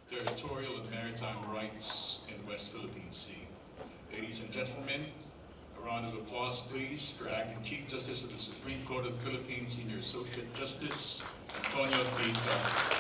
territorial and maritime rights in the West Philippine Sea. Ladies and gentlemen, a round of applause please for Acting Chief Justice of the Supreme Court of the Philippines, Senior Associate Justice Antonio Tito.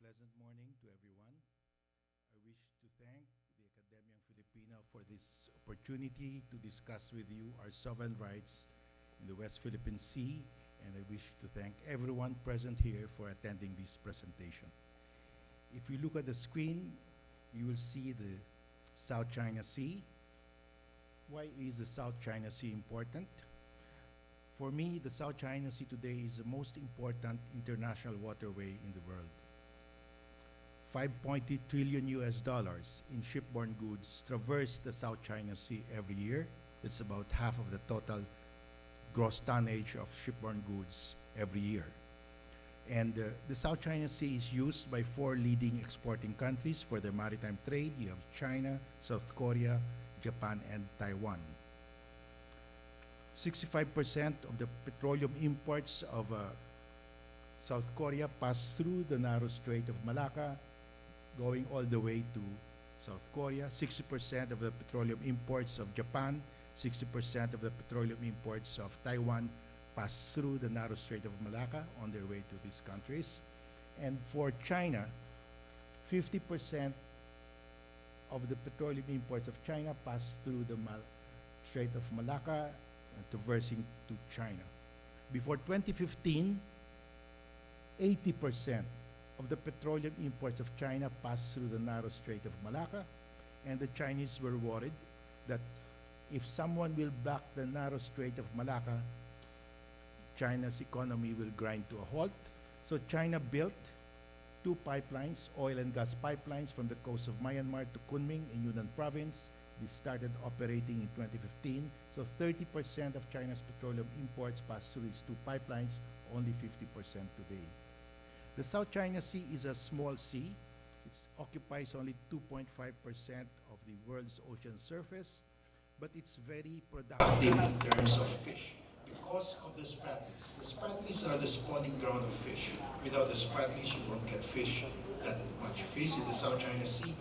Pleasant morning to everyone. I wish to thank the Akademyang Filipino for this opportunity to discuss with you our sovereign rights in the West Philippine Sea, and I wish to thank everyone present here for attending this presentation. If you look at the screen, you will see the South China Sea. Why is the South China Sea important? For me, the South China Sea today is the most important international waterway in the world. $5.8 trillion in shipborne goods traverse the South China Sea every year. It's about half of the total gross tonnage of shipborne goods every year. And the South China Sea is used by 4 leading exporting countries for their maritime trade. You have China, South Korea, Japan, and Taiwan. 65% of the petroleum imports of South Korea pass through the narrow Strait of Malacca, going all the way to South Korea. 60% of the petroleum imports of Japan, 60% of the petroleum imports of Taiwan pass through the narrow Strait of Malacca on their way to these countries. And for China, 50% of the petroleum imports of China pass through the Strait of Malacca, traversing to China. Before 2015, 80% of the petroleum imports of China passed through the narrow Strait of Malacca, and the Chinese were worried that if someone will block the narrow Strait of Malacca, China's economy will grind to a halt. So China built 2 pipelines, oil and gas pipelines from the coast of Myanmar to Kunming in Yunnan province. This started operating in 2015. So 30% of China's petroleum imports pass through these 2 pipelines, only 50% today. The South China Sea is a small sea. It occupies only 2.5% of the world's ocean surface, but it's very productive in terms of fish because of the spratlys. The spratlys are the spawning ground of fish. Without the spratlys, you won't get fish, that much fish in the South China Sea.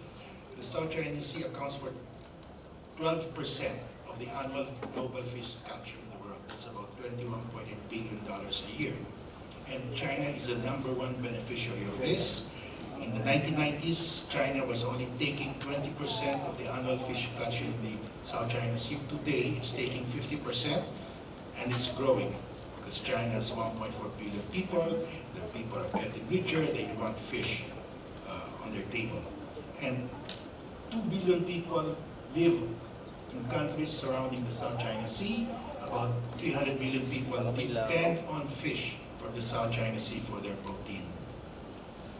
The South China Sea accounts for 12% of the annual global fish catch in the world. That's about $21.8 billion a year. And China is the #1 beneficiary of this. In the 1990s, China was only taking 20% of the annual fish catch in the South China Sea. Today, it's taking 50%, and it's growing because China has 1.4 billion people. The people are getting richer. They want fish on their table. And 2 billion people live in countries surrounding the South China Sea. About 300 million people depend on fish from the South China Sea for their protein.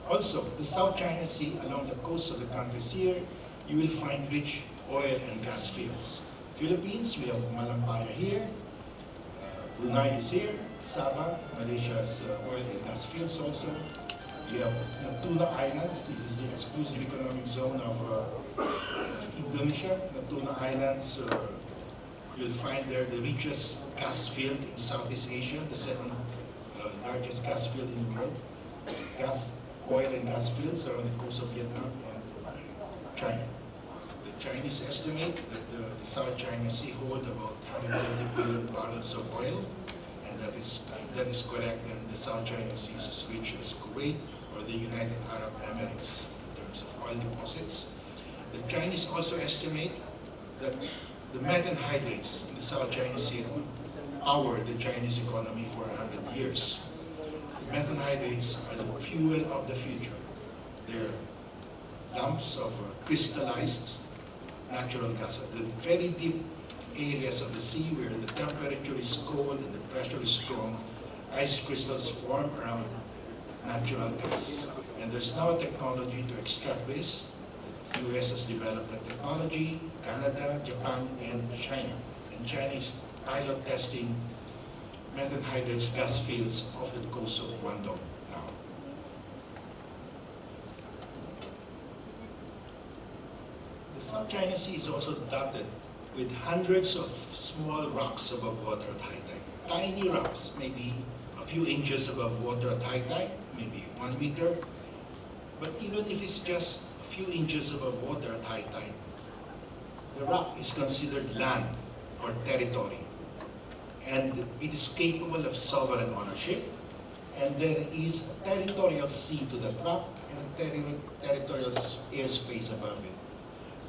Also, the South China Sea, along the coast of the countries here, you will find rich oil and gas fields. Philippines, we have Malampaya here, Brunei is here, Sabah, Malaysia's oil and gas fields also. You have Natuna Islands, this is the exclusive economic zone of Indonesia. Natuna Islands, you'll find there the richest gas field in Southeast Asia, the 2nd largest gas field in the world. Oil and gas fields are on the coast of Vietnam and China. The Chinese estimate that the South China Sea hold about 130 billion barrels of oil, and that is correct. And the South China Sea is as rich as Kuwait or the United Arab Emirates in terms of oil deposits. The Chinese also estimate that the methane hydrates in the South China Sea could power the Chinese economy for 100 years. Methane hydrates are the fuel of the future. They're lumps of crystallized natural gas. The very deep areas of the sea where the temperature is cold and the pressure is strong, ice crystals form around natural gas. And there's now a technology to extract this. The US has developed that technology, Canada, Japan, and China. And China is pilot testing methane hydrate gas fields off the coast of Guangdong now. The South China Sea is also dotted with hundreds of small rocks above water at high tide. Tiny rocks, maybe a few inches above water at high tide, maybe 1 meter. But even if it's just a few inches above water at high tide, the rock is considered land or territory. And it is capable of sovereign ownership. And there is a territorial sea to that rock and a territorial airspace above it.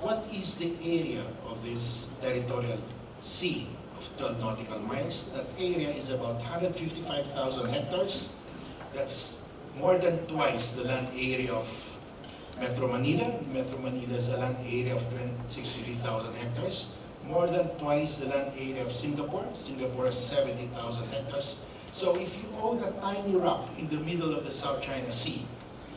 What is the area of this territorial sea of 12 nautical miles? That area is about 155,000 hectares. That's more than twice the land area of Metro Manila. Metro Manila is a land area of 63,000 hectares. More than twice the land area of Singapore. Singapore has 70,000 hectares. So if you own a tiny rock in the middle of the South China Sea,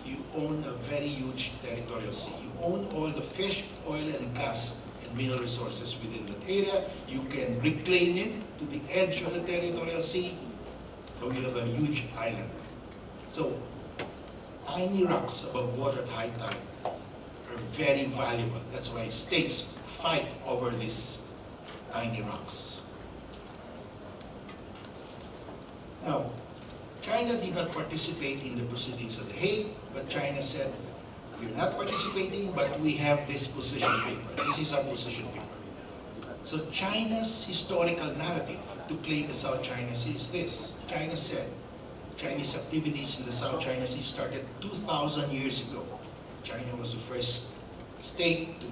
you own a very huge territorial sea. You own all the fish, oil, and gas and mineral resources within that area. You can reclaim it to the edge of the territorial sea, so you have a huge island. So tiny rocks above water at high tide are very valuable. That's why states fight over these tiny rocks. Now, China did not participate in the proceedings of The Hague, but China said, we're not participating, but we have this position paper. This is our position paper. So China's historical narrative to claim the South China Sea is this. China said Chinese activities in the South China Sea started 2,000 years ago. China was the first state to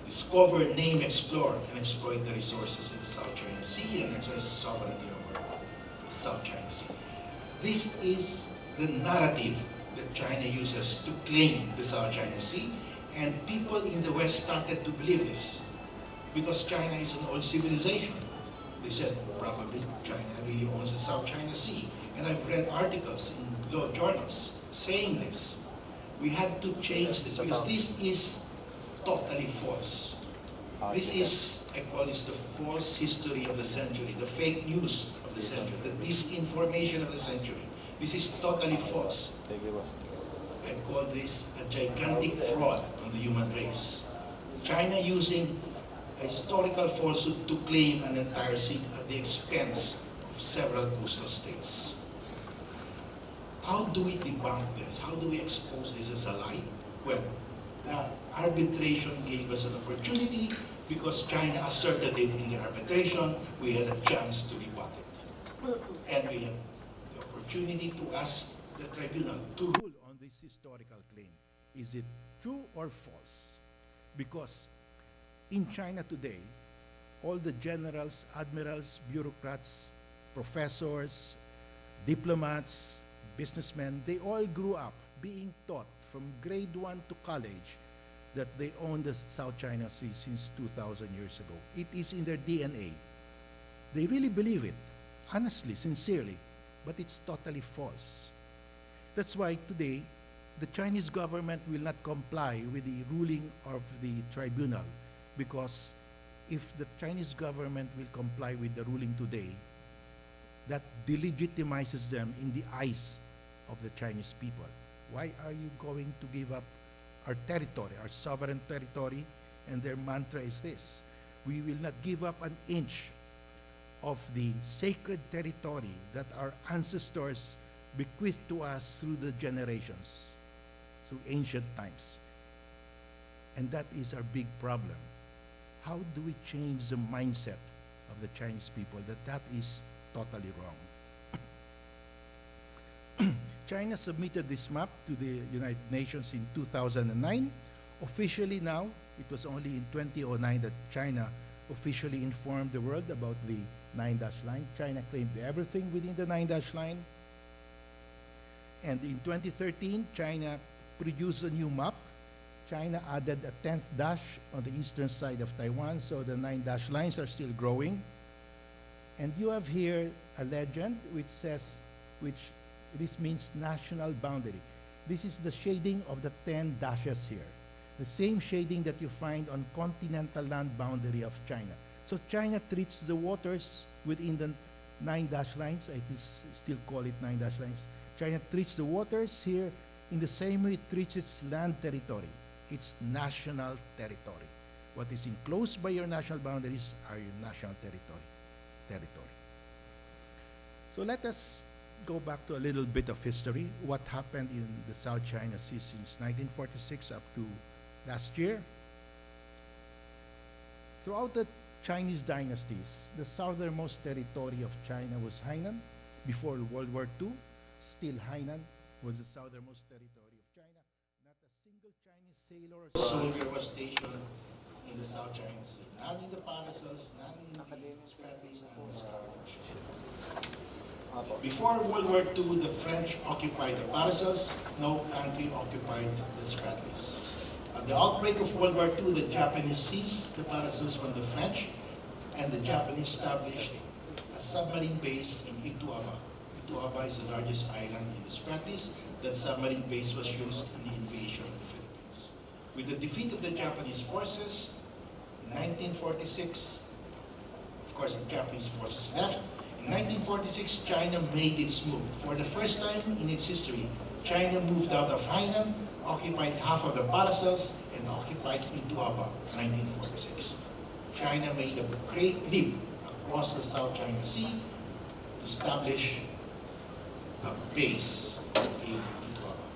discover, name, explore, and exploit the resources in the South China Sea and exercise sovereignty over the South China Sea. This is the narrative that China uses to claim the South China Sea, and people in the West started to believe this because China is an old civilization. They said, probably China really owns the South China Sea. And I've read articles in law journals saying this. We had to change this because this is totally false. This is, I call this the false history of the century, the fake news of the century, the disinformation of the century. This is totally false. I call this a gigantic fraud on the human race. China using a historical falsehood to claim an entire sea at the expense of several coastal states. How do we debunk this? How do we expose this as a lie? Well, the arbitration gave us an opportunity because China asserted it in the arbitration. We had a chance to rebut it. And we had the opportunity to ask the tribunal to rule on this historical claim. Is it true or false? Because in China today, all the generals, admirals, bureaucrats, professors, diplomats, businessmen, they all grew up being taught from grade 1 to college that they own the South China Sea since 2,000 years ago. It is in their DNA. They really believe it, honestly, sincerely, but it's totally false. That's why today, the Chinese government will not comply with the ruling of the tribunal, because if the Chinese government will comply with the ruling today, that delegitimizes them in the eyes of the Chinese people. Why are you going to give up our territory, our sovereign territory? And their mantra is this: we will not give up an inch of the sacred territory that our ancestors bequeathed to us through the generations, through ancient times. And that is our big problem. How do we change the mindset of the Chinese people that that is totally wrong? China submitted this map to the United Nations in 2009. Officially now, it was only in 2009 that China officially informed the world about the 9-dash line. China claimed everything within the 9-dash line. And in 2013, China produced a new map China added a 10th dash on the eastern side of Taiwan, so the 9 dash lines are still growing. And you have here a legend which says, this means national boundary. This is the shading of the 10 dashes here. The same shading that you find on continental land boundary of China. So China treats the waters within the 9 dash lines, I still call it 9 dash lines. China treats the waters here in the same way it treats its land territory. It's national territory. What is enclosed by your national boundaries are your national territory. So let us go back to a little bit of history. What happened in the South China Sea since 1946 up to last year? Throughout the Chinese dynasties, the southernmost territory of China was Hainan. Before World War II, still Hainan was the southernmost territory of China. Not a single Chinese sailor or soldier was stationed in the South China Sea. None in the Paracels, none in the Spratlys, none in the Scarlet. Before World War II, the French occupied the Paracels. No country occupied the Spratlys. At the outbreak of World War II, the Japanese seized the Paracels from the French, and the Japanese established a submarine base in Ituaba. Ituaba is the largest island in the Spratlys. That submarine base was used in the invasion of the Philippines. With the defeat of the Japanese forces in 1946, of course the Japanese forces left. In 1946, China made its move. For the first time in its history, China moved out of Hainan, occupied half of the Paracels, and occupied Ituaba, 1946. China made a great leap across the South China Sea to establish a base in Ituaba.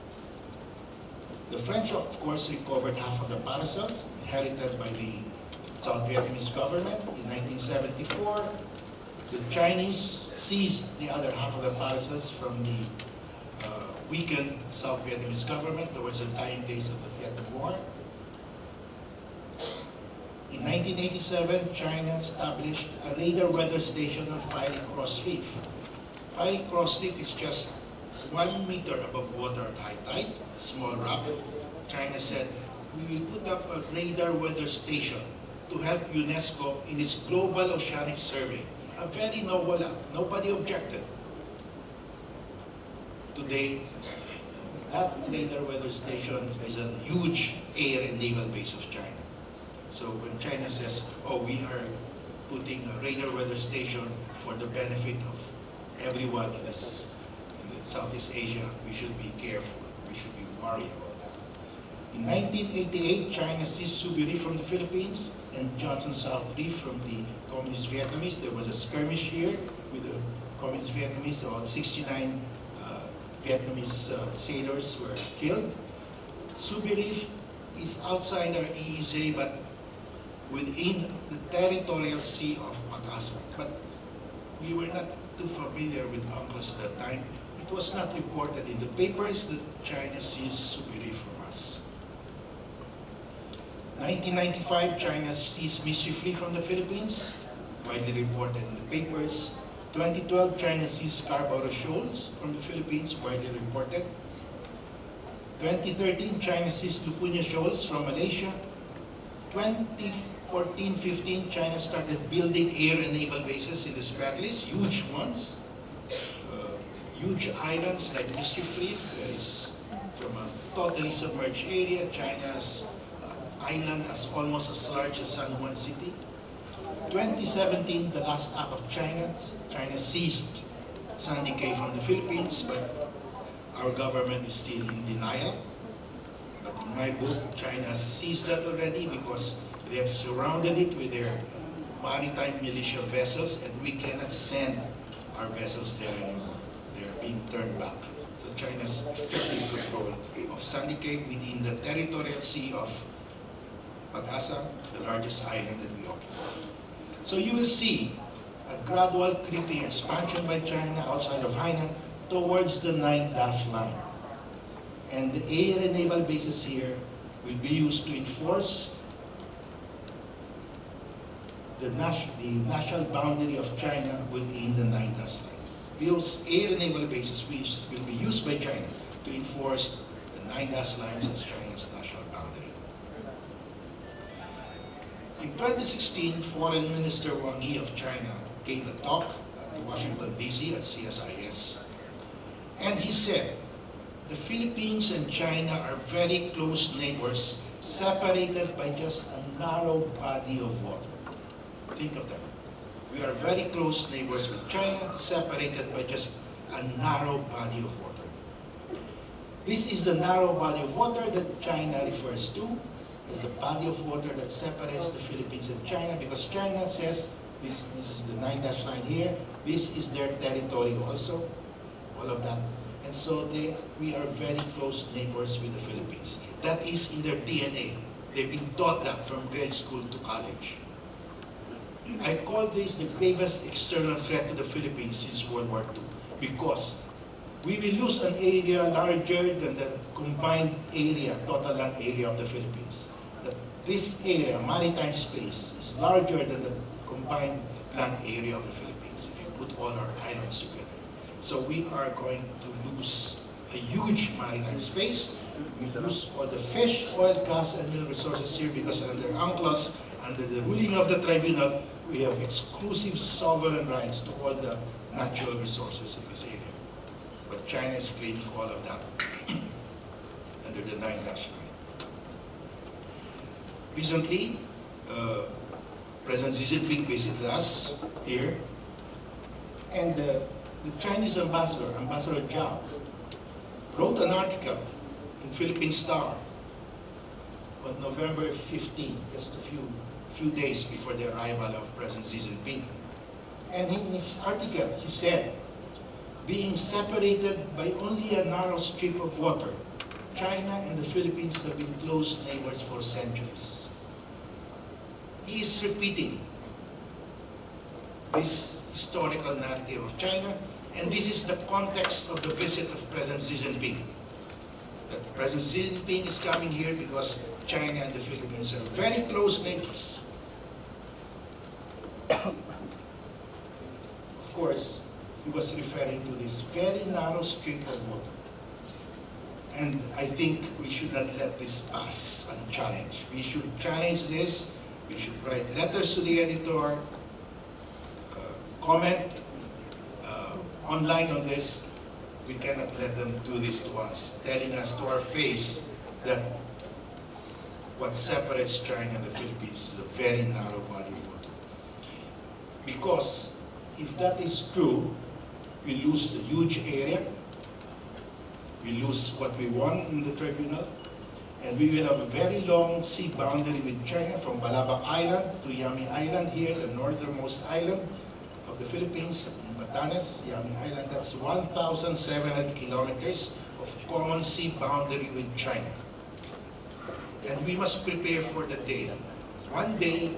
The French, of course, recovered half of the Paracels, inherited by the South Vietnamese government. In 1974, the Chinese seized the other half of the Paracels from the weakened South Vietnamese government towards the dying days of the Vietnam War. In 1987, China established a radar weather station on Fighting Cross Reef. Fighting Cross Reef is just 1 meter above water at high tide, a small rock. China said, we will put up a radar weather station to help UNESCO in its global oceanic survey. A very noble act. Nobody objected. Today, that radar weather station is a huge air and naval base of China. So when China says, oh, we are putting a radar weather station for the benefit of everyone in Southeast Asia, we should be careful. We should be worried about that. In 1988, China seized Subi Reef from the Philippines and Johnson South Reef from the Communist Vietnamese. There was a skirmish here with the Communist Vietnamese. About 69 Vietnamese sailors were killed. Subi Reef is outside our EEZ, but within the territorial sea of Pag-asa. But we were not too familiar with UNCLOS at that time. It was not reported in the papers that China seized Subi Reef from us. 1995, China seized Mischief Reef from the Philippines, widely reported in the papers. 2012, China seized Carpio Shoals from the Philippines, widely reported. 2013, China seized Lupunia Shoals from Malaysia. 2014-15, China started building air and naval bases in the Spratlys, huge ones. Huge islands like Mischief Reef is from a totally submerged area. China's island is almost as large as San Juan City. 2017, the last act of China seized Sandy Cay from the Philippines, but our government is still in denial. But in my book, China has seized that already because they have surrounded it with their maritime militia vessels, and we cannot send our vessels there anymore. They are being turned back. So China's effective control of Sandy Cay within the territorial sea of Pag-asa, the largest island that we occupy. So you will see a gradual creeping expansion by China outside of Hainan towards the 9 dash line. And the air and naval bases here will be used to enforce the national boundary of China within the 9 dash line. Those air and naval bases will be used by China to enforce the 9 dash lines as China's national boundary. In 2016, Foreign Minister Wang Yi of China gave a talk at Washington, D.C. at CSIS. And he said, the Philippines and China are very close neighbors, separated by just a narrow body of water. Think of that. We are very close neighbors with China, separated by just a narrow body of water. This is the narrow body of water that China refers to as the body of water that separates the Philippines and China, because China says, this is the 9-dash line here, this is their territory also, all of that. And so we are very close neighbors with the Philippines. That is in their DNA. They've been taught that from grade school to college. I call this the gravest external threat to the Philippines since World War II, because we will lose an area larger than the combined area, total land area of the Philippines. That this area, maritime space, is larger than the combined land area of the Philippines if you put all our islands together. So we are going to lose a huge maritime space. We lose all the fish, oil, gas, and mineral resources here because under UNCLOS, under the ruling of the tribunal, we have exclusive sovereign rights to all the natural resources in this area. But China is claiming all of that under the 9-dash line. Recently, President Xi Jinping visited us here, and the Chinese ambassador, Ambassador Zhao, wrote an article in Philippine Star on November 15, just a few days before the arrival of President Xi Jinping. And in his article, he said, being separated by only a narrow strip of water, China and the Philippines have been close neighbors for centuries. He is repeating this historical narrative of China, and this is the context of the visit of President Xi Jinping. That President Xi Jinping is coming here because China and the Philippines are very close neighbors. Of course, he was referring to this very narrow strip of water. And I think we should not let this pass unchallenged. We should challenge this. We should write letters to the editor, comment online on this. We cannot let them do this to us, telling us to our face that what separates China and the Philippines is a very narrow body of water. Because if that is true, we lose a huge area, we lose what we won in the tribunal, and we will have a very long sea boundary with China from Balabac Island to Yami Island here, the northernmost island of the Philippines, in Batanes, Yami Island. That's 1,700 kilometers of common sea boundary with China. And we must prepare for the day. One day,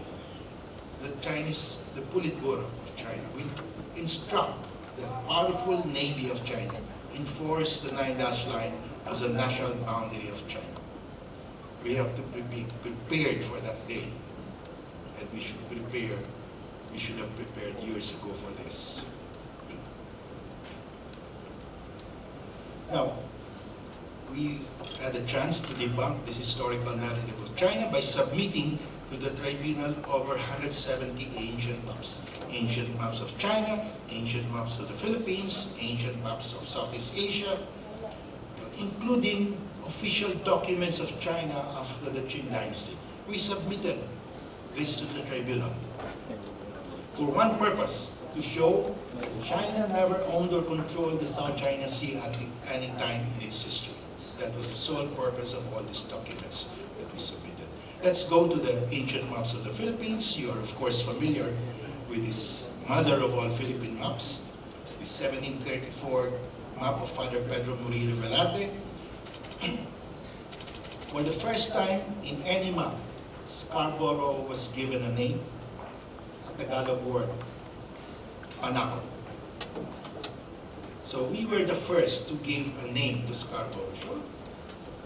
the Politburo of China will instruct the powerful Navy of China enforce the 9-dash line as a national boundary of China. We have to be prepared for that day. And we should have prepared years ago for this. Now, we had a chance to debunk this historical narrative of China by submitting to the tribunal over 170 ancient maps. Ancient maps of China, ancient maps of the Philippines, ancient maps of Southeast Asia, including official documents of China after the Qing dynasty. We submitted this to the tribunal for one purpose, to show that China never owned or controlled the South China Sea at any time in its history. That was the sole purpose of all these documents that we submitted. Let's go to the ancient maps of the Philippines. You are, of course, familiar with this mother of all Philippine maps, the 1734 map of Father Pedro Murillo Velarde. For the first time in any map, Scarborough was given a name, a Tagalog word, Panakot. So we were the first to give a name to Scarborough Shoal.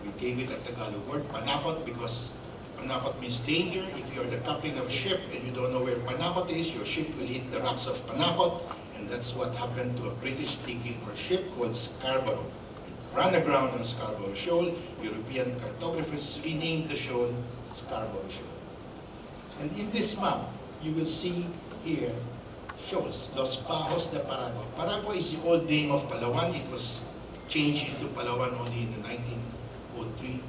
We gave it a Tagalog word, Panakot, because Panakot means danger. If you're the captain of a ship and you don't know where Panakot is, your ship will hit the rocks of Panakot, and that's what happened to a British tiki-war ship called Scarborough. It ran aground on Scarborough Shoal. European cartographers renamed the shoal Scarborough Shoal. And in this map, you will see here shoals, Los Bajos de Paragua. Paragua is the old name of Palawan. It was changed into Palawan only in the 1903.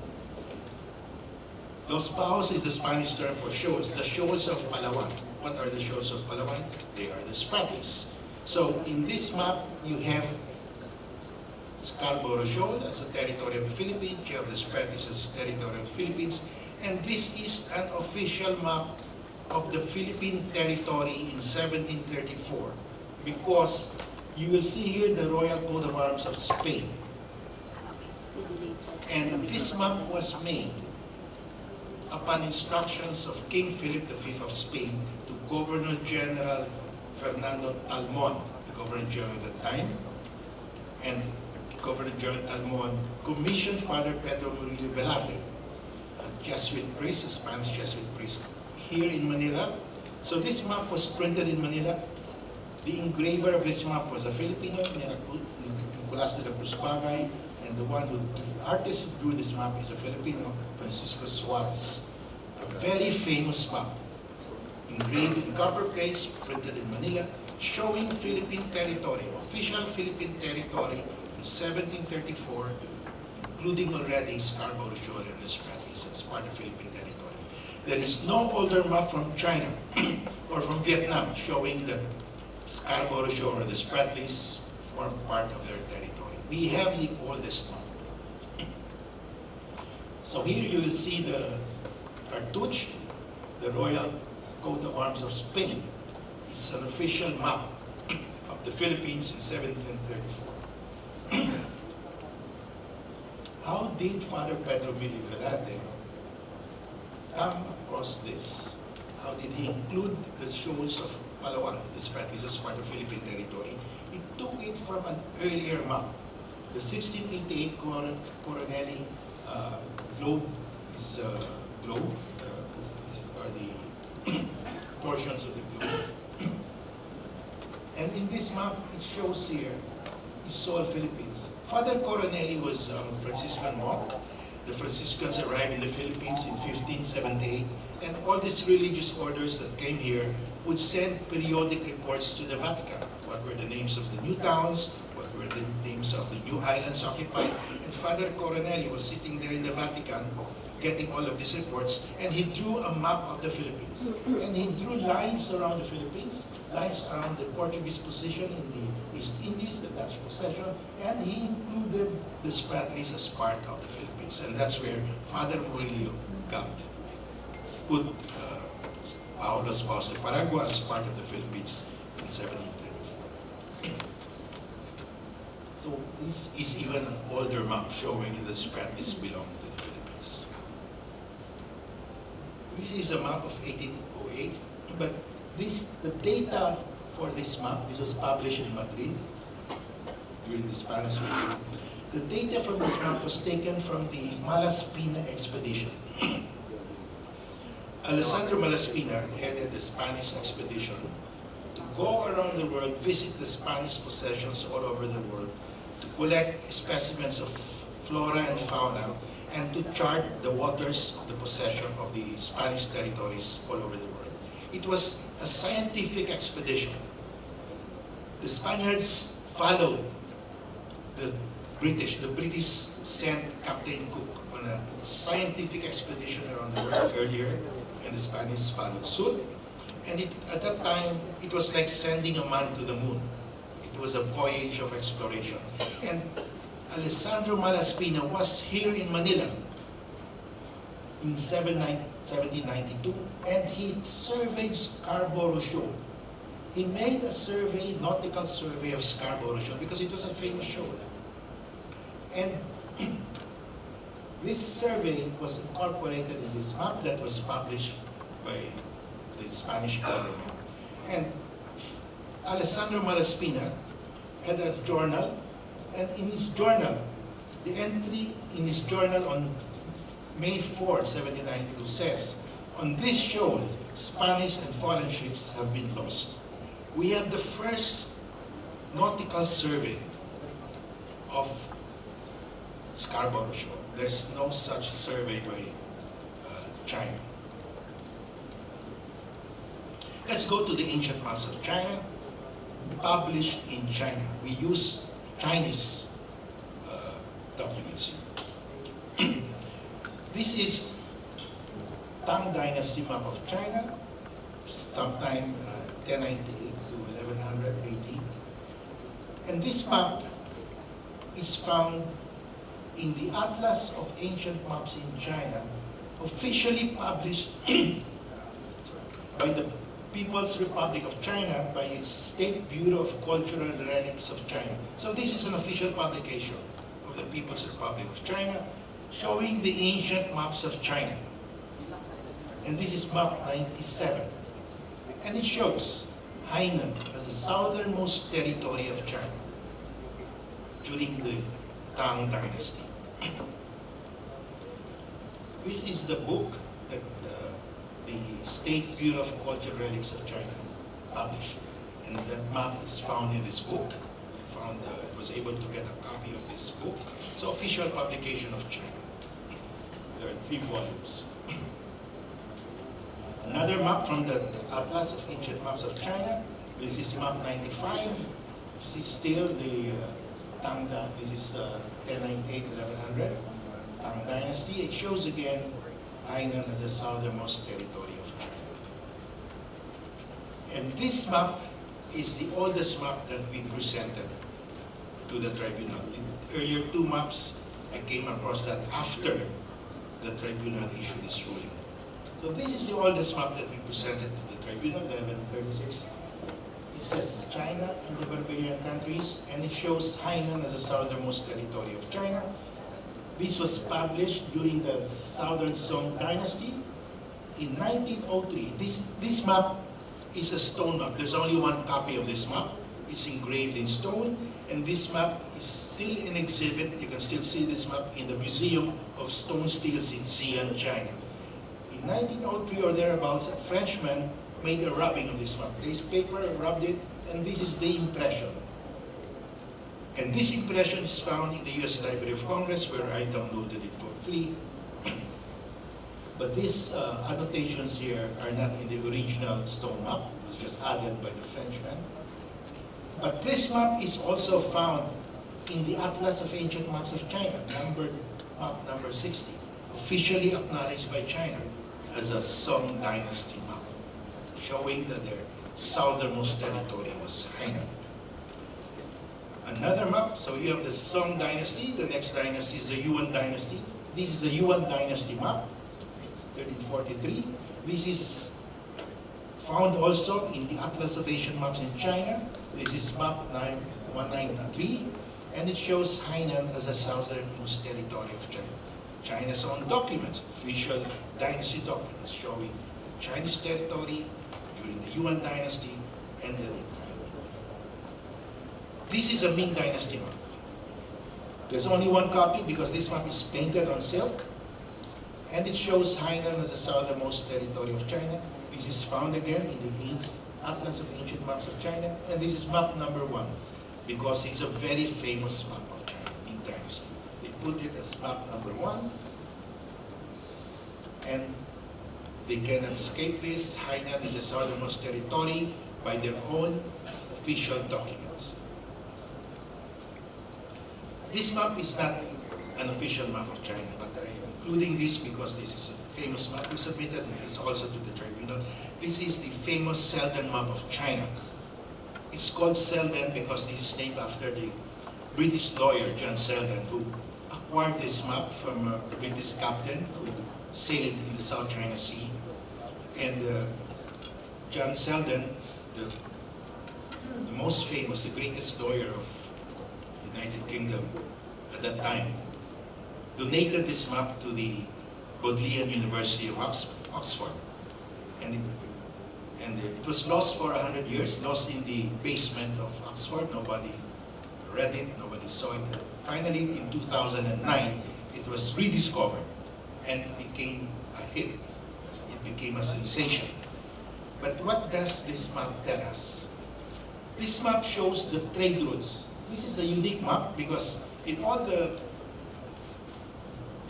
Los Bajos is the Spanish term for shoals, the shoals of Palawan. What are the shoals of Palawan? They are the Spratlys. So in this map, you have Scarborough Shoal as a territory of the Philippines, you have the Spratlys as a territory of the Philippines, and this is an official map of the Philippine territory in 1734, because you will see here the Royal Coat of Arms of Spain. And this map was made upon instructions of King Philip V of Spain to Governor General Fernando Talmon, the Governor General at that time. And Governor General Talmon commissioned Father Pedro Murillo Velarde, a Jesuit priest, a Spanish Jesuit priest, here in Manila. So this map was printed in Manila. The engraver of this map was a Filipino, Nicolas de la Cruz Bagay, and the artist who drew this map is a Filipino, Francisco Suarez. A very famous map, engraved in copper plates, printed in Manila, showing Philippine territory, official Philippine territory in 1734, including already Scarborough Shoal and the Spratlys as part of Philippine territory. There is no older map from China or from Vietnam showing that Scarborough Shoal or the Spratlys form part of their territory. We have the oldest map. So here you will see the cartouche, the Royal Coat of Arms of Spain. It's an official map of the Philippines in 1734. How did Father Pedro Murillo Velarde come across this? How did he include the shoals of Palawan, the Spratlys, as part of Philippine territory? He took it from an earlier map. The 1688 Coronelli globe is are the portions of the globe. And in this map, it shows here is all Philippines. Father Coronelli was a Franciscan monk. The Franciscans arrived in the Philippines in 1578, and all these religious orders that came here would send periodic reports to the Vatican. What were the names of the new towns? What were the names of the new islands occupied? And Father Coronelli was sitting there in the Vatican getting all of these reports, and he drew a map of the Philippines. And he drew lines around the Philippines, lines around the Portuguese position in the East Indies, the Dutch possession, and he included the Spratlys as part of the Philippines. And that's where Father Murillo put Los Bajos de Paragua as part of the Philippines in 1734. So this is even an older map showing the Spratlys belong to the Philippines. This is a map of 1808, but the data for this map, this was published in Madrid during the Spanish regime. The data from this map was taken from the Malaspina expedition. Alessandro Malaspina headed the Spanish expedition to go around the world, visit the Spanish possessions all over the world, to collect specimens of flora and fauna, and to chart the waters of the possession of the Spanish territories all over the world. It was a scientific expedition. The Spaniards followed the British. The British sent Captain Cook on a scientific expedition around the world earlier, and the Spanish followed suit. And at that time, it was like sending a man to the moon. It was a voyage of exploration. And Alessandro Malaspina was here in Manila in 1792, and he surveyed Scarborough Shoal. He made a survey, nautical survey of Scarborough Shoal, because it was a famous shoal. And this survey was incorporated in this map that was published by the Spanish government. And Alessandro Malaspina had a journal, and in his journal, the entry in his journal on May 4, 1792 says, "On this shoal, Spanish and foreign ships have been lost." We have the first nautical survey of Scarborough Shoal. There's no such survey by China. let's go to the ancient maps of China, published in China. We use Chinese documents here. This is Tang Dynasty map of China, sometime 1098 to 1100 AD. And this map is found in the Atlas of Ancient Maps in China, officially published by the People's Republic of China, by its State Bureau of Cultural Relics of China. So this is an official publication of the People's Republic of China, showing the ancient maps of China. And this is map 97. And it shows Hainan as the southernmost territory of China during the Tang Dynasty. This is the book that the State Bureau of Cultural Relics of China published. And that map is found in this book. I was able to get a copy of this book. It's an official publication of China. There are 3 volumes. Another map from the Atlas of Ancient Maps of China. This is map 95. This is still the Tang. This is 1098, 1100 Tang Dynasty. It shows again Hainan as the southernmost territory of China. And this map is the oldest map that we presented to the tribunal. The earlier 2 maps, I came across that after the tribunal issued its ruling. So this is the oldest map that we presented to the tribunal, 1136. It says China and the barbarian countries, and it shows Hainan as the southernmost territory of China. This was published during the Southern Song Dynasty in 1903. This map is a stone map. There's only 1 copy of this map. It's engraved in stone, and this map is still in exhibit. You can still see this map in the Museum of Stone Steels in Xi'an, China. In 1903 or thereabouts, a Frenchman made a rubbing of this map. This paper, rubbed it, and this is the impression. And this impression is found in the U.S. Library of Congress, where I downloaded it for free. But these annotations here are not in the original stone map. It was just added by the Frenchman. But this map is also found in the Atlas of Ancient Maps of China, map number 60, officially acknowledged by China as a Song Dynasty map, showing that their southernmost territory was Hainan. Another map, so you have the Song Dynasty. The next dynasty is the Yuan Dynasty. This is the Yuan Dynasty map, it's 1343. This is found also in the Atlas of Asian Maps in China. This is map 193, and it shows Hainan as the southernmost territory of China. China's own documents, official dynasty documents, showing the Chinese territory during the Yuan Dynasty and then in Hainan. This is a Ming Dynasty map. There's only 1 copy because this map is painted on silk, and it shows Hainan as the southernmost territory of China. This is found again in the Atlas of Ancient Maps of China, and this is map number 1 because it's a very famous map of China, Ming Dynasty. They put it as map number 1, and they cannot escape this. Hainan is the southernmost territory by their own official documents. This map is not an official map of China, but I'm including this because this is a famous map. We submitted this also to the tribunal. This is the famous Selden map of China. It's called Selden because this is named after the British lawyer John Selden, who acquired this map from a British captain who sailed in the South China Sea. And John Selden, the most famous, the greatest lawyer of the United Kingdom at that time, donated this map to the Bodleian University of Oxford. And it was lost for 100 years, lost in the basement of Oxford. Nobody read it, nobody saw it. And finally, in 2009, it was rediscovered and became a hit. It became a sensation. But what does this map tell us? This map shows the trade routes. This is a unique map because in all the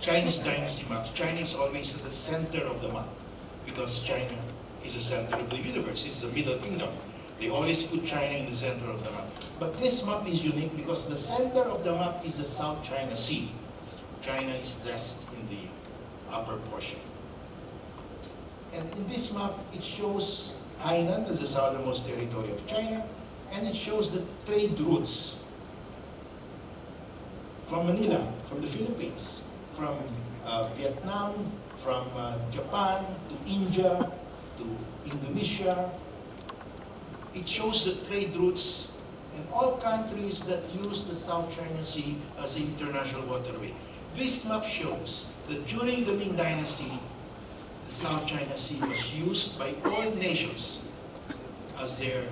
Chinese dynasty maps, China is always at the center of the map because China is the center of the universe. It's the Middle Kingdom. They always put China in the center of the map. But this map is unique because the center of the map is the South China Sea. China is just in the upper portion. And in this map, it shows Hainan as the southernmost territory of China, and it shows the trade routes from Manila, from the Philippines, from Vietnam, from Japan to India to Indonesia. It shows the trade routes in all countries that use the South China Sea as an international waterway. This map shows that during the Ming Dynasty, the South China Sea was used by all nations as their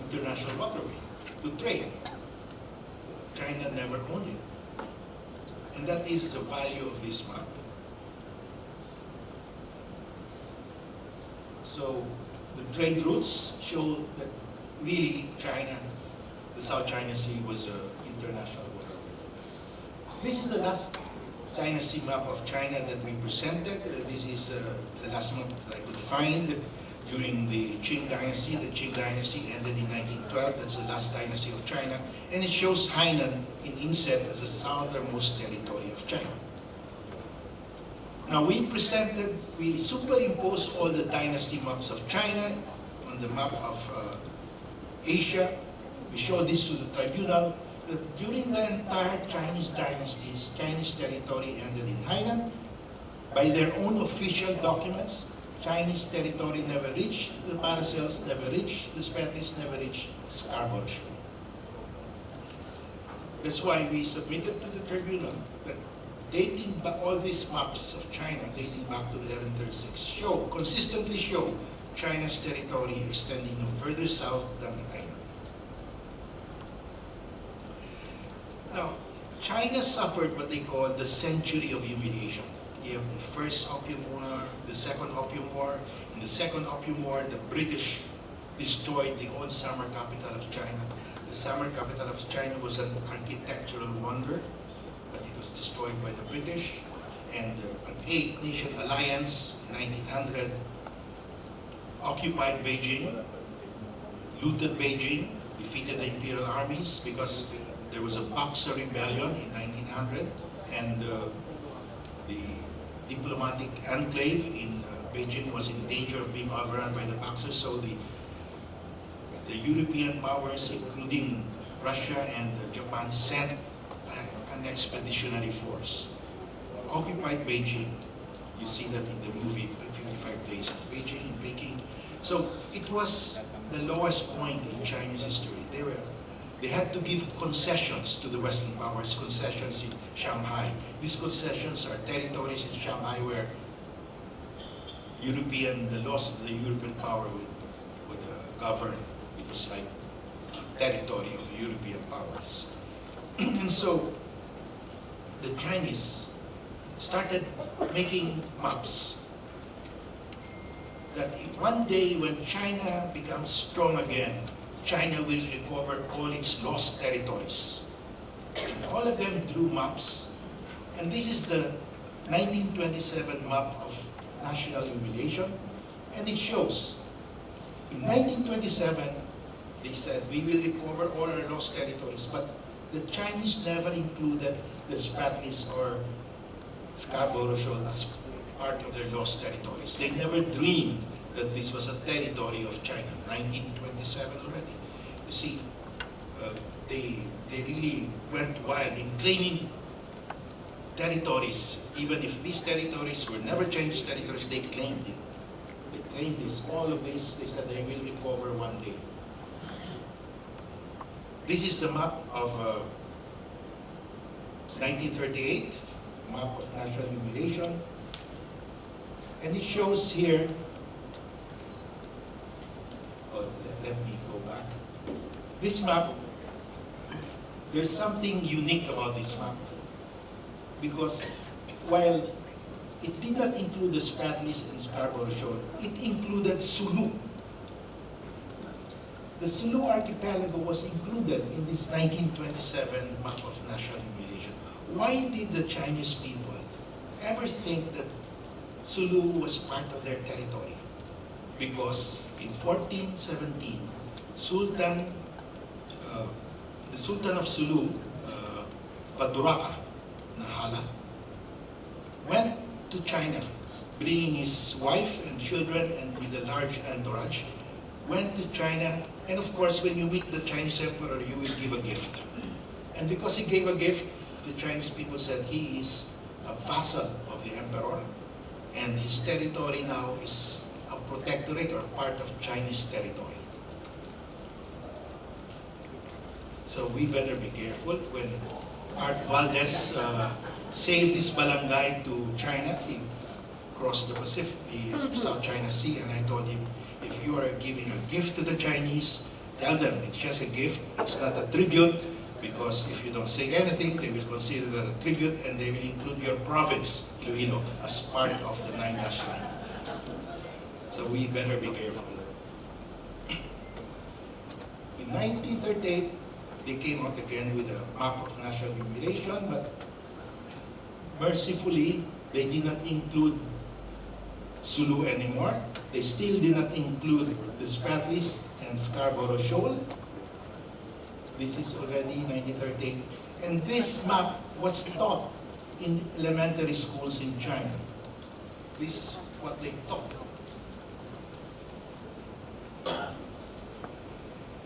international waterway to trade. China never owned it. And that is the value of this map. So the trade routes show that really China, the South China Sea was an international waterway. This is the last dynasty map of China that we presented. This is the last map that I could find during the Qing Dynasty. The Qing Dynasty ended in 1912. That's the last dynasty of China. And it shows Hainan in inset as the southernmost territory of China. Now we superimposed all the dynasty maps of China on the map of Asia. We showed this to the tribunal, that during the entire Chinese dynasties, Chinese territory ended in Hainan. By their own official documents, Chinese territory never reached the Paracels, never reached the Spettis, never reached Scarborough Shoal. That's why we submitted to the tribunal that dating back all these maps of China, dating back to 1136, consistently show China's territory extending no further south than Hainan. Now, China suffered what they call the century of humiliation. You have the first Opium War, the second Opium War. In the second Opium War, the British destroyed the old summer capital of China. The summer capital of China was an architectural wonder, but it was destroyed by the British. And an 8-nation alliance in 1900 occupied Beijing, looted Beijing, defeated the imperial armies because there was a Boxer rebellion in 1900, and the diplomatic enclave in Beijing was in danger of being overrun by the Boxers. So the European powers, including Russia and Japan, sent an expeditionary force, occupied Beijing. You see that in the movie 55 Days in Beijing, in Peking. So it was the lowest point in Chinese history. They had to give concessions to the Western powers, concessions in Shanghai. These concessions are territories in Shanghai where the laws of the European power would govern. It was like territory of European powers. And so the Chinese started making maps that one day when China becomes strong again, China will recover all its lost territories. And all of them drew maps. And this is the 1927 map of national humiliation. And it shows, in 1927, they said, we will recover all our lost territories. But the Chinese never included the Spratlys or Scarborough Shoal as part of their lost territories. They never dreamed that this was a territory of China, 1927 already. You see, they really went wild in claiming territories. Even if these territories were never Chinese territories, they claimed it. They claimed this, all of this, they said they will recover one day. This is the map of 1938, map of national humiliation. And it shows here, let me go back. This map, there's something unique about this map. Because while it did not include the Spratlys and Scarborough Shoal, it included Sulu. The Sulu archipelago was included in this 1927 map of national humiliation. Why did the Chinese people ever think that Sulu was part of their territory? because in 1417, the Sultan of Sulu, Paduraka Nahala, went to China, bringing his wife and children and with a large entourage, went to China, and of course when you meet the Chinese emperor, you will give a gift. And because he gave a gift, the Chinese people said he is a vassal of the emperor, and his territory now is a protectorate or part of Chinese territory. So we better be careful. When Art Valdez sailed his barangay to China, he crossed the Pacific, the South China Sea, and I told him, if you are giving a gift to the Chinese, tell them it's just a gift, it's not a tribute, because if you don't say anything, they will consider that a tribute and they will include your province, Iloilo, as part of the 9-line. So we better be careful. In 1938, they came out again with a map of national humiliation, but mercifully, they did not include Sulu anymore. They still did not include the Spratlys and Scarborough Shoal. This is already 1938. And this map was taught in elementary schools in China. This is what they taught.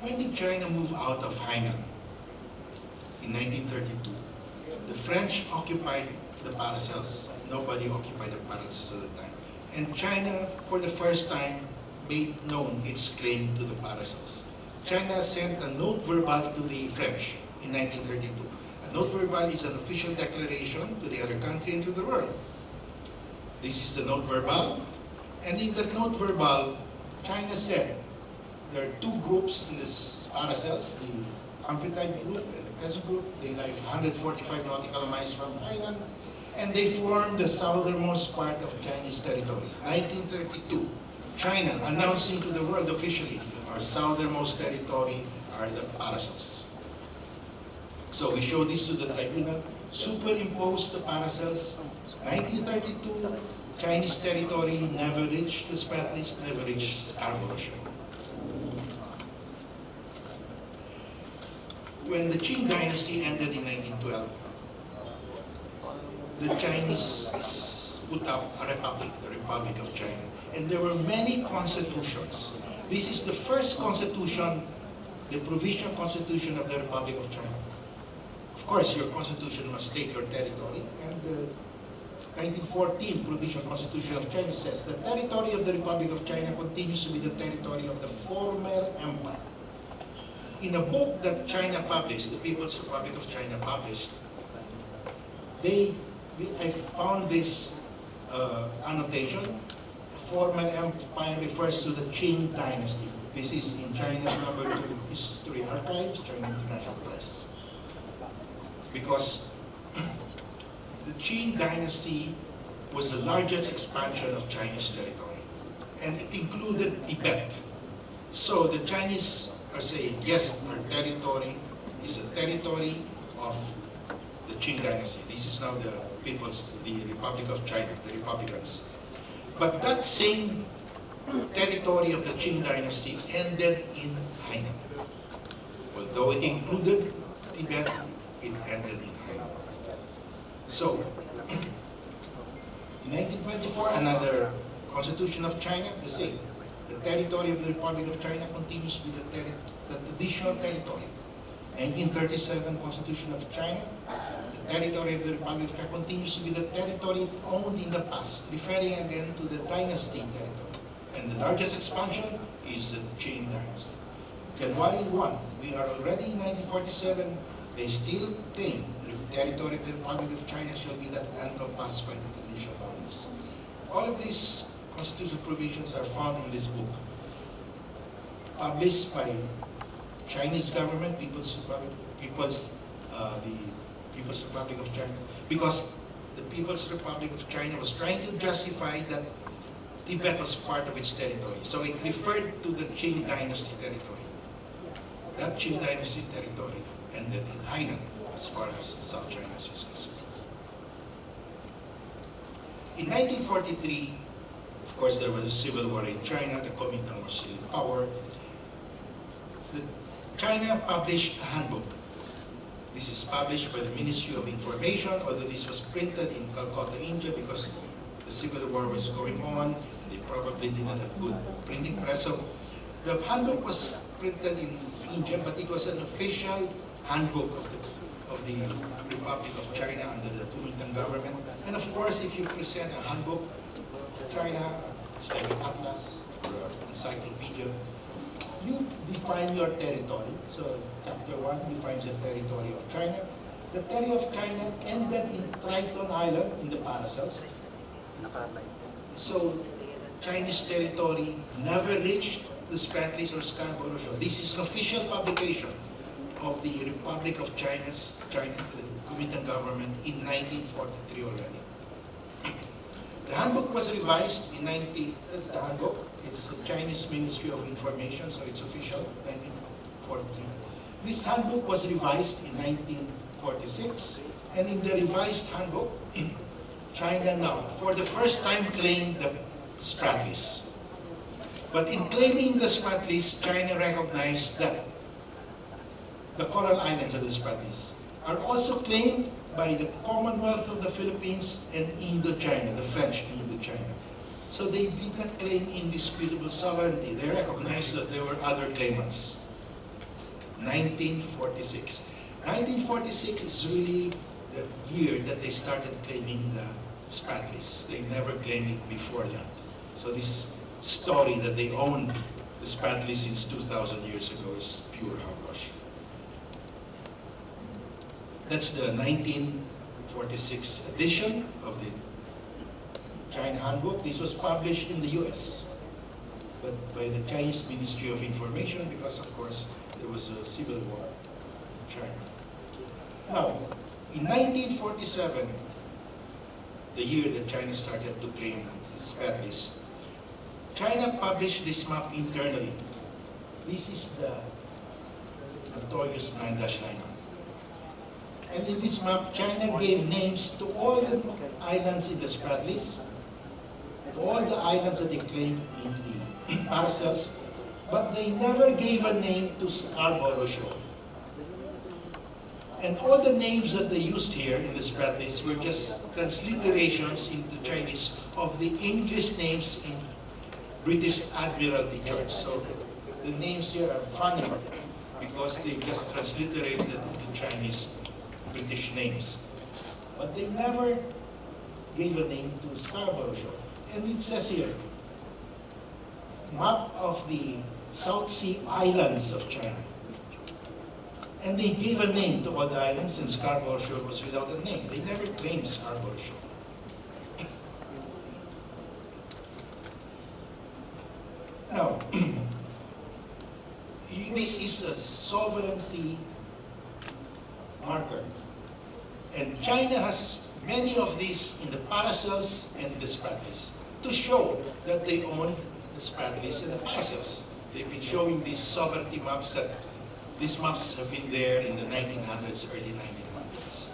When did China move out of Hainan? In 1932. The French occupied the Paracels. Nobody occupied the Paracels at the time. And China, for the first time, made known its claim to the Paracels. China sent a note verbal to the French in 1932. A note verbal is an official declaration to the other country and to the world. This is the note verbal. And in that note verbal, China said, there are two groups in this Paracels, the Amphitrite group and the Quezon group. They lie 145 nautical miles from Hainan, and they form the southernmost part of Chinese territory. 1932, China announcing to the world officially, our southernmost territory are the Paracels. So we show this to the tribunal, superimpose the Paracels. 1932, Chinese territory never reached the Spratlys, never reached Scarborough Shoal. When the Qing dynasty ended in 1912, the Chinese put up a republic, the Republic of China. And there were many constitutions. This is the first constitution, the provisional constitution of the Republic of China. Of course, your constitution must state your territory, and the 1914 provisional constitution of China says the territory of the Republic of China continues to be the territory of the former empire. In a book that China published, the People's Republic of China published, I found this annotation. The former empire refers to the Qing dynasty. This is in China's #2 History Archives, China International Press. Because the Qing dynasty was the largest expansion of Chinese territory, and it included Tibet. So the Chinese are saying, yes, our territory is a territory of the Qing dynasty. This is now the Republic of China, the Republicans. But that same territory of the Qing dynasty ended in Hainan. Although it included Tibet, it ended in Hainan. So, in 1924, another constitution of China, the same. The territory of the Republic of China continues to be the traditional territory. 1937 Constitution of China, the territory of the Republic of China continues to be the territory owned in the past, referring again to the dynasty territory. And the largest expansion is the Qing dynasty. January 1, we are already in 1947, they still think the territory of the Republic of China shall be that encompassed by the traditional boundaries. All of these constitutional provisions are found in this book, published by Chinese government, the People's Republic of China, because the People's Republic of China was trying to justify that Tibet was part of its territory. So it referred to the Qing dynasty territory. That Qing dynasty territory ended in Hainan, as far as South China Sea is concerned. In 1943, of Of course, there was a civil war in China. The Kuomintang was still in power. China published a handbook. This is published by the Ministry of Information, although this was printed in Calcutta, India, because the civil war was going on. And they probably did not have good printing press. So the handbook was printed in India, but it was an official handbook of the Republic of China under the Kuomintang government. And of course, if you present a handbook of China, it's like an atlas or an encyclopedia, you define your territory. So chapter 1 defines the territory of China. The territory of China ended in Triton Island in the Paracels. So Chinese territory never reached the Spratlys or Scarborough Shoal. This is an official publication of the Republic of China, the Kuomintang government, in 1943 already. The handbook was revised in that's the handbook. It's the Chinese Ministry of Information, so it's official, 1943. This handbook was revised in 1946, and in the revised handbook, China now, for the first time, claimed the Spratlys. But in claiming the Spratlys, China recognized that the Coral Islands of the Spratlys are also claimed by the Commonwealth of the Philippines and Indochina, the French in Indochina. So they did not claim indisputable sovereignty. They recognized that there were other claimants. 1946. 1946 is really the year that they started claiming the Spratlys. They never claimed it before that. So this story that they owned the Spratlys since 2,000 years ago is pure hogwash. That's the 1946 edition of the China Handbook. This was published in the US, but by the Chinese Ministry of Information, because of course there was a civil war in China. Now, in 1947, the year that China started to claim the Spratlys, China published this map internally. This is the notorious 9-line. And in this map, China gave names to all the islands in the Spratlys, to all the islands that they claimed in the Paracels, but they never gave a name to Scarborough Shoal. And all the names that they used here in the Spratlys were just transliterations into Chinese of the English names in British Admiralty charts. So the names here are funny because they just transliterated into Chinese British names. But they never gave a name to Scarborough Shoal. And it says here, map of the South Sea Islands of China. And they gave a name to all the islands, and Scarborough Shoal was without a name. They never claimed Scarborough Shoal. Now, this is a sovereignty marker. And China has many of these in the Paracels and the Spratlys to show that they own the Spratlys and the Paracels. They've been showing these sovereignty maps that these maps have been there in the 1900s, early 1900s.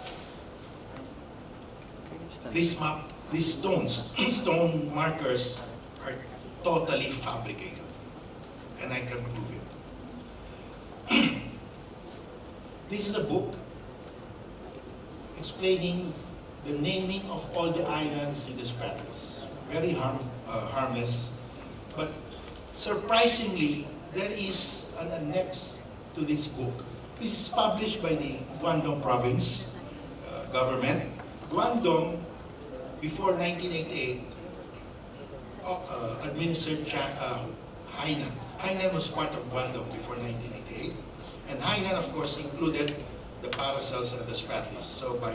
This map, these stone markers are totally fabricated. And I can prove it. This is a book explaining the naming of all the islands in the Spratlys. Very harmless. But surprisingly, there is an annex to this book. This is published by the Guangdong province government. Guangdong, before 1988, administered Hainan. Hainan was part of Guangdong before 1988. And Hainan, of course, included the Paracels and the Spratlys. So by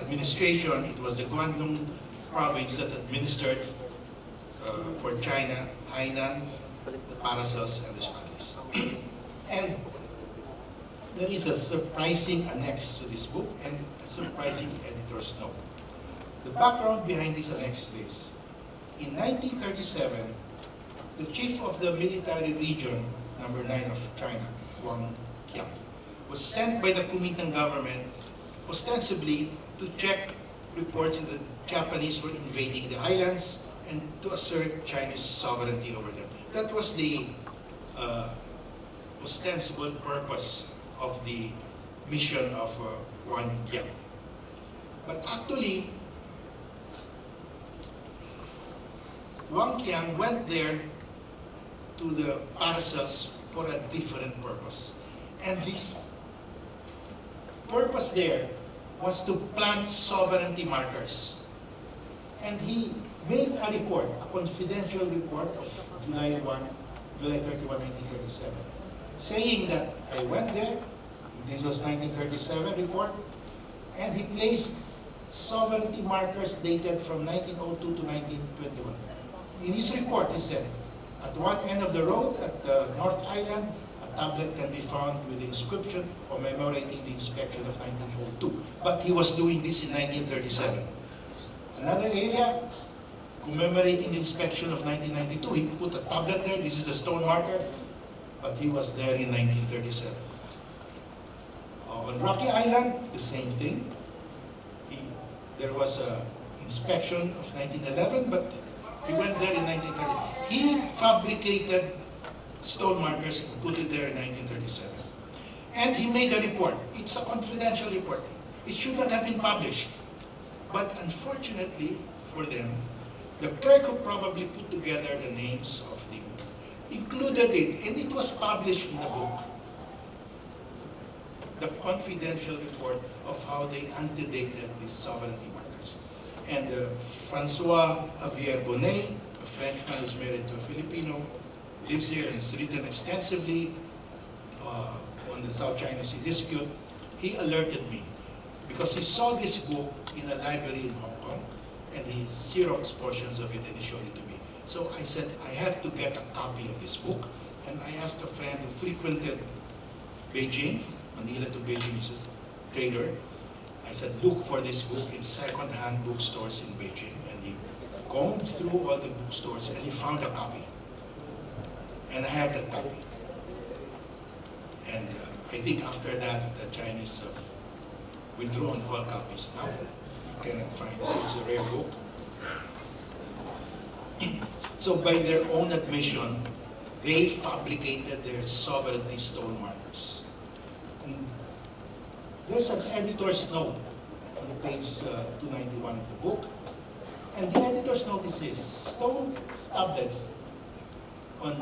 administration, it was the Guangdong province that administered for China, Hainan, the Paracels, and the Spratlys. And there is a surprising annex to this book and a surprising editor's note. The background behind this annex is this. In 1937, the chief of the military region, number 9 of China, Guangqiang, was sent by the Kuomintang government ostensibly to check reports that the Japanese were invading the islands and to assert Chinese sovereignty over them. That was the ostensible purpose of the mission of Wang Qiang. But actually, Wang Qiang went there to the Paracels for a different purpose. And this purpose there was to plant sovereignty markers. And he made a report, a confidential report of July 31, 1937, saying that I went there, this was 1937 report, and he placed sovereignty markers dated from 1902 to 1921. In his report, he said, at one end of the road, at the North Island, a tablet can be found with the inscription commemorating the inspection of 1902. But he was doing this in 1937. Another area, commemorating the inspection of 1992, he put a tablet there, this is the stone marker, but he was there in 1937. On Rocky Island, the same thing. There was an inspection of 1911, but he went there in 1930. He fabricated stone markers and put it there in 1937. And he made a report. It's a confidential report. It should not have been published. But unfortunately for them, the clerk who probably put together the names of them included it, and it was published in the book. The confidential report of how they antedated these sovereignty markers. And Francois Javier Bonnet, a Frenchman who's married to a Filipino, lives here and has written extensively on the South China Sea dispute. He alerted me because he saw this book in a library in Hong Kong, and he Xerox portions of it and he showed it to me. So I said, I have to get a copy of this book. And I asked a friend who frequented Beijing, Manila to Beijing is a trader. I said, look for this book in second-hand bookstores in Beijing. And he combed through all the bookstores and he found a copy. And I have that copy. And I think after that, the Chinese have withdrawn all copies. Now, you cannot find it, so it's a rare book. So by their own admission, they fabricated their sovereignty stone markers. There's an editor's note on page 291 of the book. And the editor's note is this: stone tablets on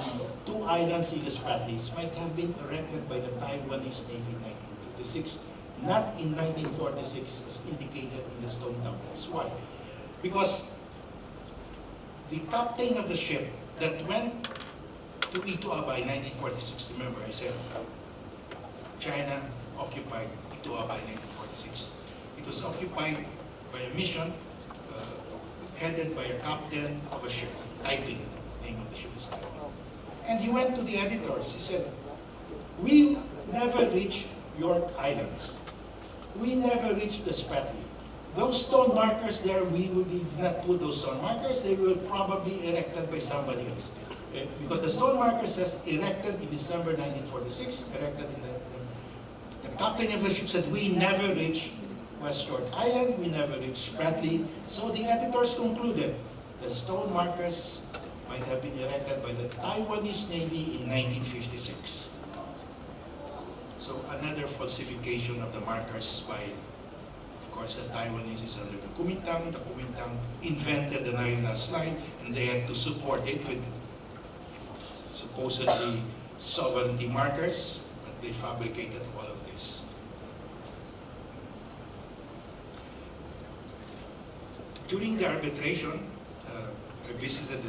two islands in the Spratlys might have been erected by the Taiwanese Navy in 1956, not in 1946 as indicated in the stone tablets. Why? Because the captain of the ship that went to Ito Aba in 1946, remember I said China occupied Ito Aba in 1946. It was occupied by a mission headed by a captain of a ship, Taiping, the name of the ship is Taiping. And he went to the editors, he said, we never reached York Island. We never reached the Spratly. Those stone markers there, we did not put those stone markers, they were probably erected by somebody else. Okay? Because the stone marker says erected in December 1946, erected in the captain of the ship said, we never reached West York Island, we never reached Spratly. So the editors concluded the stone markers might have been erected by the Taiwanese Navy in 1956. So another falsification of the markers by, of course, the Taiwanese is under the Kuomintang. The Kuomintang invented the 9-last line, and they had to support it with supposedly sovereignty markers, but they fabricated all of this. During the arbitration, I visited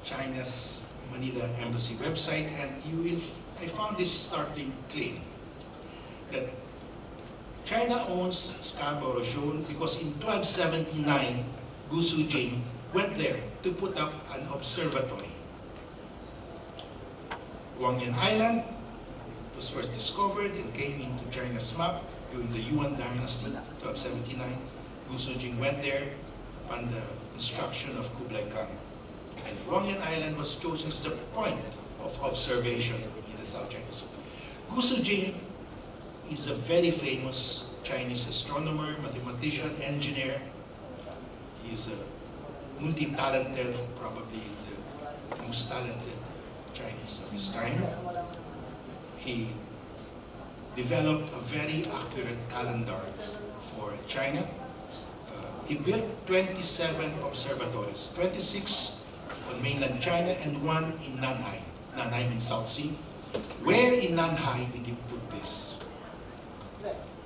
China's Manila Embassy website, and I found this startling claim that China owns Scarborough Shoal because in 1279, Gu Sujing went there to put up an observatory. Guangyan Island was first discovered and came into China's map during the Yuan Dynasty, 1279. Gu Sujing went there upon the instruction of Kublai Khan. And Guangyan Island was chosen as the point of observation in the South China Sea. Gu Sujing is a very famous Chinese astronomer, mathematician, engineer. He's multi-talented, probably the most talented Chinese of his time. He developed a very accurate calendar for China. He built 27 observatories, 26 on mainland China and one in Nanhai. Nanhai means South Sea. Where in Nanhai did he put this?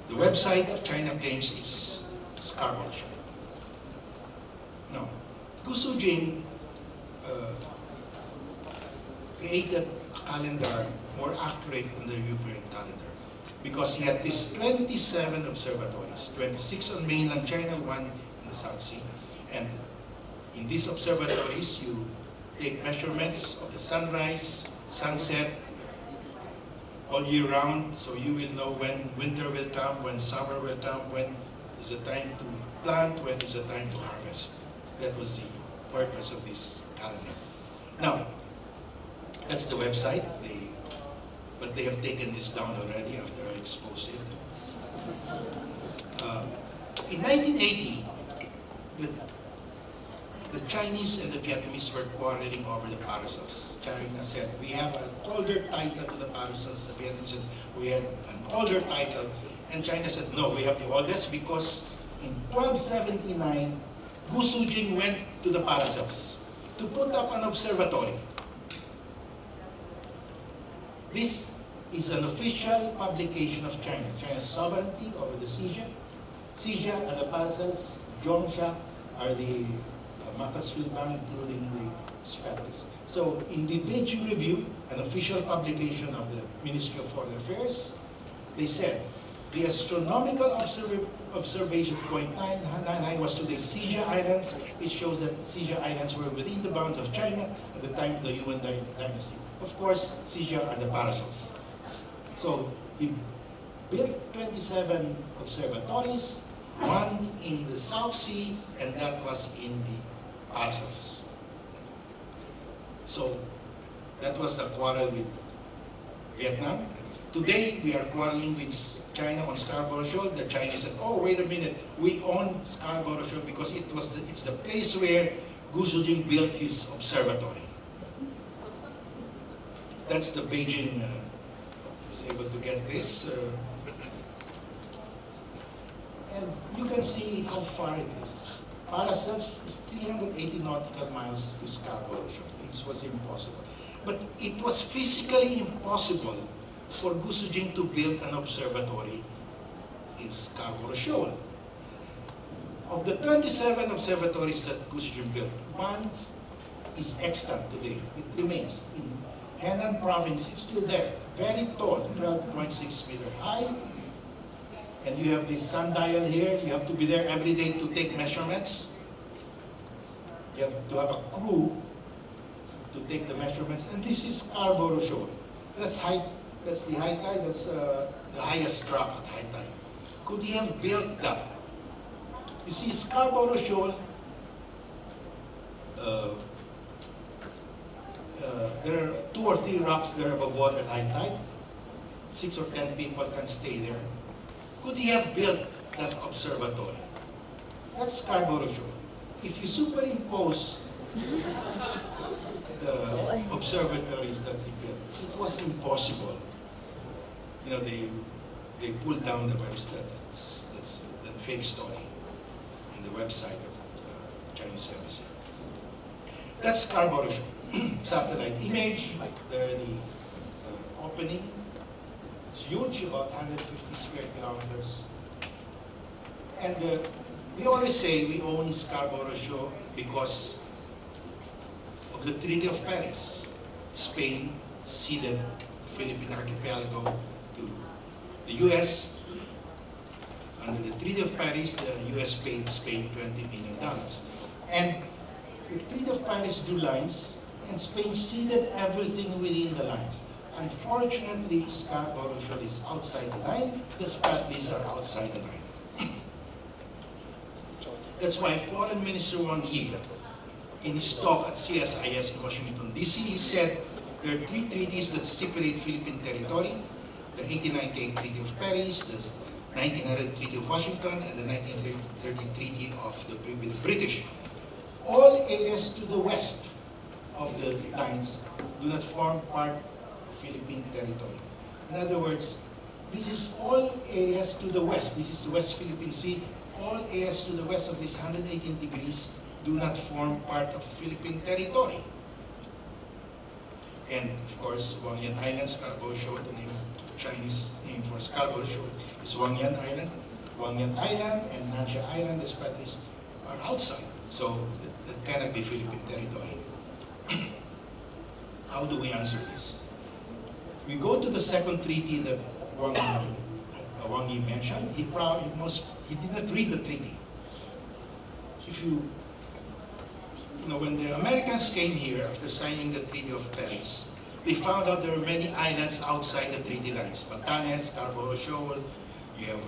The website of China claims it's Scarborough Shoal. Now, Gu Sujing created a calendar more accurate than the European calendar because he had these 27 observatories, 26 on mainland China, one in the South Sea. And in these observatories, you take measurements of the sunrise, sunset, all year round, so you will know when winter will come, when summer will come, when is the time to plant, when is the time to harvest. That was the purpose of this calendar. Now, that's the website. But they have taken this down already after I exposed it. In 1980, the Chinese and the Vietnamese were quarreling over the parasols. China said, we have an older title to the parasols. The Vietnamese said, we had an older title. And China said, no, we have the oldest because in 1279, Gu Sujing went to the parasols to put up an observatory. This is an official publication of China. China's sovereignty over the Xia. Xia are the parasols, Zhongsha are the Macclesfield Bank, including the Spratleys. So in the Beijing Review, an official publication of the Ministry of Foreign Affairs, they said, the astronomical observation point 999 was to the Xia Islands. It shows that Xia Islands were within the bounds of China at the time of the Yuan dynasty. Of course, Xia are the parasols. So he built 27 observatories, one in the South Sea, and that was in the parasols. So that was the quarrel with Vietnam. Today, we are quarreling with China on Scarborough Shoal. The Chinese said, oh, wait a minute, we own Scarborough Shoal because it's the place where Gu Sujing built his observatory. That's the Beijing, was able to get this. And you can see how far it is. Parasols is 380 nautical miles to Scarborough Shoal. It was impossible. But it was physically impossible for Gu Sujing to build an observatory in Scarborough Shoal. Of the 27 observatories that Gu Sujing built, one is extant today. It remains. In Henan province, it's still there. Very tall, 12.6 meter high. And you have this sundial here. You have to be there every day to take measurements. You have to have a crew to take the measurements. And this is Scarborough Shoal. That's the high tide. That's the highest rock at high tide. Could he have built that? You see, Scarborough Shoal, there are 2 or 3 rocks there above water at high tide. 6 or 10 people can stay there. Could he have built that observatory? That's Scarborough Shoal. If you superimpose the observatories that he built, it was impossible. You know, they pulled down the website. That's that fake story in the website of Chinese embassy. That's Scarborough Shoal. Satellite image. There the opening. It's huge, about 150 square kilometers. And we always say we own Scarborough Shoal because of the Treaty of Paris. Spain ceded the Philippine archipelago to the U.S. Under the Treaty of Paris, the U.S. paid Spain $20 million. And the Treaty of Paris drew lines, and Spain ceded everything within the lines. Unfortunately, Scarborough Shoal is outside the line. The Spratleys are outside the line. That's why Foreign Minister Wang Yi, in his talk at CSIS in Washington, D.C., he said there are 3 treaties that stipulate Philippine territory: the 1898 Treaty of Paris, the 1900 Treaty of Washington, and the 1930 Treaty with the British. all areas to the west of the lines do not form part of Philippine territory. In other words, this is all areas to the west. This is the West Philippine Sea. All areas to the west of this 118 degrees do not form part of Philippine territory. And of course, Wangyan Island, Scarborough Shoal, the name of Chinese name for Scarborough Shoal is Wangyan Island. Wangyan Island and Nansha Island, the Spratlys, are outside. So that cannot be Philippine territory. How do we answer this? We go to the second treaty that Wang Yi mentioned. He did not read the treaty. If you know, when the Americans came here after signing the Treaty of Paris, they found out there were many islands outside the treaty lines. Batanes, Scarborough Shoal, you have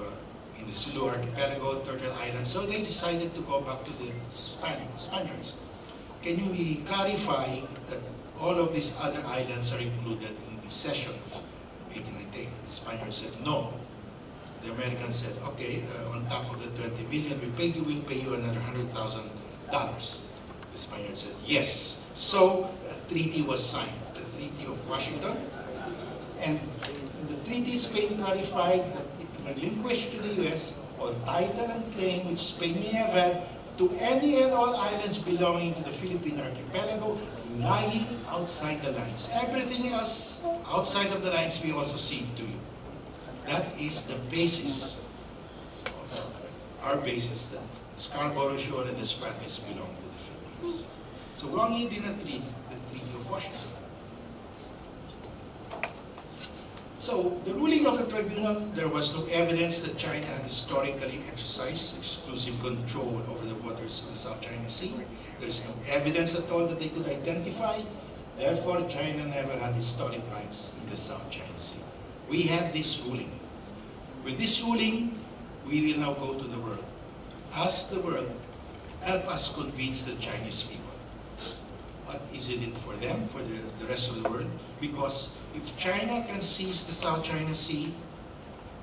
in the Sulu Archipelago, Turtle Island. So they decided to go back to the Spaniards. Can you clarify that all of these other islands are included in the cession of 1898? The Spaniards said no. The Americans said, okay, on top of the 20 million we paid you, we'll pay you another $100,000. The Spaniards said yes. So a treaty was signed, the Treaty of Washington. And the treaty Spain clarified that it relinquished to the U.S. all title and claim which Spain may have had to any and all islands belonging to the Philippine archipelago lying outside the lines. Everything else outside of the lines we also cede to you. That is the basis, our basis, that Scarborough Shoal and the Spratlys belong to the Philippines. So Wang Yi did not read the Treaty of Washington. So the ruling of the tribunal, there was no evidence that China had historically exercised exclusive control over the waters of the South China Sea. There's no evidence at all that they could identify. Therefore, China never had historic rights in the South China Sea. We have this ruling. With this ruling, we will now go to the world. Ask the world, help us convince the Chinese people. What is in it for them, for the rest of the world? Because if China can seize the South China Sea,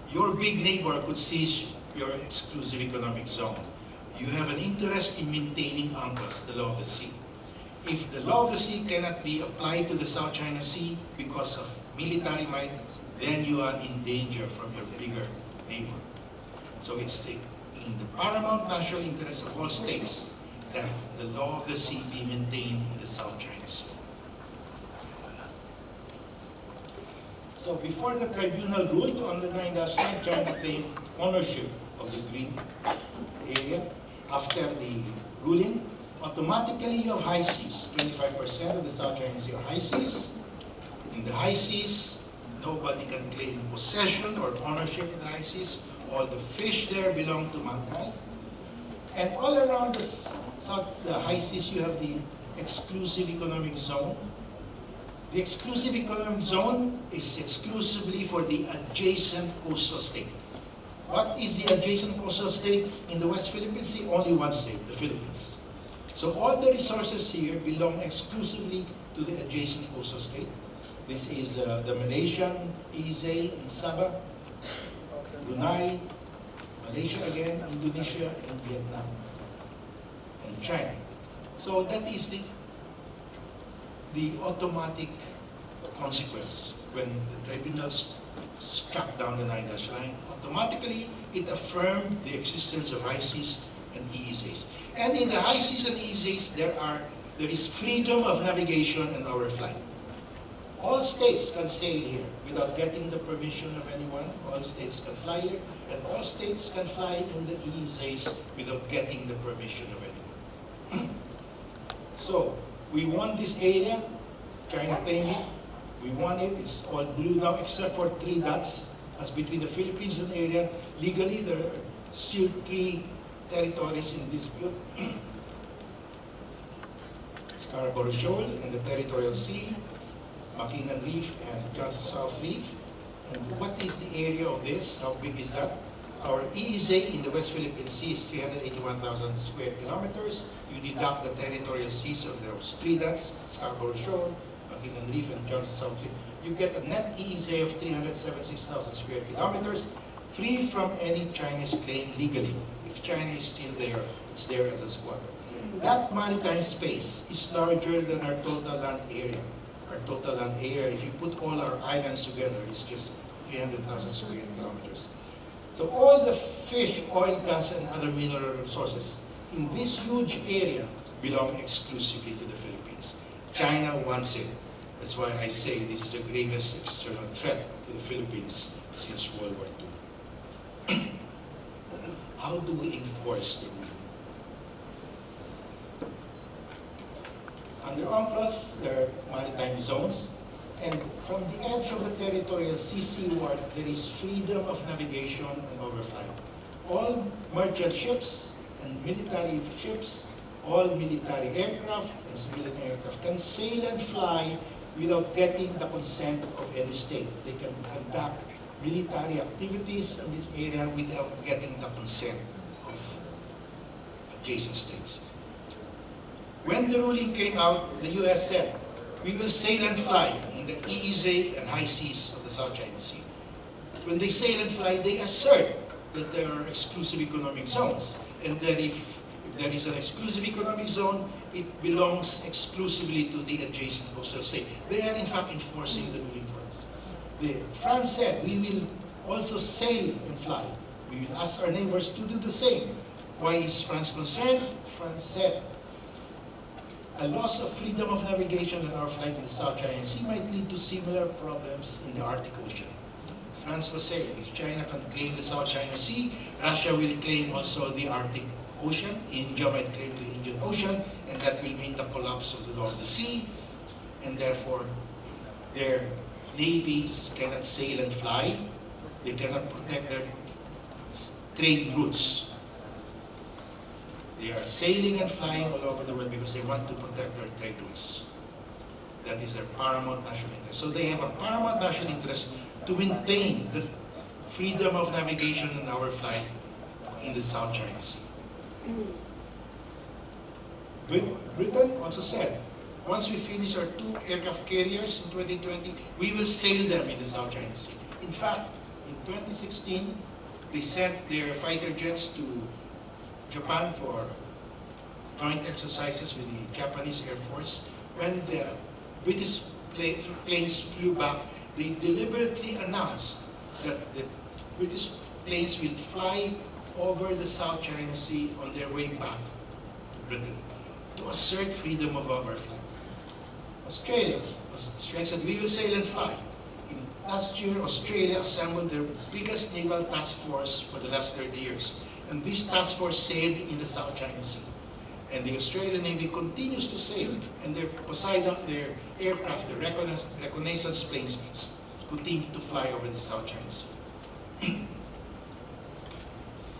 your big neighbor could seize your exclusive economic zone. You have an interest in maintaining UNCLOS, the law of the sea. If the law of the sea cannot be applied to the South China Sea because of military might, then you are in danger from your bigger neighbor. So it's in the paramount national interest of all states that the law of the sea be maintained in the South China Sea. So before the tribunal ruled on the 9-9, China claimed ownership of the green area. After the ruling, automatically you have high seas. 25% of the South China Sea are high seas. In the high seas, nobody can claim possession or ownership of the high seas. All the fish there belong to mankind. And all around the high seas, you have the exclusive economic zone. The exclusive economic zone is exclusively for the adjacent coastal state. What is the adjacent coastal state in the West Philippine Sea? Only one state, the Philippines. So all the resources here belong exclusively to the adjacent coastal state. This is the Malaysian EEZ in Sabah, Brunei, Malaysia again, Indonesia, and Vietnam, and China. So that is the automatic consequence when the tribunals struck down the 9-9 line. Automatically, it affirmed the existence of high seas and EEZs. And in the high seas and EEZs, there is freedom of navigation and our flight. All states can sail here without getting the permission of anyone. All states can fly here, and all states can fly in the EEZs without getting the permission of anyone. So, we won this area. China claimed it. We won it. It's all blue now, except for 3 dots. As between the Philippines and area, legally there are still 3 territories in dispute. Scarborough Shoal and the Territorial Sea, Makinan Reef and Johnson South Reef. And what is the area of this? How big is that? Our EEZ in the West Philippine Sea is 381,000 square kilometers. You deduct the territorial seas of those 3 dots, Scarborough Shoal, Makinan Reef, and Johnson South Reef. You get a net EEZ of 376,000 square kilometers, free from any Chinese claim legally. If China is still there, it's there as a squatter. That maritime space is larger than our total land area. Our total land area, if you put all our islands together, is just 300,000 square kilometers. So all the fish, oil, gas, and other mineral resources in this huge area belong exclusively to the Philippines. China wants it. That's why I say this is the gravest external threat to the Philippines since World War II. How do we enforce the rule? Under UNCLOS, there are maritime zones, and from the edge of the territorial sea seaward, there is freedom of navigation and overflight. All merchant ships and military ships, all military aircraft and civilian aircraft can sail and fly without getting the consent of any state. They can conduct military activities in this area without getting the consent of adjacent states. When the ruling came out, the US said, we will sail and fly in the EEZ and high seas of the South China Sea. When they sail and fly, they assert that there are exclusive economic zones, and that if there is an exclusive economic zone, it belongs exclusively to the adjacent coastal state. They are in fact enforcing the ruling for us. France said, we will also sail and fly. We will ask our neighbors to do the same. Why is France concerned? France said, a loss of freedom of navigation in our flight in the South China Sea might lead to similar problems in the Arctic Ocean. France was saying, if China can claim the South China Sea, Russia will claim also the Arctic Ocean, India might claim the Indian Ocean, and that will mean the collapse of the law of the sea, and therefore their navies cannot sail and fly, they cannot protect their trade routes. They are sailing and flying all over the world because they want to protect their trade routes. That is their paramount national interest. So they have a paramount national interest to maintain the freedom of navigation in our flight in the South China Sea. Britain also said, once we finish our 2 aircraft carriers in 2020, we will sail them in the South China Sea. In fact, in 2016, they sent their fighter jets to Japan for joint exercises with the Japanese Air Force. When the British planes flew back, they deliberately announced that the British planes will fly over the South China Sea on their way back to Britain to assert freedom of overflight. Australia said, we will sail and fly. Last year, Australia assembled their biggest naval task force for the last 30 years. And this task force sailed in the South China Sea. And the Australian Navy continues to sail, and their Poseidon, their aircraft, the reconnaissance planes, continue to fly over the South China Sea.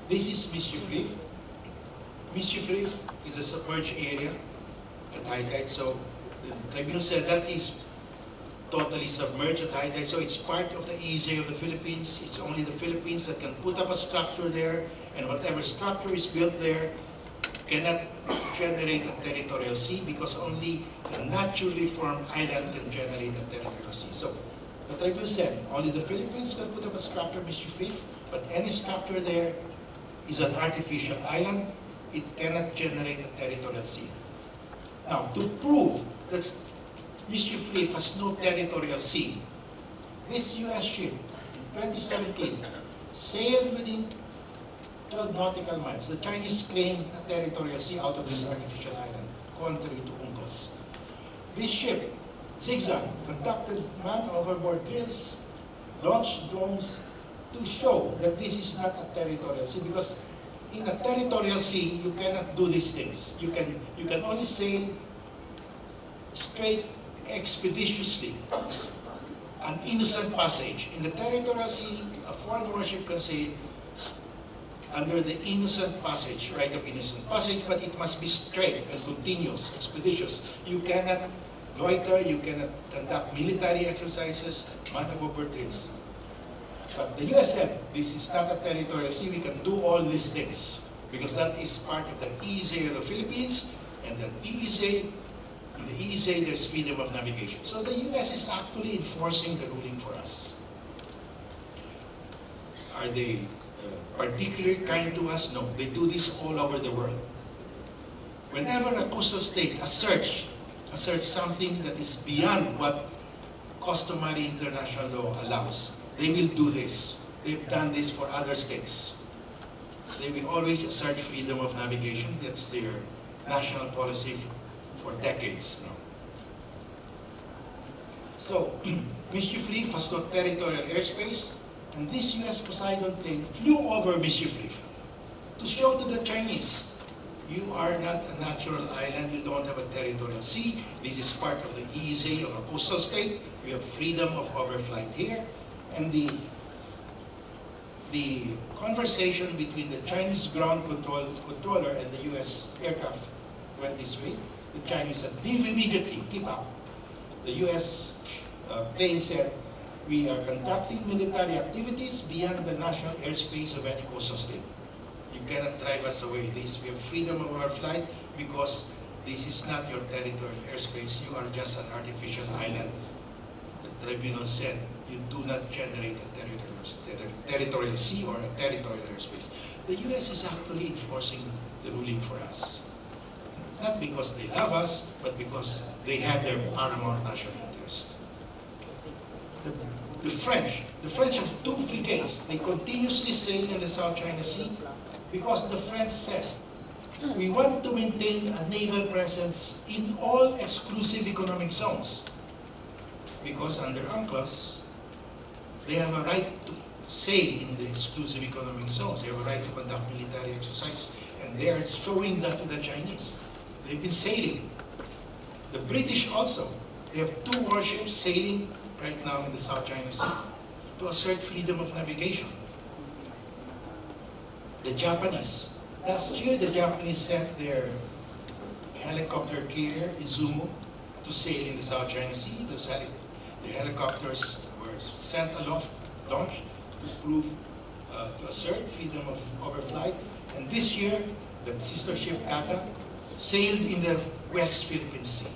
This is Mischief Reef. Mischief Reef is a submerged area at high tide, so the tribunal said that is totally submerged at high tide, so it's part of the EEZ of the Philippines. It's only the Philippines that can put up a structure there, and whatever structure is built there cannot generate a territorial sea because only a naturally formed island can generate a territorial sea. So the tribunal said only the Philippines can put up a structure, Mischief Reef, but any structure there is an artificial island. It cannot generate a territorial sea. Now, to prove that Mischief Reef has no territorial sea, this U.S. ship in 2017 sailed within 12 nautical miles. The Chinese claim a territorial sea out of this artificial island, contrary to UNCLOS. This ship, Zigzag, conducted man-overboard drills, launched drones to show that this is not a territorial sea, because in a territorial sea, you cannot do these things. You can only sail straight, expeditiously, an innocent passage. In the territorial sea, a foreign warship can sail under the innocent passage, right of innocent passage, but it must be straight and continuous, expeditious. You cannot loiter, you cannot conduct military exercises, man-overboard drills. But the US said, this is not a territorial sea, we can do all these things, because that is part of the EEZ of the Philippines, and then EEZ, in the EEZ there's freedom of navigation. So the US is actually enforcing the ruling for us. Are they particularly kind to us? No, they do this all over the world. Whenever a coastal state asserts something that is beyond what customary international law allows, they will do this. They've done this for other states. They will always assert freedom of navigation. That's their national policy for decades now. So, Mischief Reef has no territorial airspace, and this US Poseidon plane flew over Mischief Reef to show to the Chinese, you are not a natural island, you don't have a territorial sea, this is part of the EEZ of a coastal state, we have freedom of overflight here, and the conversation between the Chinese ground controller and the US aircraft went this way. The Chinese said, leave immediately, keep out. The US plane said, we are conducting military activities beyond the national airspace of any coastal state. You cannot drive us away. We have freedom of our flight because this is not your territorial airspace. You are just an artificial island. The tribunal said you do not generate a territorial sea or a territorial airspace. The US is actually enforcing the ruling for us. Not because they love us, but because they have their paramount national interest. The French have 2 frigates. They continuously sail in the South China Sea because the French said, we want to maintain a naval presence in all exclusive economic zones. Because under UNCLOS, they have a right to sail in the exclusive economic zones. They have a right to conduct military exercise, and they are showing that to the Chinese. They've been sailing. The British also, they have 2 warships sailing right now in the South China Sea to assert freedom of navigation. The Japanese, last year the Japanese sent their helicopter carrier, Izumo, to sail in the South China Sea. The helicopters were sent aloft, launched to assert freedom of overflight. And this year, the sister ship Kata sailed in the West Philippine Sea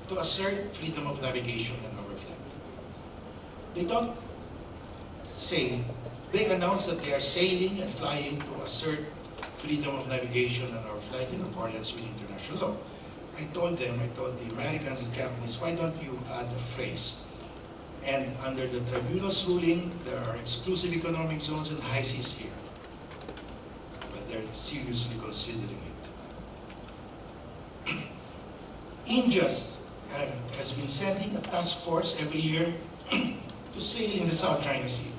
to assert freedom of navigation and overflight. They don't say, they announce that they are sailing and flying to assert freedom of navigation and overflight in accordance with international law. I told the Americans and Japanese, why don't you add a phrase? And under the tribunal's ruling, there are exclusive economic zones and high seas here. But they're seriously considering it. India has been sending a task force every year to sail in the South China Sea.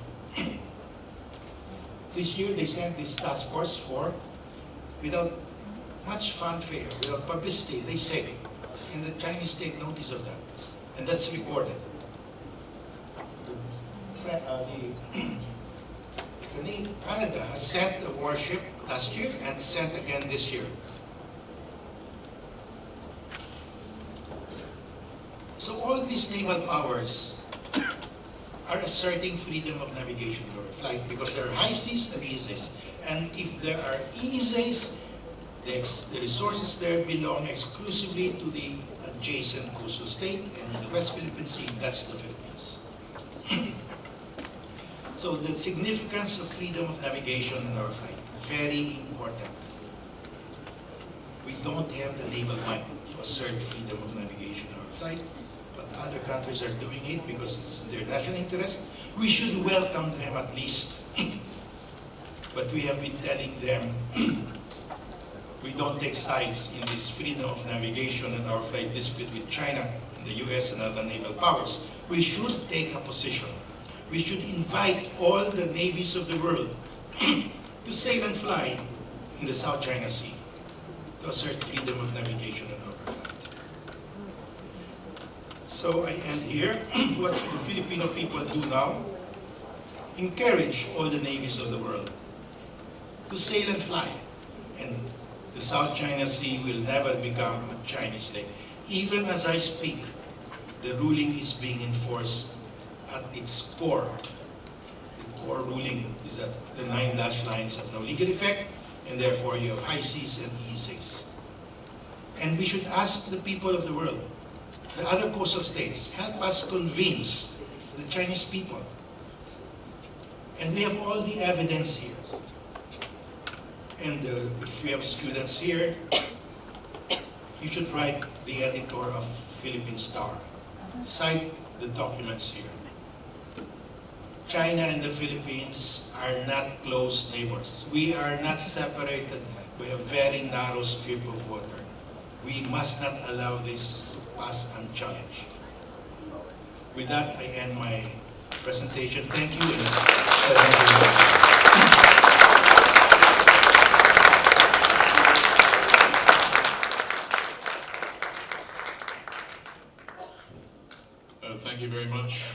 This year they sent this task force without much fanfare, without publicity, they sail. And the Chinese take notice of that. And that's recorded. Canada has sent a warship last year and sent again this year. So all these naval powers are asserting freedom of navigation over flight because there are high seas and EEZs. And if there are EEZs, the resources there belong exclusively to the adjacent coastal state, and in the West Philippine Sea, that's the Philippines. So the significance of freedom of navigation and overflight, very important. We don't have the naval might to assert freedom of navigation and overflight, but other countries are doing it because it's in their national interest. We should welcome them at least. But we have been telling them we don't take sides in this freedom of navigation and overflight dispute with China and the US and other naval powers. We should take a position. We should invite all the navies of the world to sail and fly in the South China Sea to assert freedom of navigation and overflight. So I end here. What should the Filipino people do now? Encourage all the navies of the world to sail and fly. And the South China Sea will never become a Chinese lake. Even as I speak, the ruling is being enforced at its core. The core ruling is that the 9 dashed lines have no legal effect, and therefore you have high seas and EEZs. And we should ask the people of the world, the other coastal states, help us convince the Chinese people. And we have all the evidence here. And if we have students here, you should write the editor of Philippine Star. Cite the documents here. China and the Philippines are not close neighbors. We are not separated by a very narrow strip of water. We must not allow this to pass unchallenged. With that, I end my presentation. Thank you. Thank you very much,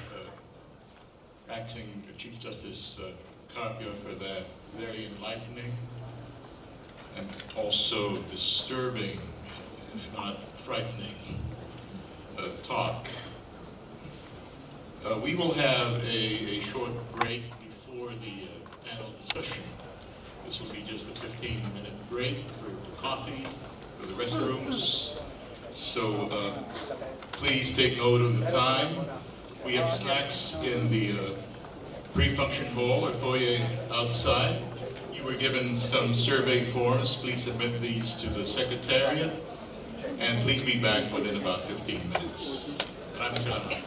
Acting Chief Justice Carpio, for that very enlightening and also disturbing, if not frightening, talk. We will have a short break before the panel discussion. This will be just a 15-minute break for coffee, for the restrooms. So please take note of the time. We have snacks in the pre-function hall or foyer outside. You were given some survey forms. Please submit these to the Secretariat. And please be back within about 15 minutes. Maraming salamat.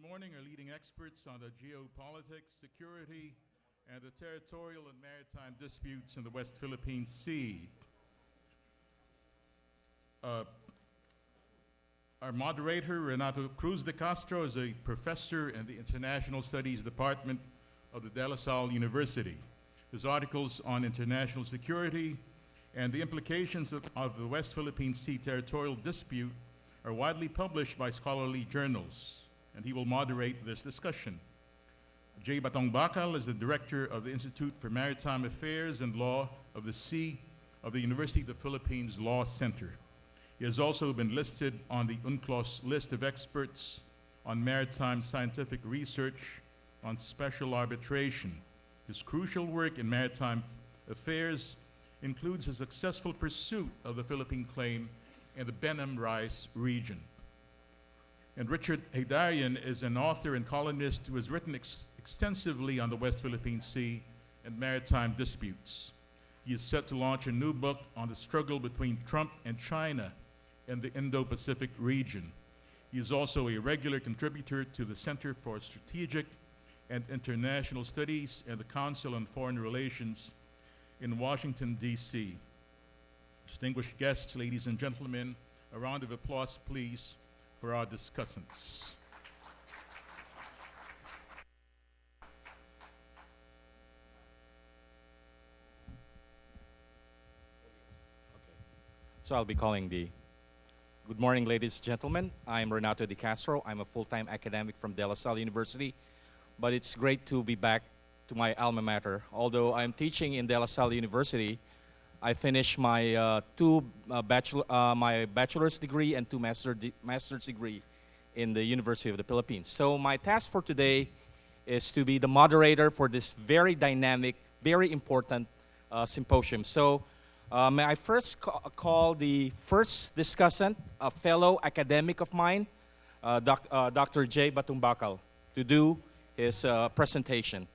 This morning are leading experts on the geopolitics, security, and the territorial and maritime disputes in the West Philippine Sea. Our moderator, Renato Cruz de Castro, is a professor in the International Studies Department of the De La Salle University. His articles on international security and the implications of the West Philippine Sea territorial dispute are widely published by scholarly journals, and he will moderate this discussion. J. Batong Bacal is the director of the Institute for Maritime Affairs and Law of the Sea of the University of the Philippines Law Center. He has also been listed on the UNCLOS list of experts on maritime scientific research on special arbitration. His crucial work in maritime affairs includes a successful pursuit of the Philippine claim in the Benham-Rice region. And Richard Heydarian is an author and columnist who has written extensively on the West Philippine Sea and maritime disputes. He is set to launch a new book on the struggle between Trump and China in the Indo-Pacific region. He is also a regular contributor to the Center for Strategic and International Studies and the Council on Foreign Relations in Washington, D.C. Distinguished guests, ladies and gentlemen, a round of applause, please, for our discussants. So I'll be calling the good morning, ladies and gentlemen. I'm Renato De Castro. I'm a full-time academic from De La Salle University, but it's great to be back to my alma mater. Although I'm teaching in De La Salle University, I finished my my bachelor's degree and two master's degree in the University of the Philippines. So my task for today is to be the moderator for this very dynamic, very important symposium. So may I first call the first discussant, a fellow academic of mine, Dr. J. Batong Bacal, to do his presentation.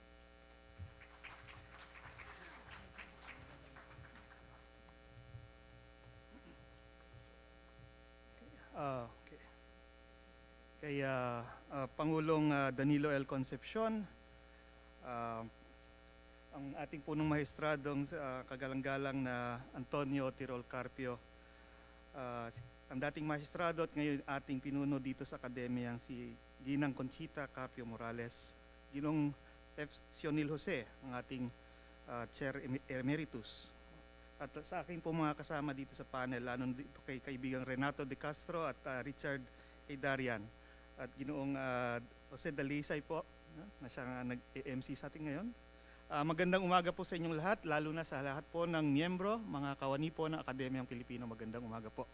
Kay Pangulong Danilo L. Concepcion, ang ating punong mahestradong kagalang-galang na Antonio Tirol Carpio, ang dating maestrado at ngayon ating pinuno dito sa Akademyang si Ginang Conchita Carpio Morales, Ginong F. Sionil Jose, ang ating Chair Emeritus. At sa akin po mga kasama dito sa panel, lalo dito kay kaibigang Renato De Castro at Richard Heydarian at Ginoong Jose Dalisay po, na siyang nag-MC sa atin ngayon. Magandang umaga po sa inyong lahat, lalo na sa lahat po ng miyembro, mga kawani po ng Akademyang Pilipino. Magandang umaga po.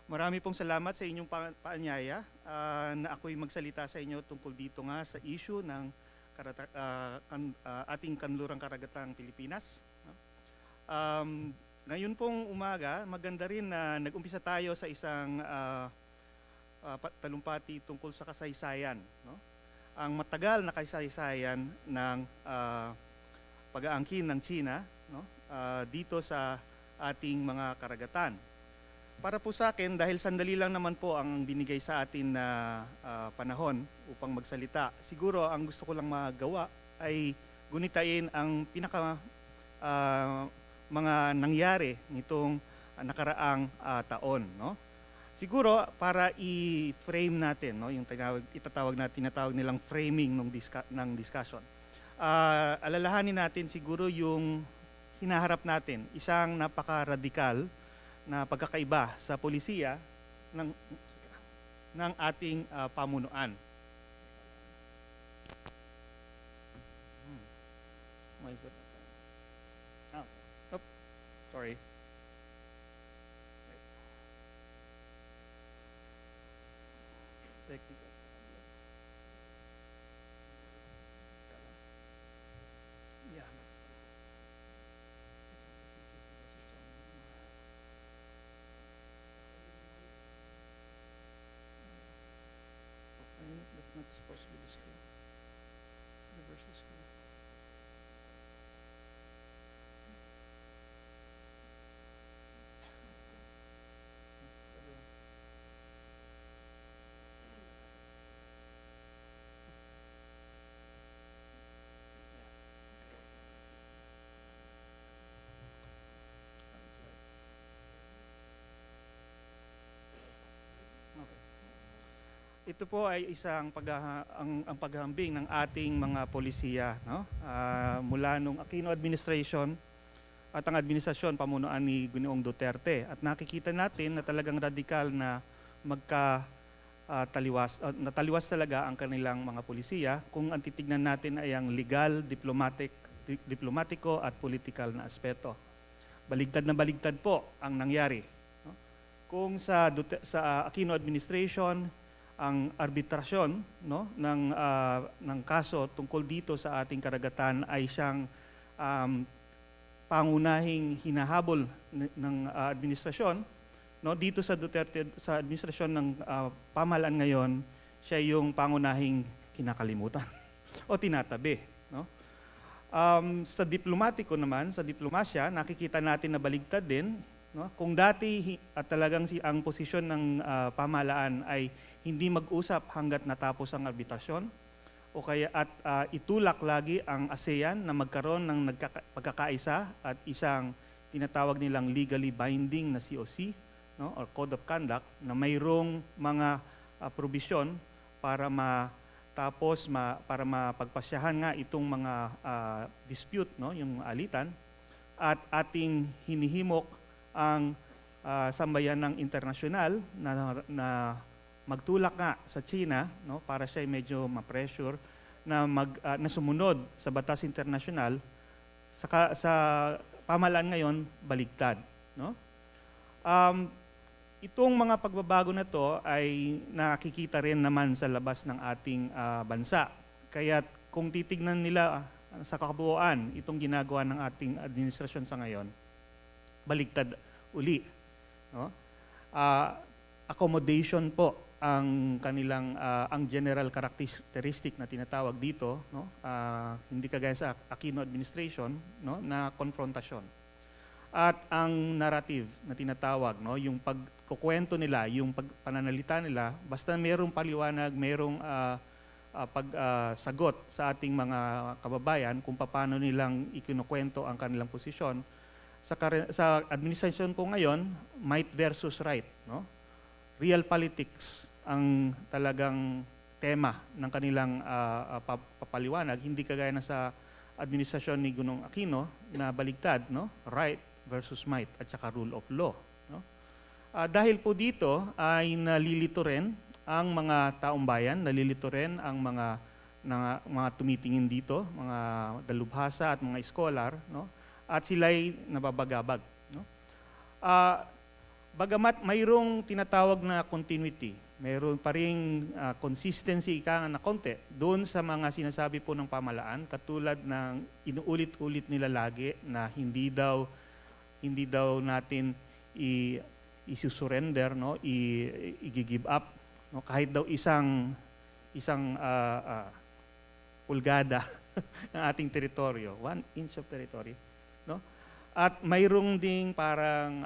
Marami pong salamat sa inyong paanyaya na ako'y magsalita sa inyo tungkol dito nga sa issue ng ating kanlurang karagatang Pilipinas. Ngayon pong umaga, maganda rin na nag-umpisa tayo sa isang talumpati tungkol sa kasaysayan. No? Ang matagal na kasaysayan ng pag-aangkin ng China, no? Dito sa ating mga karagatan. Para po sa akin, dahil sandali lang naman po ang binigay sa atin na panahon upang magsalita, siguro ang gusto ko lang magawa ay gunitain ang mga nangyari nitong nakaraang taon, no? Siguro para i-frame natin, no, yung tinatawag nilang framing ng discussion. Alalahanin natin siguro yung hinaharap natin, isang napaka-radikal na pagkakaiba sa polisiya ng ating pamunuan. Why is that? Sorry. Technical. Yeah. That's not supposed to be the screen. Reverse the screen. ito po ay isang ang paghahambing ng ating mga polisiya, no? Mula nung Aquino administration at ang administrasyon pamunuan ni Ginoong Duterte. At nakikita natin na talagang radikal na nataliwas talaga ang kanilang mga polisiya kung ang titignan natin ay ang legal, diplomatiko at political na aspeto. Baligtad na baligtad po ang nangyari. No? Kung sa Aquino administration, ang arbitrasyon, no, ng kaso tungkol dito sa ating karagatan ay siyang pangunahing hinahabol ng administrasyon, no. Dito sa Duterte, sa administrasyon ng pamahalaan ngayon, siya yung pangunahing kinakalimutan o tinatabi, no. Sa diplomatiko naman, sa diplomasya, nakikita natin na baligtad din, no. Kung dati talagang ang posisyon ng pamahalaan ay hindi mag-usap hangga't natapos ang arbitrasyon, o kaya itulak lagi ang ASEAN na magkaroon ng pagkakaisa at isang tinatawag nilang legally binding na COC, no, or Code of Conduct, na mayroong mga probisyon para para mapagpasyahan nga itong mga dispute, no, yung alitan, at ating hinihimok ang sambayan ng internasyonal na magtulak nga sa China, no, para siya medyo ma-pressure na sumunod sa batas internasyonal. Sa pamahalaan ngayon, baligtad, no? Itong mga pagbabago na to ay nakikita rin naman sa labas ng ating bansa. Kaya kung titignan nila sa kabuuan itong ginagawa ng ating administrasyon sa ngayon, baligtad uli, no? Accommodation po ang kanilang ang general characteristic na tinatawag dito, no? Hindi kagaya sa Aquino administration, no, na konfrontasyon. At ang narrative na tinatawag, no, yung pagkukwento nila, yung pananalita nila, basta mayroong paliwanag, mayroong pagsagot sa ating mga kababayan kung paano nilang ikinukwento ang kanilang posisyon. Sa administrasyon po ngayon, might versus right, no? Real politics ang talagang tema ng kanilang papaliwanag, hindi kagaya na sa administrasyon ni Gunong Aquino na baligtad, no? Right versus might at saka rule of law, no? Dahil po dito ay nalilito rin ang mga taong bayan, nalilito rin ang mga tumitingin dito, mga dalubhasa at mga scholar, no? At sila'y nababagabag, no? Bagamat mayroong tinatawag na continuity, mayroon pa ring consistency na konti doon sa mga sinasabi po ng pamahalaan, katulad ng inuulit-ulit nila lagi na hindi daw natin i-surrender, no, i-give up, no, kahit daw isang pulgada ng ating teritoryo, 1 inch of territory, no? At mayroong ding parang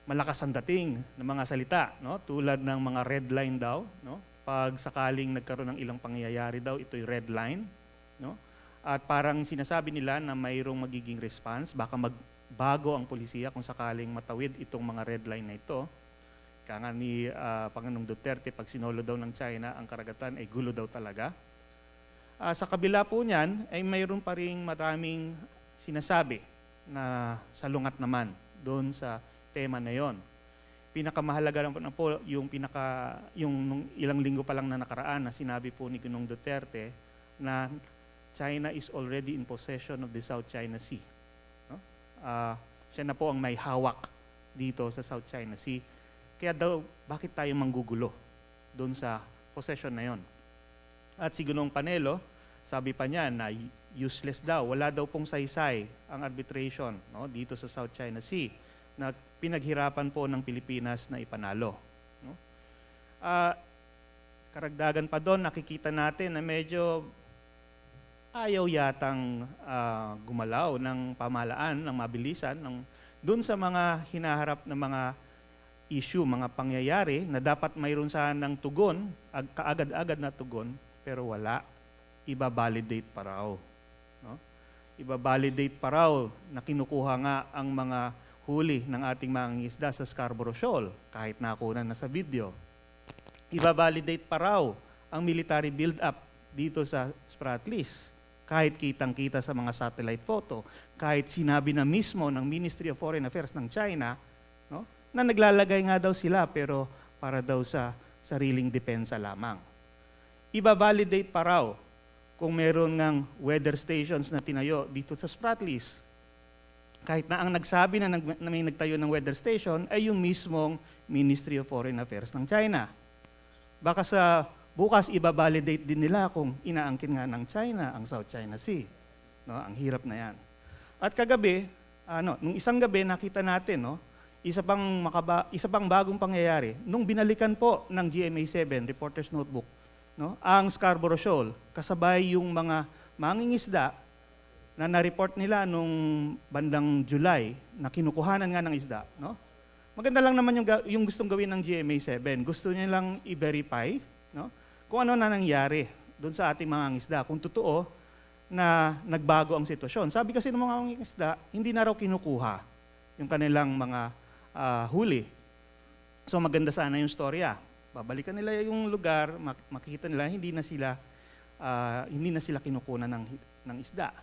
malakas ang dating ng mga salita, no? Tulad ng mga red line daw, no? Pag sakaling nagkaroon ng ilang pangyayari daw, ito'y red line, no? At parang sinasabi nila na mayroong magiging response, baka magbago ang polisiya kung sakaling matawid itong mga red line na ito. Kaya nga ni Pangulong Duterte, pag sinolo daw ng China ang karagatan, ay gulo daw talaga. Sa kabila po niyan, ay mayroon pa ring maraming sinasabi na salungat naman doon sa tema na yon. Pinakamahalaga lang po yung ilang linggo pa lang na nakaraan na sinabi po ni Ginong Duterte na China is already in possession of the South China Sea, no? Siya na po ang may hawak dito sa South China Sea. Kaya daw, bakit tayo manggugulo doon sa possession na yon? At si Ginong Panelo, sabi pa niya na useless daw, wala daw pong saysay ang arbitration, no, dito sa South China Sea na pinaghirapan po ng Pilipinas na ipanalo, no? Karagdagan pa doon, nakikita natin na medyo ayaw yatang gumalaw ng pamahalaan, ng mabilisan, doon sa mga hinaharap na mga issue, mga pangyayari na dapat mayroon sanang tugon, kaagad-agad na tugon, pero wala. Iba-validate pa raw, no? Iba-validate pa raw na kinukuha nga ang mga huli ng ating mga isda sa Scarborough Shoal, kahit nakunan na sa video. ibabalidate pa raw ang military build-up dito sa Spratlys. Kahit kitang-kita sa mga satellite photo, kahit sinabi na mismo ng Ministry of Foreign Affairs ng China, no, na naglalagay nga daw sila pero para daw sa sariling depensa lamang. Ibabalidate pa raw kung meron ngang weather stations na tinayo dito sa Spratlys. Kahit na ang nagsabi na may nagtayo ng weather station ay yung mismong Ministry of Foreign Affairs ng China. Baka sa bukas ibabalidate din nila kung inaangkin nga ng China ang South China Sea. No, ang hirap na yan. At kagabi, nung isang gabi nakita natin, no, isa pang bagong pangyayari. Nung binalikan po ng GMA7, Reporter's Notebook, no, ang Scarborough Shoal, kasabay yung mga mangingisda na na-report nila nung bandang July na kinukuhanan nga ng isda. No? Maganda lang naman yung gustong gawin ng GMA7. Gusto niya lang i-verify, no, kung ano na nangyari doon sa ating mga isda. Kung totoo na nagbago ang sitwasyon. Sabi kasi ng mga isda, hindi na raw kinukuha yung kanilang mga huli. So maganda sana yung storya. Babalikan nila yung lugar, makikita nila hindi na sila kinukunan ng isda.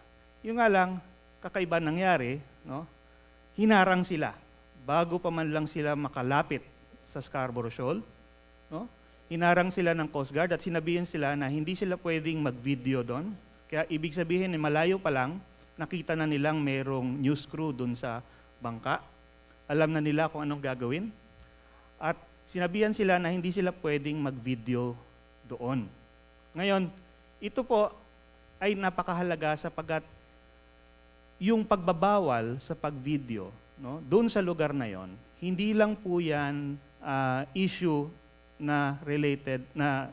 Yung nga lang, kakaiba nangyari, no? Hinarang sila bago pa man lang sila makalapit sa Scarborough Shoal, no? Hinarang sila ng Coast Guard at sinabihan sila na hindi sila pwedeng mag-video doon. Kaya ibig sabihin, malayo pa lang, nakita na nilang merong news crew doon sa bangka. Alam na nila kung anong gagawin. At sinabihan sila na hindi sila pwedeng mag-video doon. Ngayon, ito po ay napakahalaga sapagkat yung pagbabawal sa pag-video, no, doon sa lugar na yon, hindi lang po yan issue na related na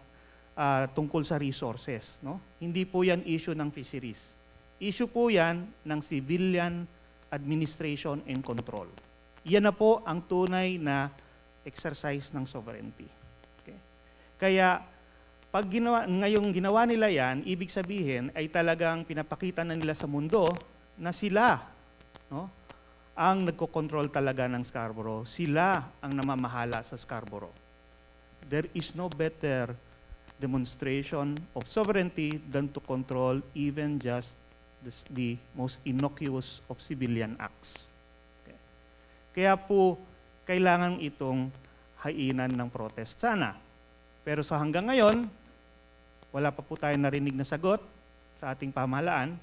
tungkol sa resources, no? Hindi po yan issue ng fisheries. Issue po yan ng civilian administration and control. Yan na po ang tunay na exercise ng sovereignty. Okay? Kaya pag ngayong ginawa nila yan, ibig sabihin ay talagang pinapakita na nila sa mundo na sila, no, ang nagko-control talaga ng Scarborough. Sila ang namamahala sa Scarborough. There is no better demonstration of sovereignty than to control even just the most innocuous of civilian acts. Okay. Kaya po, kailangan itong hainan ng protest sana. Pero sa hanggang ngayon, wala pa po tayong narinig na sagot sa ating pamahalaan,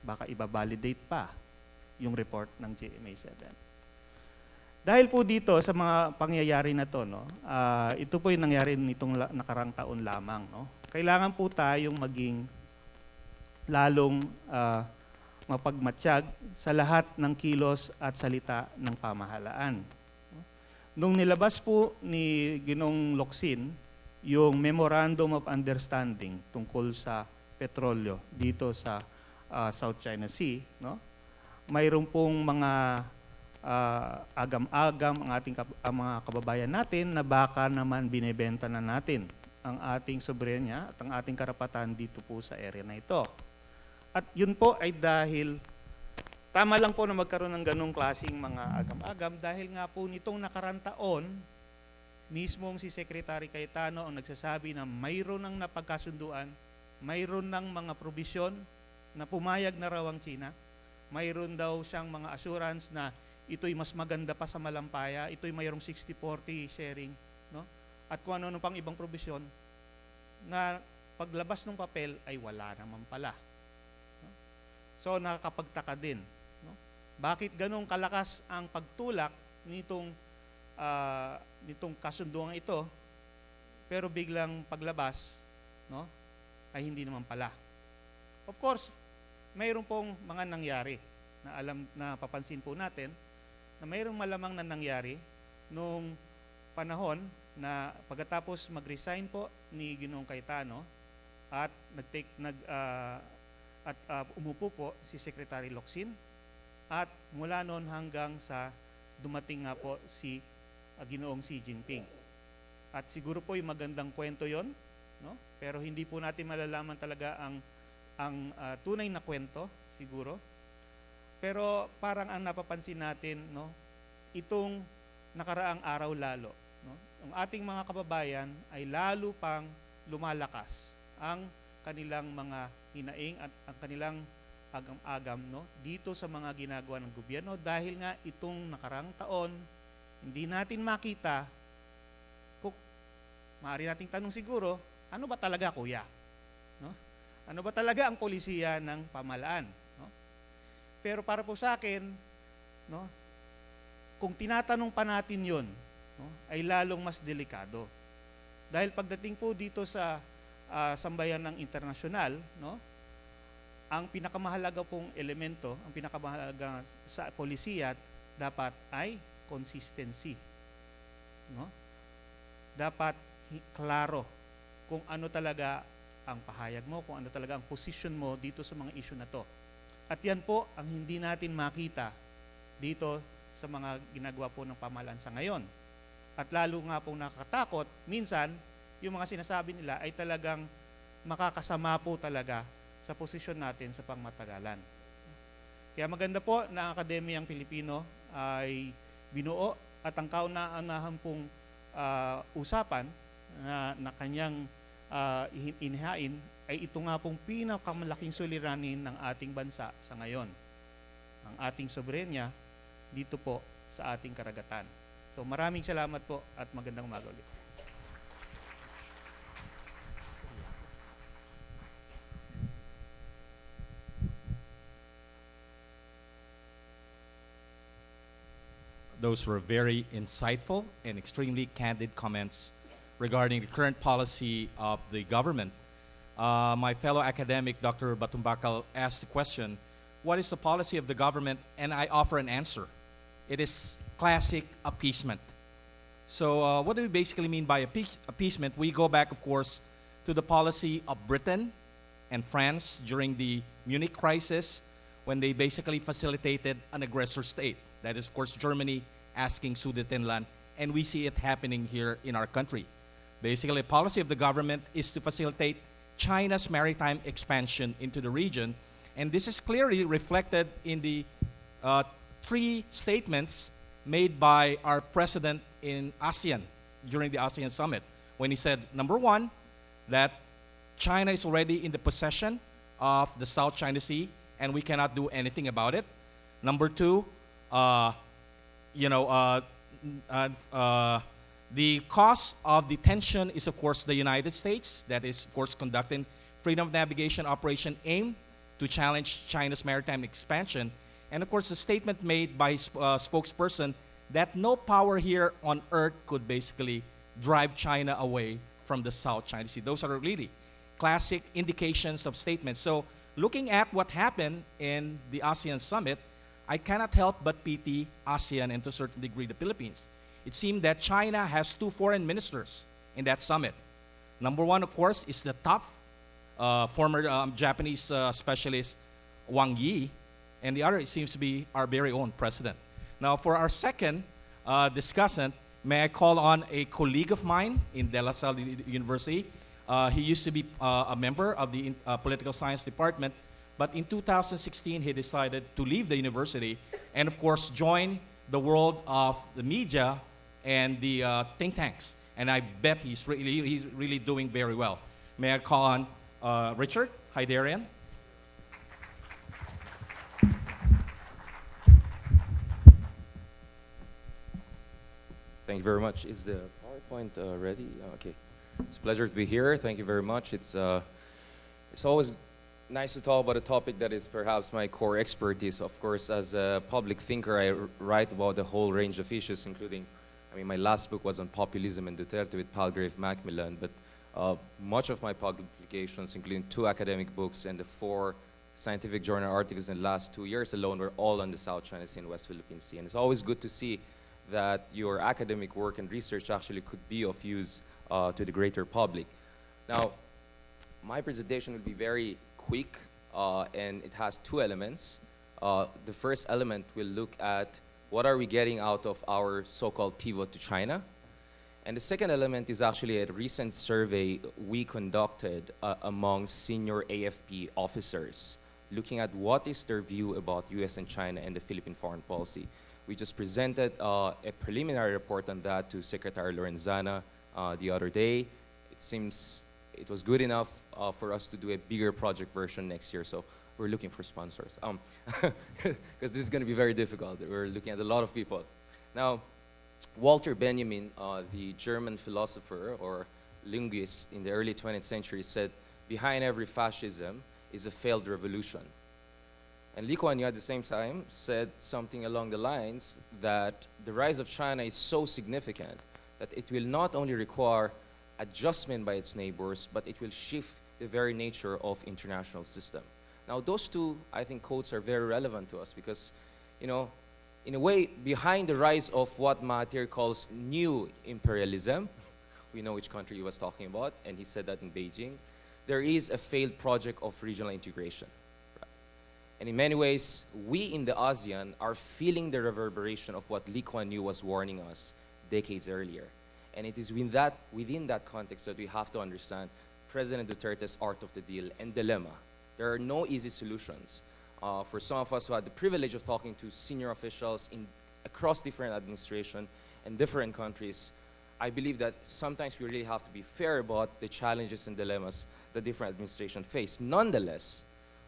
baka ibabalidate pa yung report ng GMA7. Dahil po dito sa mga pangyayari na to, no, ito po yung nangyari nitong nakarang taon lamang. No? Kailangan po tayong maging lalong mapagmatsyag sa lahat ng kilos at salita ng pamahalaan. Nung nilabas po ni Ginong Locsin yung Memorandum of Understanding tungkol sa petrolyo dito sa South China Sea, no? Mayroon pong mga agam-agam ang ating mga kababayan natin na baka naman binebenta na natin ang ating soberenya at ang ating karapatan dito po sa area na ito. At yun po ay dahil tama lang po na magkaroon ng ganong klaseng mga agam-agam dahil nga po nitong nakarang taon, mismong si Secretary Cayetano ang nagsasabi na mayroon ng napagkasunduan, mayroon ng mga probisyon na pumayag na raw ang China, mayroon daw siyang mga assurance na ito'y mas maganda pa sa Malampaya, ito'y mayroong 60-40 sharing, no? At kung ano pang ibang probisyon na paglabas ng papel ay wala naman pala. No? So nakakapagtaka din. No? Bakit ganong kalakas ang pagtulak nitong kasunduan ito pero biglang paglabas, no, ay hindi naman pala. Of course, mayroon pong mga nangyari na papansin po natin na mayroong malamang na nangyari nung panahon na pagkatapos mag-resign po ni Ginoong Cayetano at umupo po si Secretary Locsin at mula noon hanggang sa dumating nga po si Ginoong Xi Jinping. At siguro po yung magandang kwento yon, no? Pero hindi po natin malalaman talaga ang tunay na kwento siguro. Pero parang ang napapansin natin, no, itong nakaraang araw lalo, no, ang ating mga kababayan ay lalo pang lumalakas ang kanilang mga hinaing at ang kanilang agam-agam, no, dito sa mga ginagawa ng gobyerno dahil nga itong nakarang taon hindi natin makita kung maaari nating tanong siguro, ano ba talaga kuya? No? Ano ba talaga ang polisiya ng pamahalaan? No? Pero para po sa akin, no, kung tinatanong pa natin 'yon, no, ay lalong mas delikado. Dahil pagdating po dito sa sambayan ng internasyonal, no, ang pinakamahalaga pong elemento, ang pinakamahalaga sa polisiya dapat ay consistency. No? Dapat klaro kung ano talaga ang pahayag mo, kung ano talaga ang position mo dito sa mga issue na to. At yan po ang hindi natin makita dito sa mga ginagawa po ng pamahalaan sa ngayon. At lalo nga pong nakakatakot, minsan, yung mga sinasabi nila ay talagang makakasama po talaga sa posisyon natin sa pangmatagalan. Kaya maganda po na ang Akademyang Filipino ay binuo at ang kauna-unahan pong usapan na kanyang inihain ay ito nga pong pinakamalaking suliranin ng ating bansa sa ngayon. Ang ating soberenya dito po sa ating karagatan. So maraming salamat po at magandang umaga ulit. Those were very insightful and extremely candid comments regarding the current policy of the government. My fellow academic, Dr. Batumbakal, asked the question, what is the policy of the government? And I offer an answer. It is classic appeasement. So what do we basically mean by appeasement? We go back, of course, to the policy of Britain and France during the Munich crisis when they basically facilitated an aggressor state. That is, of course, Germany asking Sudetenland, and we see it happening here in our country. Basically, the policy of the government is to facilitate China's maritime expansion into the region, and this is clearly reflected in the three statements made by our president in ASEAN during the ASEAN summit, when he said, number one, that China is already in the possession of the South China Sea, and we cannot do anything about it. Number two, the cause of the tension is, of course, the United States, that is, of course, conducting freedom of navigation operation aimed to challenge China's maritime expansion. And, of course, the statement made by his spokesperson that no power here on earth could basically drive China away from the South China Sea. Those are really classic indications of statements. So, looking at what happened in the ASEAN summit, I cannot help but pity ASEAN and to a certain degree the Philippines. It seemed that China has two foreign ministers in that summit. Number one, of course, is the top former Japanese specialist Wang Yi, and the other, it seems to be our very own president. Now, for our second discussant, may I call on a colleague of mine in De La Salle University. He used to be a member of the political science department, but in 2016, he decided to leave the university and, of course, join the world of the media and the think tanks. And I bet he's really doing very well. May I call on Richard Hyderian? Thank you very much. Is the PowerPoint ready? Okay. It's a pleasure to be here. Thank you very much. It's always nice to talk about a topic that is perhaps my core expertise. Of course, as a public thinker, I write about the whole range of issues, including, my last book was on populism and Duterte with Palgrave Macmillan, but much of my publications, including 2 academic books and the 4 scientific journal articles in the last 2 years alone, were all on the South China Sea and West Philippine Sea. And it's always good to see that your academic work and research actually could be of use to the greater public. Now, my presentation will be very quick, and it has 2 elements. The first element will look at what are we getting out of our so-called pivot to China. And the second element is actually a recent survey we conducted among senior AFP officers looking at what is their view about US and China and the Philippine foreign policy. We just presented a preliminary report on that to Secretary Lorenzana the other day. It seems it was good enough for us to do a bigger project version next year, so we're looking for sponsors. Because this is going to be very difficult. We're looking at a lot of people. Now, Walter Benjamin, the German philosopher or linguist in the early 20th century, said, behind every fascism is a failed revolution. And Lee Kuan Yew at the same time said something along the lines that the rise of China is so significant that it will not only require adjustment by its neighbors, but it will shift the very nature of international system. Now, those two, I think, quotes are very relevant to us because, you know, in a way, behind the rise of what Mahathir calls new imperialism, we know which country he was talking about, and he said that in Beijing, there is a failed project of regional integration. Right? And in many ways, we in the ASEAN are feeling the reverberation of what Lee Kuan Yew was warning us decades earlier. And it is within that context that we have to understand President Duterte's art of the deal and dilemma. There are no easy solutions. For some of us who had the privilege of talking to senior officials across different administrations and different countries, I believe that sometimes we really have to be fair about the challenges and dilemmas that different administrations face. Nonetheless,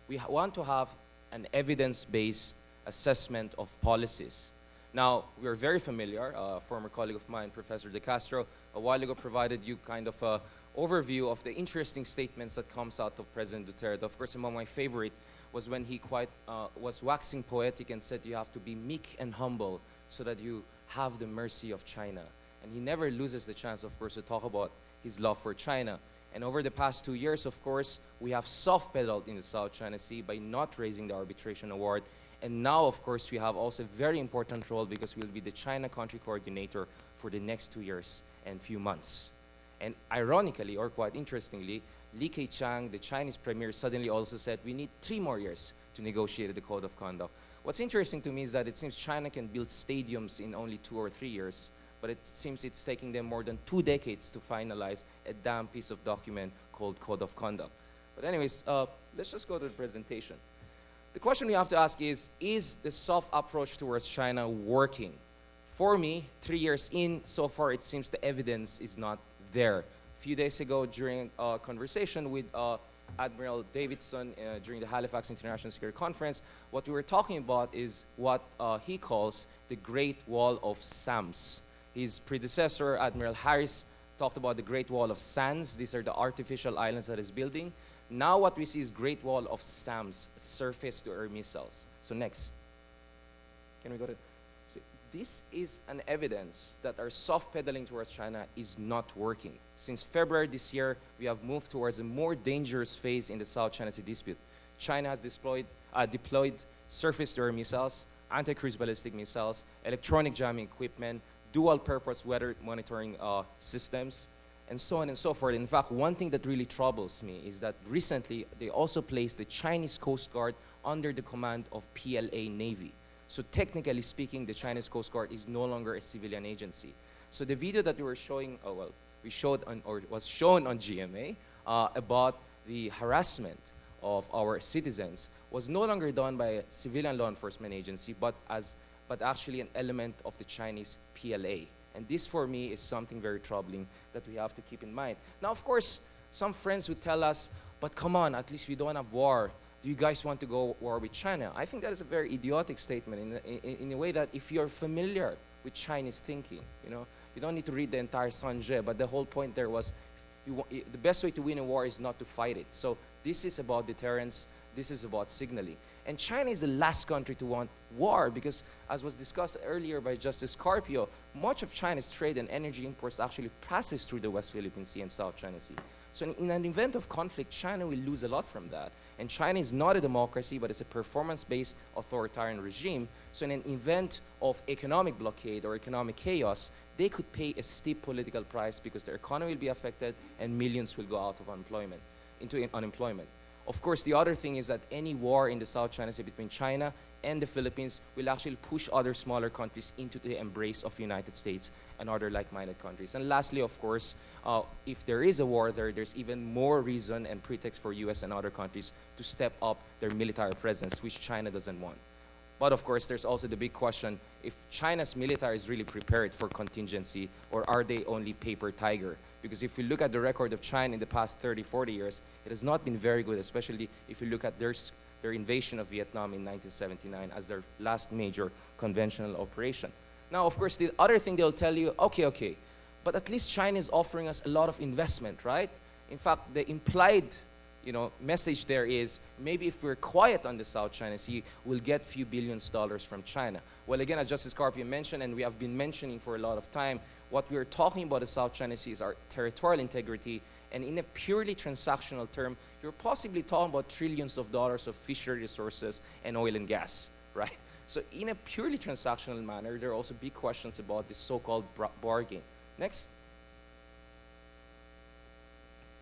we want to have an evidence-based assessment of policies. Now, we are very familiar, a former colleague of mine, Professor De Castro, a while ago provided you kind of an overview of the interesting statements that comes out of President Duterte. Of course, among my favorite was when he was waxing poetic and said you have to be meek and humble so that you have the mercy of China. And he never loses the chance, of course, to talk about his love for China. And over the past 2 years, of course, we have soft-pedaled in the South China Sea by not raising the arbitration award. And now, of course, we have also a very important role because we'll be the China country coordinator for the next 2 years and few months. And ironically, or quite interestingly, Li Keqiang, the Chinese premier, suddenly also said we need 3 more years to negotiate the code of conduct. What's interesting to me is that it seems China can build stadiums in only 2 or 3 years, but it seems it's taking them more than 2 decades to finalize a damn piece of document called Code of Conduct. But anyways, let's just go to the presentation. The question we have to ask is the soft approach towards China working? For me, 3 years in, so far it seems the evidence is not there. A few days ago, during a conversation with Admiral Davidson during the Halifax International Security Conference, what we were talking about is what he calls the Great Wall of SAMS. His predecessor, Admiral Harris, talked about the Great Wall of Sands. These are the artificial islands that he's building. Now what we see is Great Wall of SAMS, surface-to-air missiles. So next. Can we go to... So this is an evidence that our soft pedaling towards China is not working. Since February this year, we have moved towards a more dangerous phase in the South China Sea dispute. China has deployed surface-to-air missiles, anti-cruise ballistic missiles, electronic jamming equipment, dual-purpose weather monitoring systems, and so on and so forth. In fact, one thing that really troubles me is that recently they also placed the Chinese Coast Guard under the command of PLA Navy. So technically speaking, the Chinese Coast Guard is no longer a civilian agency. So the video that we were showing, was shown on GMA about the harassment of our citizens was no longer done by a civilian law enforcement agency, but actually an element of the Chinese PLA. And this, for me, is something very troubling that we have to keep in mind. Now, of course, some friends would tell us, but come on, at least we don't have war. Do you guys want to go war with China? I think that is a very idiotic statement in a way that if you're familiar with Chinese thinking, you don't need to read the entire Sanjay, but the whole point there was the best way to win a war is not to fight it. So this is about deterrence. This is about signaling. And China is the last country to want war because, as was discussed earlier by Justice Carpio, much of China's trade and energy imports actually passes through the West Philippine Sea and South China Sea. So in an event of conflict, China will lose a lot from that. And China is not a democracy, but it's a performance-based authoritarian regime. So in an event of economic blockade or economic chaos, they could pay a steep political price because their economy will be affected and millions will go out of unemployment. Of course, the other thing is that any war in the South China Sea between China and the Philippines will actually push other smaller countries into the embrace of the United States and other like-minded countries. And lastly, of course, if there is a war there, there's even more reason and pretext for US and other countries to step up their military presence, which China doesn't want. But of course, there's also the big question, if China's military is really prepared for contingency, or are they only paper tiger? Because if you look at the record of China in the past 30, 40 years, it has not been very good, especially if you look at their invasion of Vietnam in 1979 as their last major conventional operation. Now, of course, the other thing they'll tell you, okay, but at least China is offering us a lot of investment, right? In fact, the implied message there is maybe if we're quiet on the South China Sea, we'll get few billions dollars from China. Well, again, as Justice Carpio mentioned, and we have been mentioning for a lot of time, what we're talking about the South China Sea is our territorial integrity, and in a purely transactional term, you're possibly talking about trillions of dollars of fishery resources and oil and gas, right? So in a purely transactional manner, there are also big questions about this so-called bargain. Next.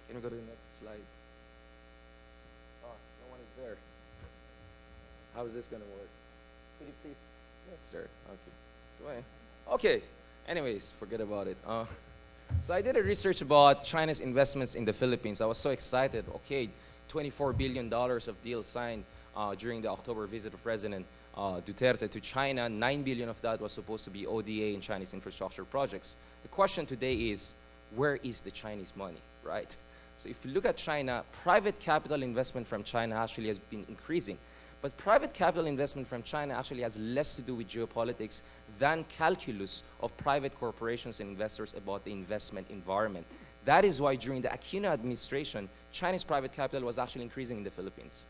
Can we go to the next slide? No one is there. How is this going to work? Could you please? Yes, sir. Okay. Anyways, forget about it. So I did a research about China's investments in the Philippines. I was so excited. Okay, $24 billion of deals signed during the October visit of President Duterte to China. 9 billion of that was supposed to be ODA in Chinese infrastructure projects. The question today is, where is the Chinese money, right? So if you look at China, private capital investment from China actually has been increasing. But private capital investment from China actually has less to do with geopolitics than calculus of private corporations and investors about the investment environment. That is why during the Aquino administration, Chinese private capital was actually increasing in the Philippines.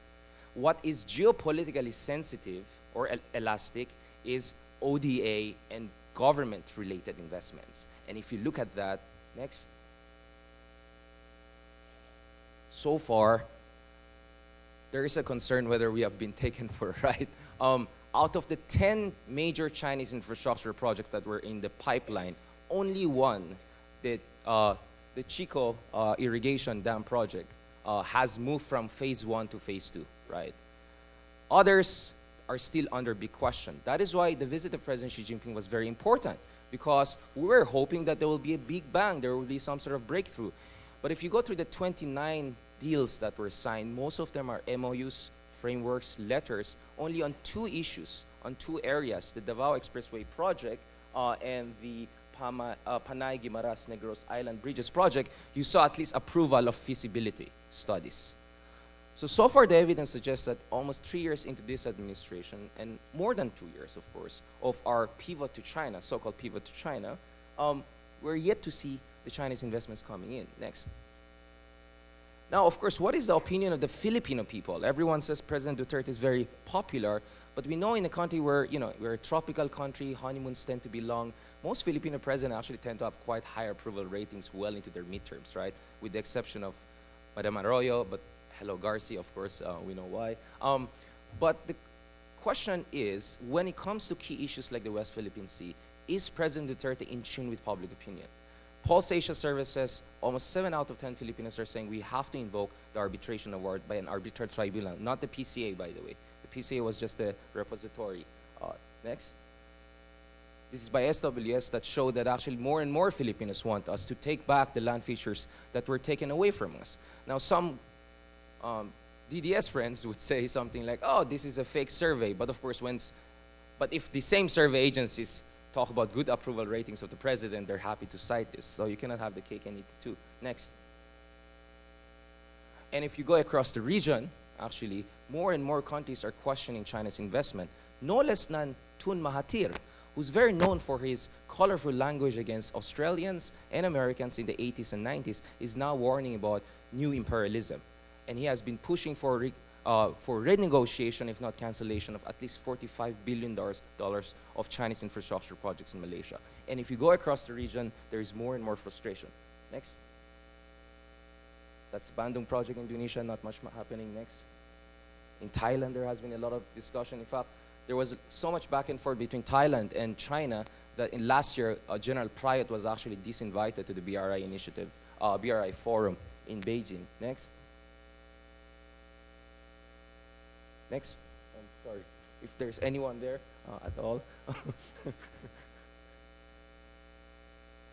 What is geopolitically sensitive or elastic is ODA and government-related investments. And if you look at that, next. So far, there is a concern whether we have been taken for a ride. Out of the 10 major Chinese infrastructure projects that were in the pipeline, only one, the Chico irrigation dam project, has moved from phase 1 to phase 2, right? Others are still under big question. That is why the visit of President Xi Jinping was very important, because we were hoping that there will be a big bang, there will be some sort of breakthrough. But if you go through the 29 deals that were signed, most of them are MOUs, frameworks, letters, only on 2 issues, on 2 areas, the Davao Expressway project and the Panay Guimaras Negros Island Bridges project, you saw at least approval of feasibility studies. So far the evidence suggests that almost 3 years into this administration, and more than 2 years, of course, of our pivot to China, so-called pivot to China, we're yet to see the Chinese investments coming in. Next. Now, of course, what is the opinion of the Filipino people? Everyone says President Duterte is very popular, but we know in a country where, we're a tropical country, honeymoons tend to be long, most Filipino presidents actually tend to have quite high approval ratings well into their midterms, right? With the exception of Madam Arroyo, but hello Garcia, of course, we know why. But the question is, when it comes to key issues like the West Philippine Sea, is President Duterte in tune with public opinion? Pulse Asia Survey says almost 7 out of 10 Filipinos are saying we have to invoke the arbitration award by an arbitral tribunal, not the PCA, by the way. The PCA was just a repository. Next. This is by SWS that showed that actually more and more Filipinos want us to take back the land features that were taken away from us. Now, some DDS friends would say something like, oh, this is a fake survey. But of course, but if the same survey agencies talk about good approval ratings of the president, they're happy to cite this. So you cannot have the cake and eat it too. Next. And if you go across the region, actually, more and more countries are questioning China's investment. No less than Tun Mahathir, who's very known for his colorful language against Australians and Americans in the 80s and 90s, is now warning about new imperialism. And he has been pushing for renegotiation, if not cancellation, of at least $45 billion of Chinese infrastructure projects in Malaysia. And if you go across the region, there is more and more frustration. Next. That's Bandung project in Indonesia, not much happening. Next. In Thailand, there has been a lot of discussion. In fact, there was so much back and forth between Thailand and China that in last year, General Prayut was actually disinvited to the BRI initiative, BRI forum in Beijing. Next. Next. I'm sorry if there's anyone there at all.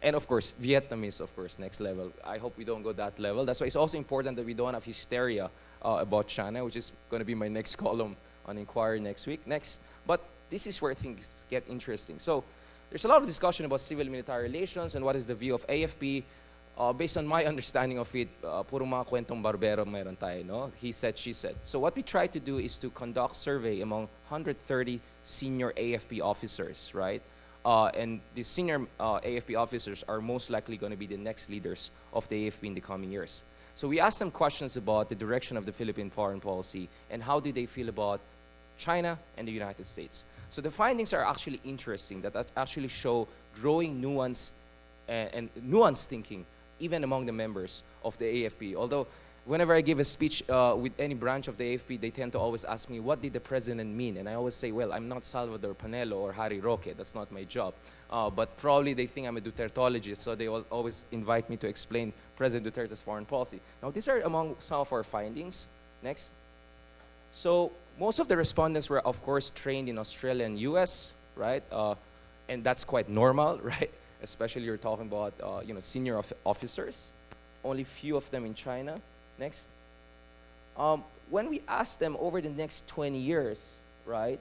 And of course, Vietnamese, of course, next level. I hope we don't go that level. That's why it's also important that we don't have hysteria about China, which is going to be my next column on Inquiry next week. Next. But this is where things get interesting. So there's a lot of discussion about civil-military relations and what is the view of AFP. Based on my understanding of it, puro mga kwentong barbero meron tayo, no? He said, she said. So what we try to do is to conduct survey among 130 senior AFP officers, right? And the senior AFP officers are most likely going to be the next leaders of the AFP in the coming years. So we asked them questions about the direction of the Philippine foreign policy and how do they feel about China and the United States. So the findings are actually interesting, that actually show growing nuance and nuanced thinking even among the members of the AFP. Although whenever I give a speech with any branch of the AFP, they tend to always ask me, what did the president mean? And I always say, well, I'm not Salvador Panelo or Harry Roque. That's not my job. But probably they think I'm a Dutertologist, so they always invite me to explain President Duterte's foreign policy. Now, these are among some of our findings. Next. So most of the respondents were, of course, trained in Australia and US, right? And that's quite normal, right? Especially you're talking about, senior officers. Only few of them in China. Next. When we ask them over the next 20 years, right,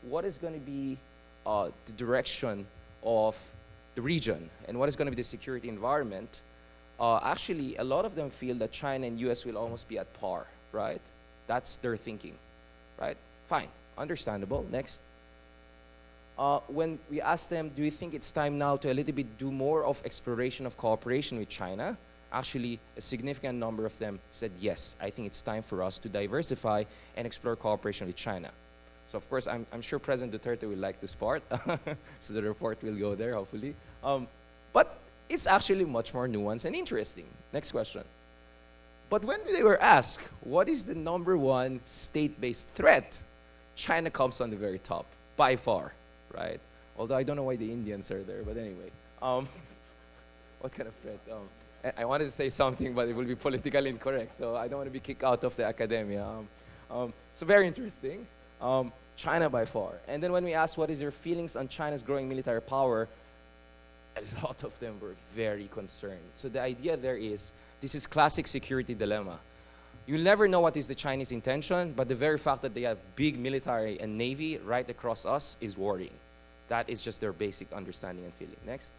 what is going to be the direction of the region and what is going to be the security environment, actually, a lot of them feel that China and US will almost be at par, right? That's their thinking, right? Fine, understandable. Next. When we ask them, do you think it's time now to a little bit do more of exploration of cooperation with China? Actually, a significant number of them said, yes, I think it's time for us to diversify and explore cooperation with China. So of course, I'm sure President Duterte will like this part. So the report will go there, hopefully. But it's actually much more nuanced and interesting. Next question. But when they were asked, what is the #1 state-based threat? China comes on the very top, by far, right? Although I don't know why the Indians are there, but anyway. What kind of threat? I wanted to say something, but it will be politically incorrect, so I don't want to be kicked out of the academia. So very interesting. China by far. And then when we asked what is your feelings on China's growing military power, a lot of them were very concerned. So the idea there is, this is classic security dilemma. You'll never know what is the Chinese intention, but the very fact that they have big military and navy right across us is worrying. That is just their basic understanding and feeling. Next.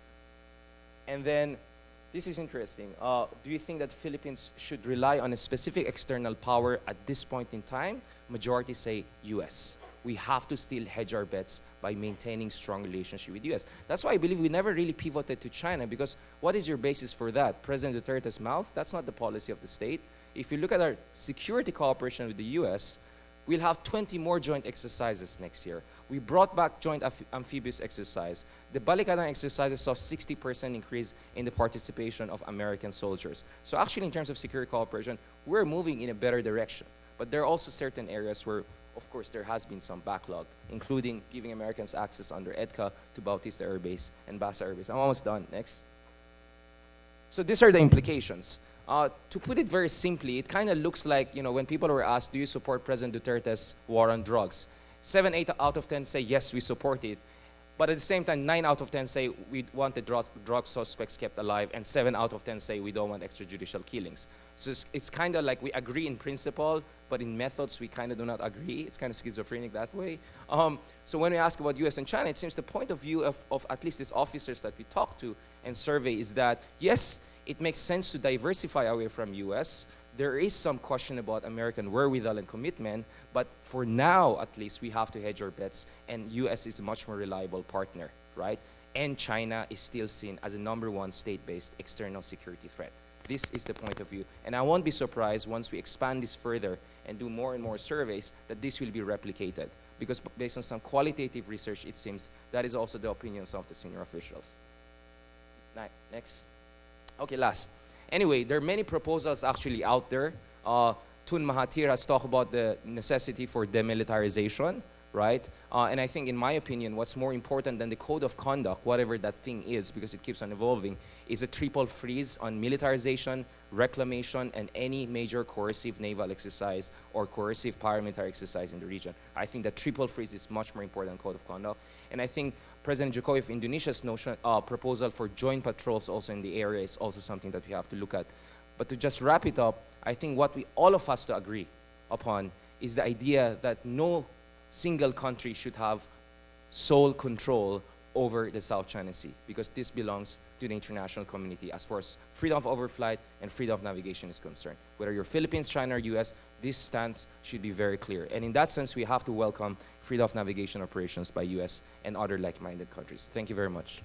And then, this is interesting. Do you think that Philippines should rely on a specific external power at this point in time? Majority say US. We have to still hedge our bets by maintaining strong relationship with US. That's why I believe we never really pivoted to China, because what is your basis for that? President Duterte's mouth? That's not the policy of the state. If you look at our security cooperation with the US, we'll have 20 more joint exercises next year. We brought back joint amphibious exercise. The Balikatan exercises saw 60% increase in the participation of American soldiers. So actually, in terms of security cooperation, we're moving in a better direction. But there are also certain areas where, of course, there has been some backlog, including giving Americans access under EDCA to Bautista Air Base and Basa Air Base. I'm almost done. Next. So these are the implications. To put it very simply, it kind of looks like, when people were asked, do you support President Duterte's war on drugs? 7, 8 out of 10 say, yes, we support it. But at the same time, 9 out of 10 say we want the drug suspects kept alive, and 7 out of 10 say we don't want extrajudicial killings. So it's kind of like we agree in principle, but in methods we kind of do not agree. It's kind of schizophrenic that way. So when we ask about US and China, it seems the point of view of at least these officers that we talk to and survey is that, yes, it makes sense to diversify away from US. There is some question about American wherewithal and commitment, but for now, at least, we have to hedge our bets, and US is a much more reliable partner, right? And China is still seen as a #1 state-based external security threat. This is the point of view. And I won't be surprised once we expand this further and do more and more surveys that this will be replicated. Because based on some qualitative research, it seems that is also the opinions of the senior officials. Next. Okay, last. Anyway, there are many proposals actually out there. Tun Mahathir has talked about the necessity for demilitarization. right? And I think, in my opinion, what's more important than the code of conduct, whatever that thing is, because it keeps on evolving, is a triple freeze on militarization, reclamation, and any major coercive naval exercise or coercive paramilitary exercise in the region. I think that triple freeze is much more important than code of conduct. And I think President Jokowi of Indonesia's proposal for joint patrols also in the area is also something that we have to look at. But to just wrap it up, I think what all of us to agree upon is the idea that no single country should have sole control over the South China Sea, because this belongs to the international community as far as freedom of overflight and freedom of navigation is concerned. Whether you're Philippines, China, or US, this stance should be very clear. And in that sense, we have to welcome freedom of navigation operations by US and other like-minded countries. Thank you very much.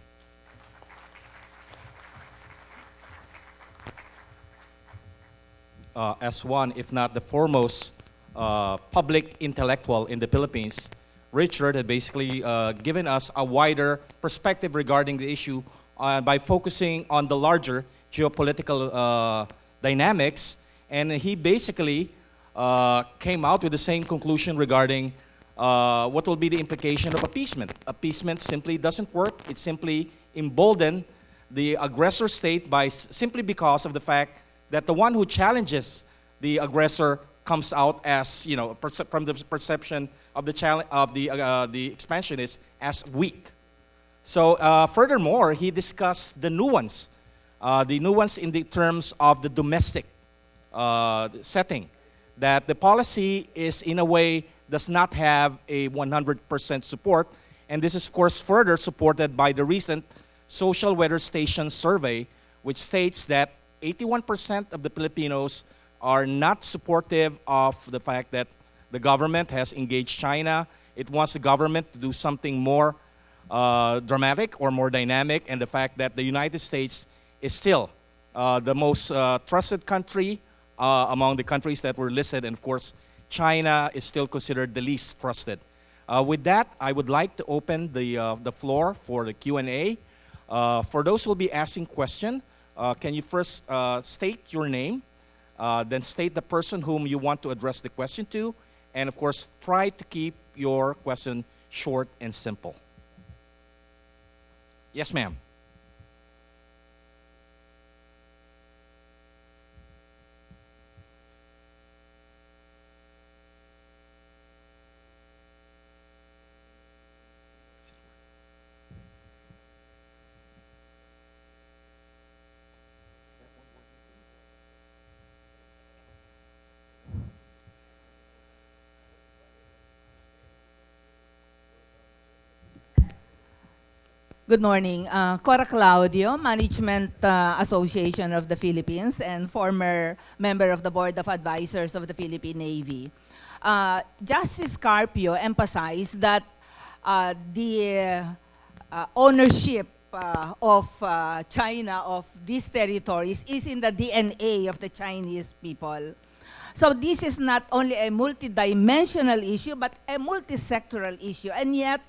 As one, if not the foremost public intellectual in the Philippines, Richard had basically given us a wider perspective regarding the issue by focusing on the larger geopolitical dynamics. And he basically came out with the same conclusion regarding what will be the implication of appeasement. Appeasement simply doesn't work. It simply emboldened the aggressor state by simply because of the fact that the one who challenges the aggressor comes out as, you know, from the perception of the expansionist as weak. So furthermore, he discussed the nuance in the terms of the domestic setting, that the policy is in a way does not have a 100% support, and this is of course further supported by the recent Social Weather Station survey, which states that 81% of the Filipinos are not supportive of the fact that the government has engaged China. It wants the government to do something more dramatic or more dynamic, and the fact that the United States is still the most trusted country among the countries that were listed, and of course, China is still considered the least trusted. With that, I would like to open the floor for the Q&A. For those who will be asking questions, can you first state your name, then state the person whom you want to address the question to, and of course, try to keep your question short and simple. Yes, ma'am. Good morning. Cora Claudio, Management Association of the Philippines and former member of the Board of Advisors of the Philippine Navy. Justice Carpio emphasized that the ownership of China of these territories is in the DNA of the Chinese people. So this is not only a multidimensional issue, but a multisectoral issue. And yet,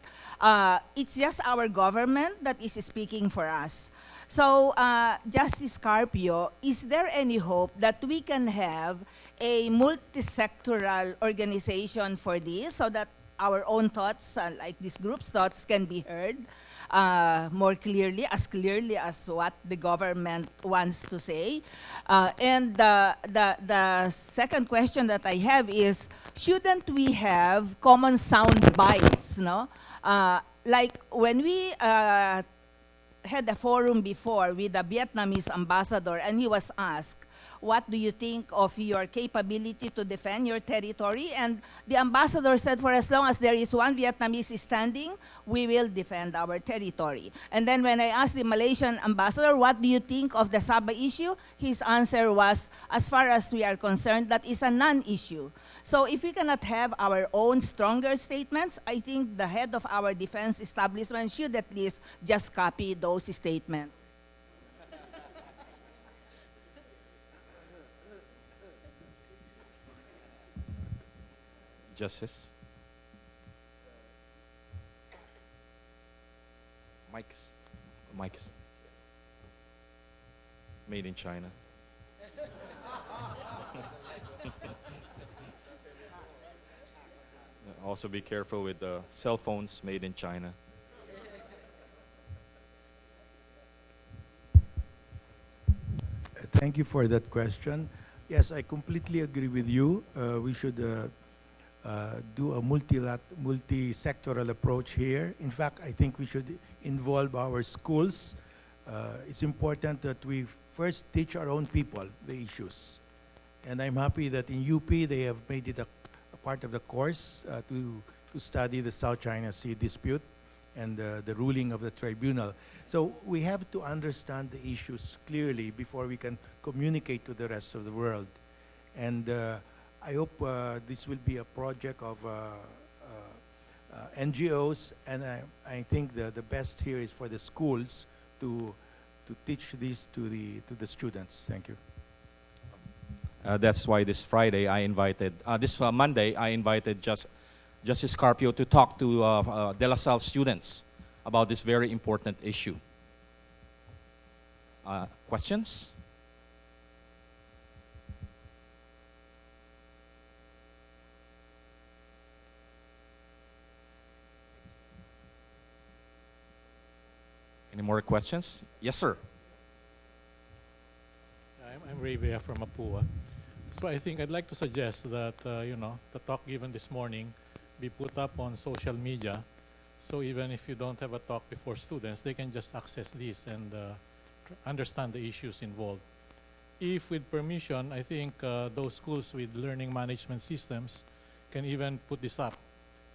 it's just our government that is speaking for us. So, Justice Carpio, is there any hope that we can have a multisectoral organization for this so that our own thoughts, like this group's thoughts, can be heard more clearly as what the government wants to say? And the second question that I have is, shouldn't we have common sound bites, no? Like when we had a forum before with the Vietnamese ambassador, and he was asked, what do you think of your capability to defend your territory? And the ambassador said, for as long as there is one Vietnamese standing, we will defend our territory. And then when I asked the Malaysian ambassador, what do you think of the Sabah issue? His answer was, as far as we are concerned, that is a non-issue. So if we cannot have our own stronger statements, I think the head of our defense establishment should at least just copy those statements. Justice. Mike's made in China. Also be careful with the cell phones made in China. Thank you for that question. Yes, I completely agree with you. We should do a multi-sectoral approach here. In fact, I think we should involve our schools. It's important that we first teach our own people the issues. And I'm happy that in UP they have made it a part of the course to study the South China Sea dispute and the ruling of the tribunal. So we have to understand the issues clearly before we can communicate to the rest of the world. And I hope this will be a project of NGOs, and I think the best here is for the schools to teach this to the students. Thank you. That's why this Friday I invited, this Monday I invited Justice Carpio to talk to De La Salle students about this very important issue. Questions? Any more questions? Yes, sir. I'm Ray Vea from Mapua. So I think I'd like to suggest that, the talk given this morning be put up on social media. So even if you don't have a talk before students, they can just access this and understand the issues involved. If with permission, I think those schools with learning management systems can even put this up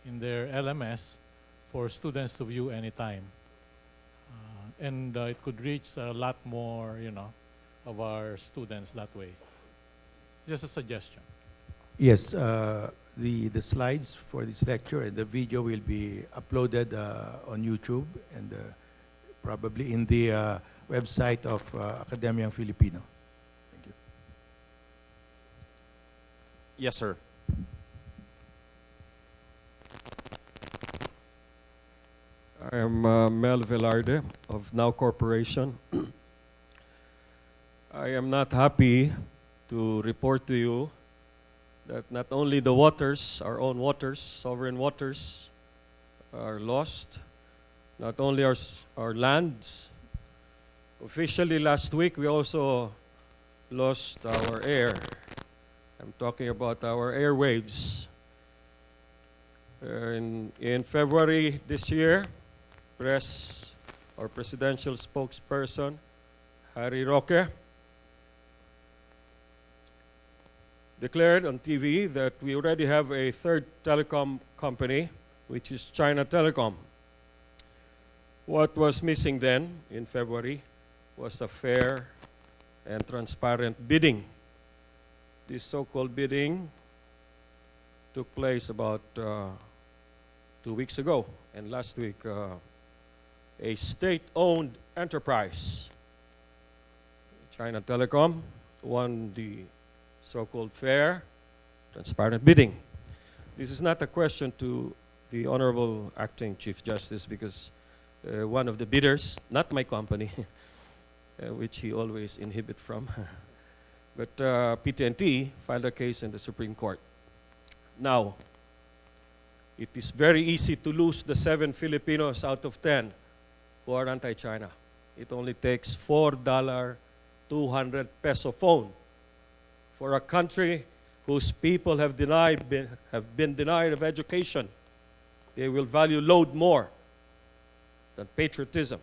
in their LMS for students to view anytime. And it could reach a lot more, of our students that way. Just a suggestion. Yes, the slides for this lecture and the video will be uploaded on YouTube and probably in the website of Akademyang Filipino. Thank you. Yes, sir. I am Mel Velarde of Now Corporation. I am not happy to report to you that not only the waters, our own waters, sovereign waters, are lost, not only our lands. Officially last week we also lost our air. I'm talking about our airwaves. In February this year, our presidential spokesperson, Harry Roque, declared on TV that we already have a third telecom company, which is China Telecom. What was missing then, in February, was a fair and transparent bidding. This so-called bidding took place about 2 weeks ago, and last week, a state-owned enterprise, China Telecom, won the so-called fair, transparent bidding. This is not a question to the Honorable Acting Chief Justice because one of the bidders, not my company, which he always inhibit from, but PT&T filed a case in the Supreme Court. Now, it is very easy to lose the 7 Filipinos out of 10 who are anti-China. It only takes $4, 200 peso phone for a country whose people have been denied of education. They will value load more than patriotism.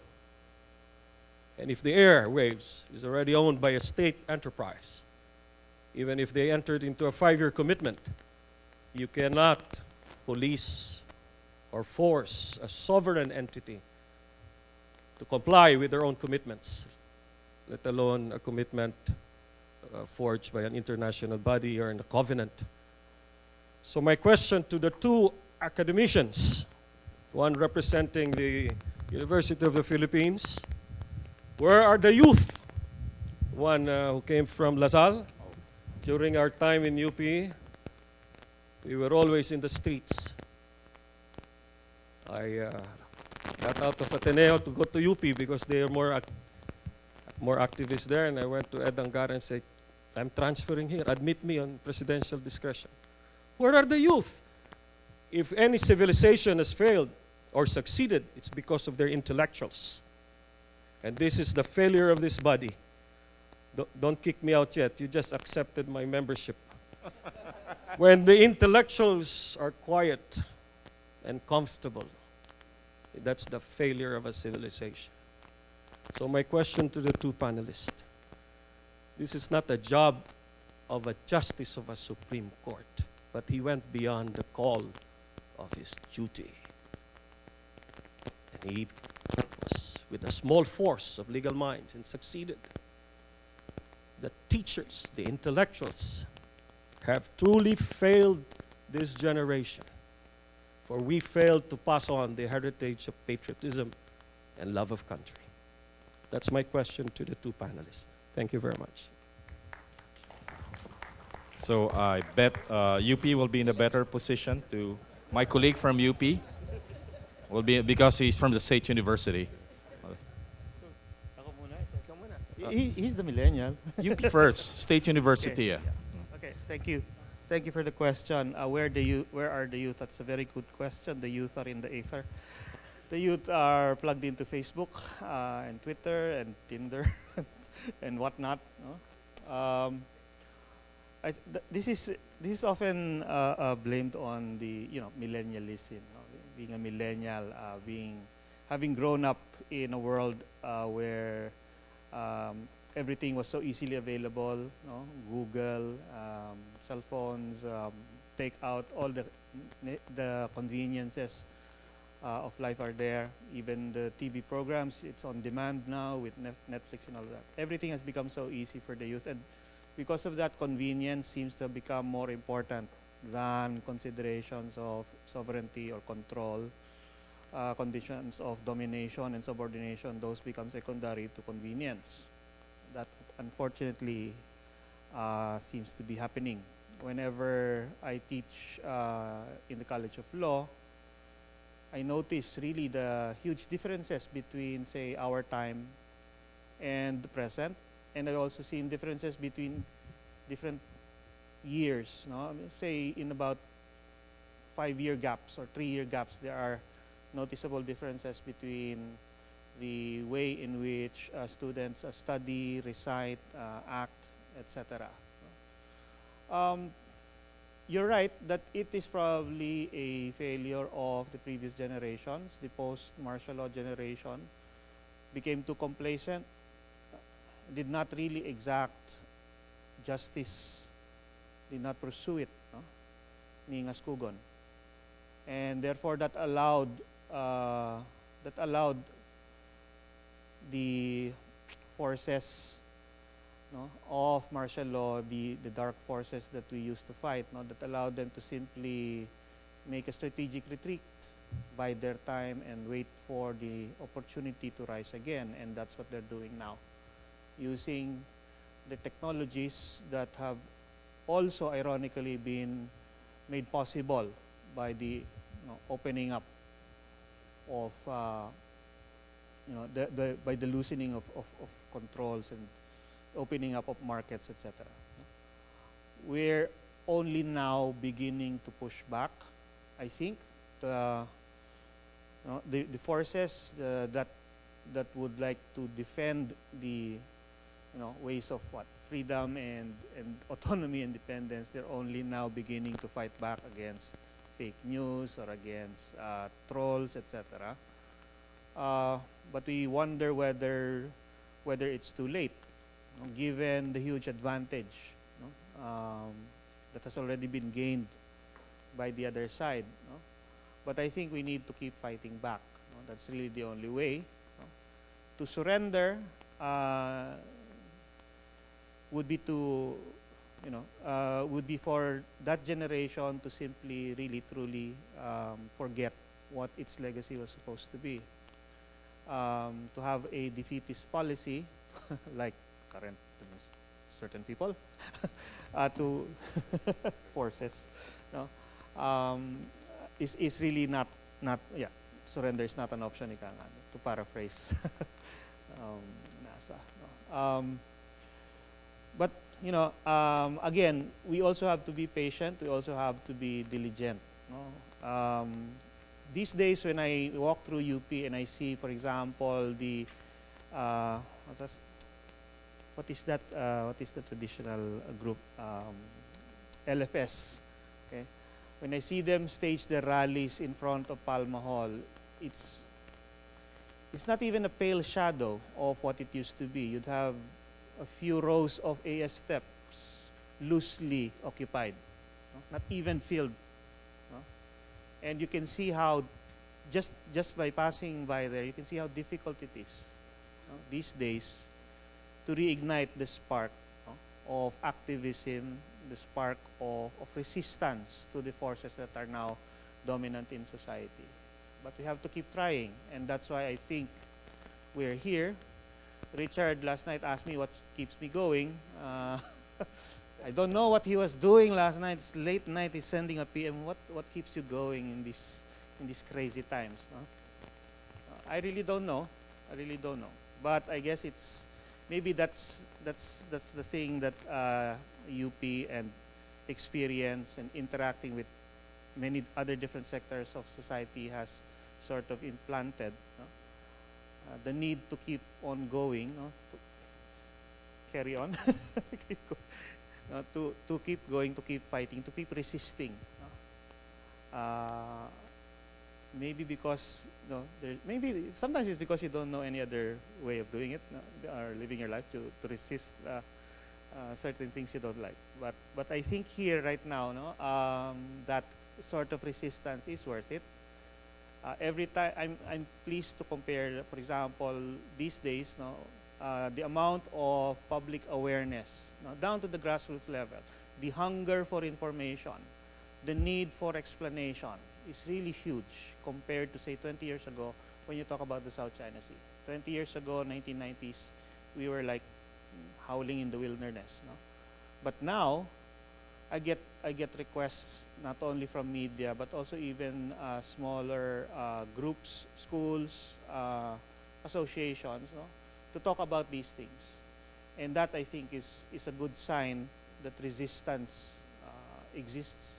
And if the airwaves is already owned by a state enterprise, even if they entered into a 5-year commitment, you cannot police or force a sovereign entity to comply with their own commitments, let alone a commitment forged by an international body or in a covenant. So my question to the two academicians, one representing the University of the Philippines, where are the youth? One who came from La Salle. During our time in UP, we were always in the streets. I got out of Ateneo to go to UP because they are more activists there, and I went to Ed Angara and said, I'm transferring here. Admit me on presidential discretion. Where are the youth? if any civilization has failed or succeeded, it's because of their intellectuals. And this is the failure of this body. Don't kick me out yet. You just accepted my membership. When the intellectuals are quiet and comfortable, that's the failure of a civilization. So my question to the two panelists. This is not a job of a justice of a Supreme Court, but he went beyond the call of his duty. And he was with a small force of legal minds and succeeded. The teachers, the intellectuals, have truly failed this generation, for we failed to pass on the heritage of patriotism and love of country. That's my question to the two panelists. Thank you very much. So I bet UP will be in a better position to, my colleague from UP will be, because he's from the State University. He's the millennial. UP first, State University. Okay, okay, thank you. Thank you for the question. Where are the youth? That's a very good question. The youth are in the ether. The youth are plugged into Facebook and Twitter and Tinder and whatnot. No? This is often blamed on the millennialism. No? Being a millennial, having grown up in a world where everything was so easily available, no? Google, cell phones, take out all the conveniences of life are there. Even the TV programs, it's on demand now with Netflix and all that. Everything has become so easy for the youth, and because of that, convenience seems to have become more important than considerations of sovereignty or control. Conditions of domination and subordination, those become secondary to convenience. That unfortunately seems to be happening. Whenever I teach in the College of Law, I notice really the huge differences between, say, our time and the present. And I also see differences between different years. No? I mean, say in about 5-year gaps or 3-year gaps, there are noticeable differences between the way in which students study, recite, act, etc. You're right that it is probably a failure of the previous generations. The post-martial law generation became too complacent, did not really exact justice, did not pursue it, no? Ningas kugon. And therefore that allowed the forces, no, of martial law, the dark forces that we used to fight, no, that allowed them to simply make a strategic retreat, bide their time, and wait for the opportunity to rise again. And that's what they're doing now, using the technologies that have also ironically been made possible by the opening up of by the loosening of controls and opening up of markets, etc. We're only now beginning to push back, I think. The forces that would like to defend the ways of freedom and autonomy, independence, they're only now beginning to fight back against fake news or against trolls, etc. But we wonder whether it's too late, given the huge advantage that has already been gained by the other side. But I think we need to keep fighting back. That's really the only way. To surrender would be to, would be for that generation to simply, really, truly forget what its legacy was supposed to be. To have a defeatist policy, like current certain people, to forces, is really not surrender is not an option, to paraphrase NASA. But again, we also have to be patient. We also have to be diligent. These days, when I walk through UP and I see, for example, the what is that? What is the traditional group? LFS. Okay. When I see them stage their rallies in front of Palma Hall, it's not even a pale shadow of what it used to be. You'd have a few rows of AS steps loosely occupied, no? Not even filled. No? And you can see how, just by passing by there, you can see how difficult it is, no? These days to reignite the spark, no? Of activism, the spark of resistance to the forces that are now dominant in society. But we have to keep trying, and that's why I think we're here. Richard last night asked me what keeps me going. I don't know what he was doing last night. It's late night. He's sending a PM. What keeps you going in these crazy times? No? I really don't know. I really don't know. But I guess it's maybe that's the thing that UP and experience and interacting with many other different sectors of society has sort of implanted, no? The need to keep on going, no? To carry on, to keep going, to keep fighting, to keep resisting. No? Maybe because maybe sometimes it's because you don't know any other way of doing it, no? Or living your life to resist certain things you don't like. But I think here right now, no, that sort of resistance is worth it. Every time I'm pleased to compare, for example, these days, no, the amount of public awareness, no, down to the grassroots level, the hunger for information, the need for explanation is really huge compared to, say, 20 years ago when you talk about the South China Sea. 20 years ago, 1990s, we were like howling in the wilderness. No? But now, I get requests not only from media but also even smaller groups, schools, associations, no, to talk about these things, and that I think is a good sign that resistance exists.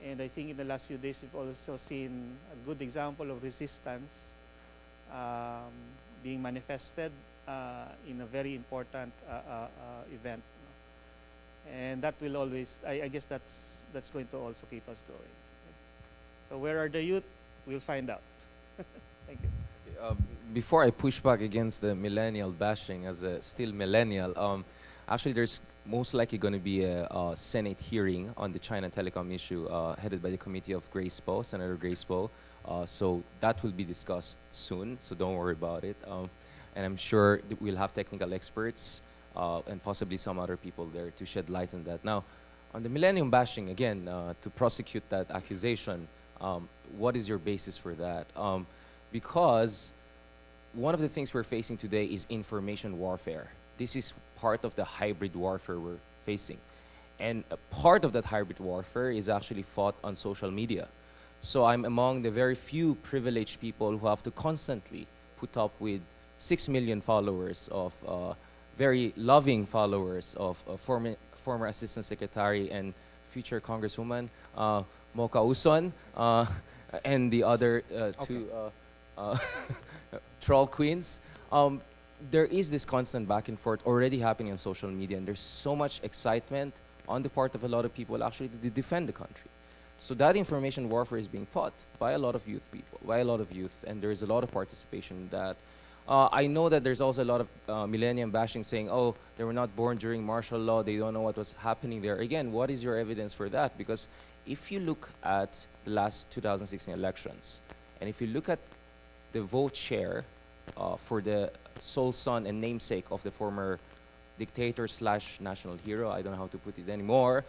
And I think in the last few days we've also seen a good example of resistance being manifested in a very important event. And that will always, I guess that's going to also keep us going. So where are the youth? We'll find out. Thank you. Before I push back against the millennial bashing as a still millennial, actually there's most likely going to be a Senate hearing on the China telecom issue headed by the committee of Grace Poe, Senator Grace Poe. So that will be discussed soon, so don't worry about it. And I'm sure that we'll have technical experts and possibly some other people there to shed light on that. Now, on the millennium bashing, again, to prosecute that accusation, what is your basis for that? Because one of the things we're facing today is information warfare. This is part of the hybrid warfare we're facing. And a part of that hybrid warfare is actually fought on social media. So I'm among the very few privileged people who have to constantly put up with 6 million followers of very loving followers of former Assistant Secretary and future Congresswoman Mocha Uson and the other two troll queens. There is this constant back and forth already happening on social media, and there's so much excitement on the part of a lot of people actually to defend the country. So that information warfare is being fought by a lot of youth people, by a lot of youth, and there is a lot of participation in that. I know that there's also a lot of millennium bashing saying, oh, they were not born during martial law, they don't know what was happening there. Again, what is your evidence for that? Because if you look at the last 2016 elections, and if you look at the vote share for the sole son and namesake of the former dictator slash national hero, I don't know how to put it anymore,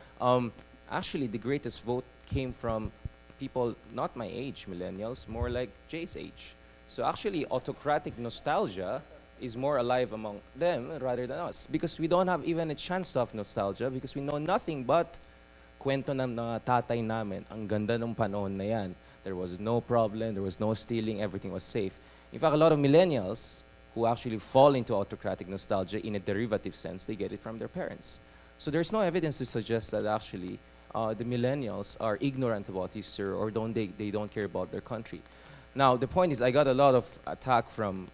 actually the greatest vote came from people not my age, millennials, more like Jay's age. So actually autocratic nostalgia is more alive among them rather than us, because we don't have even a chance to have nostalgia because we know nothing but kwento ng mga tatay namin. Ang ganda ng panahon na yan. There was no problem, there was no stealing, everything was safe. In fact, a lot of millennials who actually fall into autocratic nostalgia in a derivative sense, they get it from their parents. So there's no evidence to suggest that actually the millennials are ignorant about history or they don't care about their country. Now, the point is, I got a lot of attack from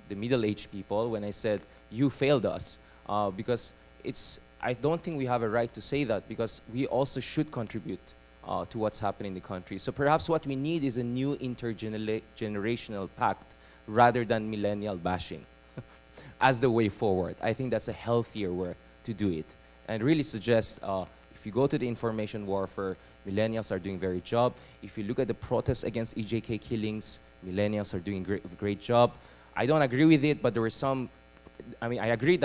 the middle-aged people when I said, you failed us, because I don't think we have a right to say that, because we also should contribute to what's happening in the country. So perhaps what we need is a new intergenerational pact rather than millennial bashing as the way forward. I think that's a healthier way to do it. And really suggest, if you go to the information warfare, millennials are doing a very job. If you look at the protests against EJK killings, millennials are doing a great job. I don't agree with it, but there were some, I agree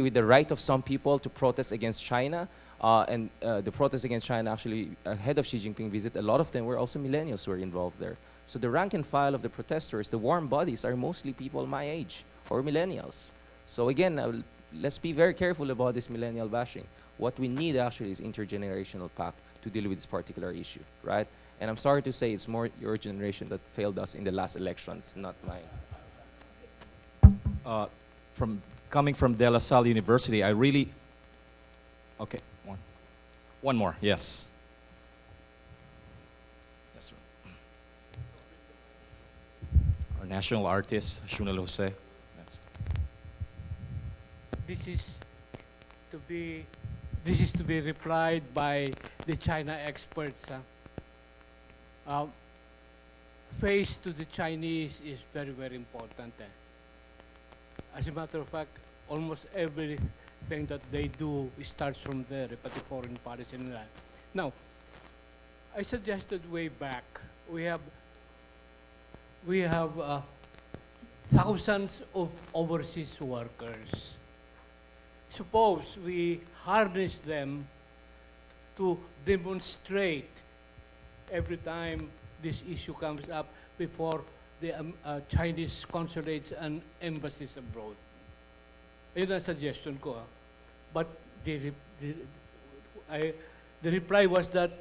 with the right of some people to protest against China, and the protests against China actually, ahead of Xi Jinping visit, a lot of them were also millennials who were involved there. So the rank and file of the protesters, the warm bodies, are mostly people my age, or millennials. So again, let's be very careful about this millennial bashing. What we need actually is intergenerational pact to deal with this particular issue, right? And I'm sorry to say it's more your generation that failed us in the last elections, not mine. Coming from De La Salle University, I really, okay, one more, yes. Yes, sir. Our national artist, Shunal Jose. Yes. This is to be replied by the China experts. Face to the Chinese is very, very important. As a matter of fact, almost everything that they do starts from there, but the foreign policy and that. Now, I suggested way back, we have thousands of overseas workers. Suppose we harness them to demonstrate every time this issue comes up before the Chinese consulates and embassies abroad. Yun ang suggestion ko. But the reply was that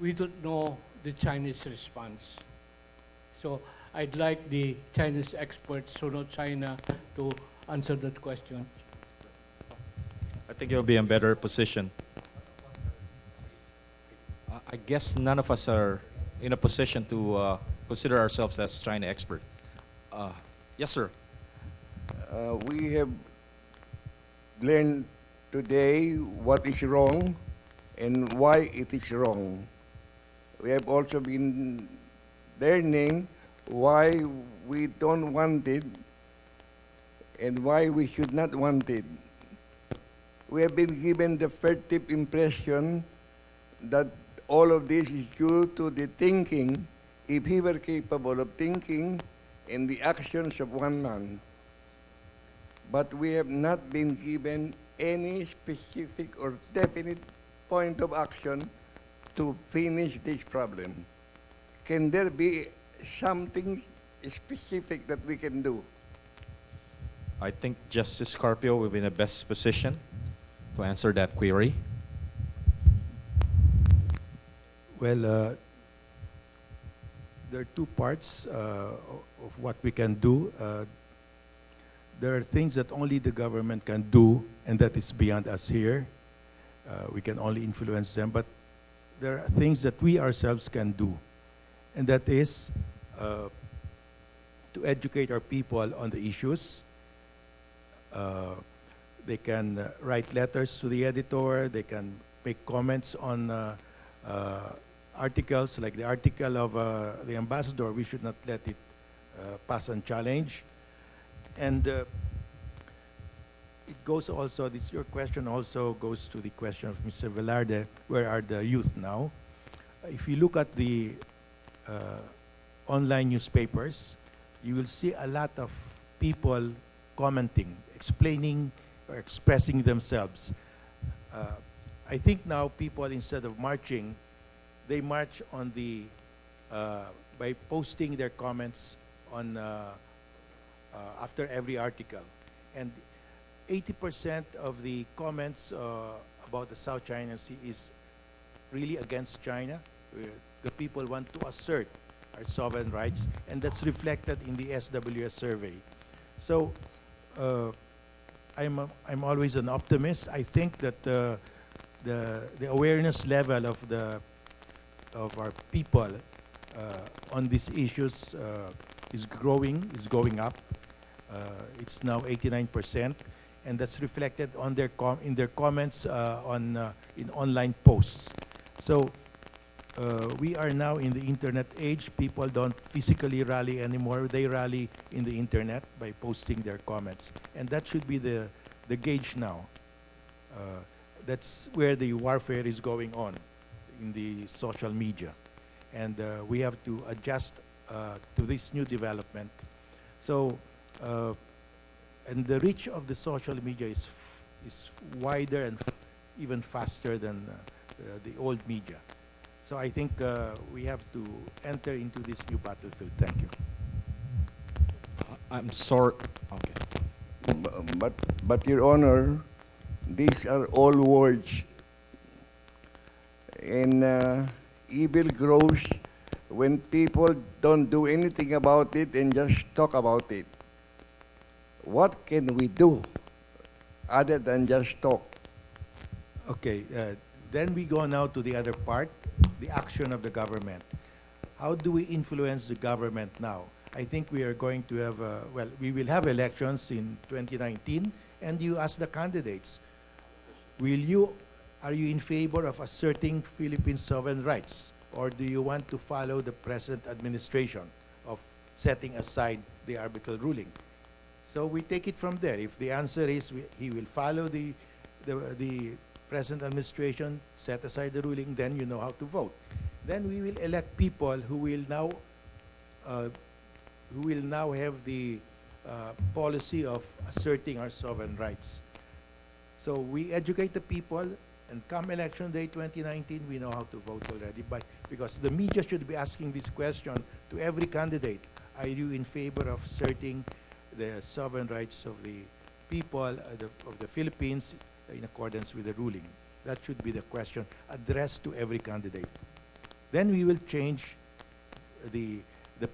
we don't know the Chinese response. So I'd like the Chinese experts, so not China, to answer that question. I think you'll be in a better position. I guess none of us are in a position to consider ourselves as China expert. Yes, sir. We have learned today what is wrong and why it is wrong. We have also been learning why we don't want it and why we should not want it. We have been given the furtive impression that all of this is due to the thinking, if he were capable of thinking, and the actions of one man. But we have not been given any specific or definite point of action to finish this problem. Can there be something specific that we can do? I think Justice Carpio will be in the best position to answer that query. Well, there are two parts of what we can do. There are things that only the government can do, and that is beyond us here. We can only influence them, but there are things that we ourselves can do, and that is to educate our people on the issues. They can write letters to the editor, they can make comments on articles, like the article of the ambassador. We should not let it pass unchallenged. And it goes also, your question also goes to the question of Mr. Velarde, where are the youth now? If you look at the online newspapers, you will see a lot of people commenting, explaining or expressing themselves. I think now people, instead of marching, they march on the, by posting their comments on after every article. And 80% of the comments about the South China Sea is really against China. The people want to assert our sovereign rights, and that's reflected in the SWS survey. So I'm always an optimist. I think that the the awareness level of our people on these issues is going up. It's now 89%, and that's reflected on in their comments in online posts. So we are now in the internet age. People don't physically rally anymore. They rally in the internet by posting their comments, and that should be the gauge now. That's where the warfare is going on, in the social media, and we have to adjust to this new development. So, and the reach of the social media is wider and even faster than the old media. So I think we have to enter into this new battlefield. Thank you. I'm sorry. Okay. But Your Honor, these are all words, and evil grows when people don't do anything about it and just talk about it. What can we do other than just talk? Okay, then we go now to the other part, the action of the government. How do we influence the government now? I think we are going to have, well, we will have elections in 2019, and you ask the candidates, are you in favor of asserting Philippine sovereign rights? Or do you want to follow the present administration of setting aside the arbitral ruling? So we take it from there. If the answer is he will follow the present administration, set aside the ruling, then you know how to vote. Then we will elect people who will now have the policy of asserting our sovereign rights. So we educate the people, and come election day 2019, we know how to vote already. But because the media should be asking this question to every candidate: are you in favor of asserting the sovereign rights of the people of the Philippines in accordance with the ruling? That should be the question addressed to every candidate. Then we will change the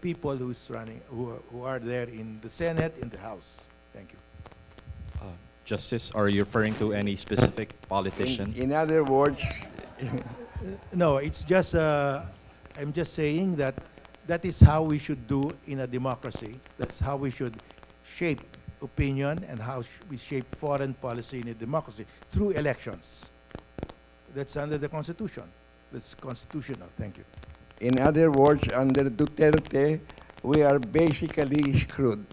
people who are there in the Senate, in the House. Thank you. Justice, are you referring to any specific politician? In other words, No, it's just, I'm just saying that that is how we should do in a democracy. That's how we should shape opinion and how we shape foreign policy in a democracy, through elections. That's under the Constitution. That's constitutional. Thank you. in other words, under Duterte, we are basically screwed.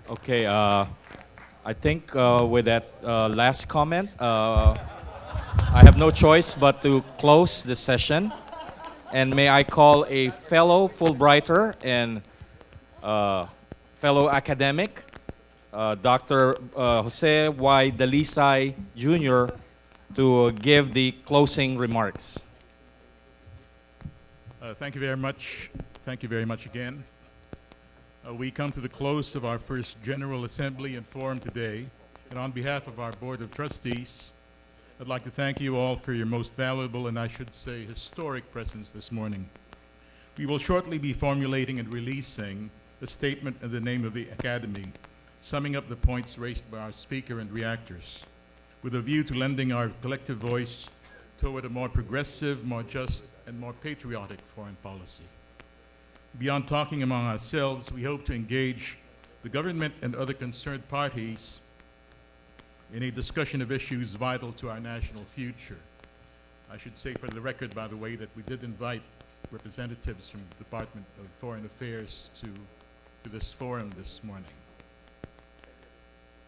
Okay, I think with that last comment, I have no choice but to close the session. And may I call a fellow Fulbrighter and fellow academic, Dr. Jose Y. Dalisay Jr., to give the closing remarks. Thank you very much. Thank you very much again. We come to the close of our first General Assembly and Forum today. And on behalf of our Board of Trustees, I'd like to thank you all for your most valuable and I should say historic presence this morning. We will shortly be formulating and releasing a statement in the name of the Academy, summing up the points raised by our speaker and reactors, with a view to lending our collective voice toward a more progressive, more just, and more patriotic foreign policy. Beyond talking among ourselves, we hope to engage the government and other concerned parties in a discussion of issues vital to our national future. I should say for the record, by the way, that we did invite representatives from the Department of Foreign Affairs to this forum this morning.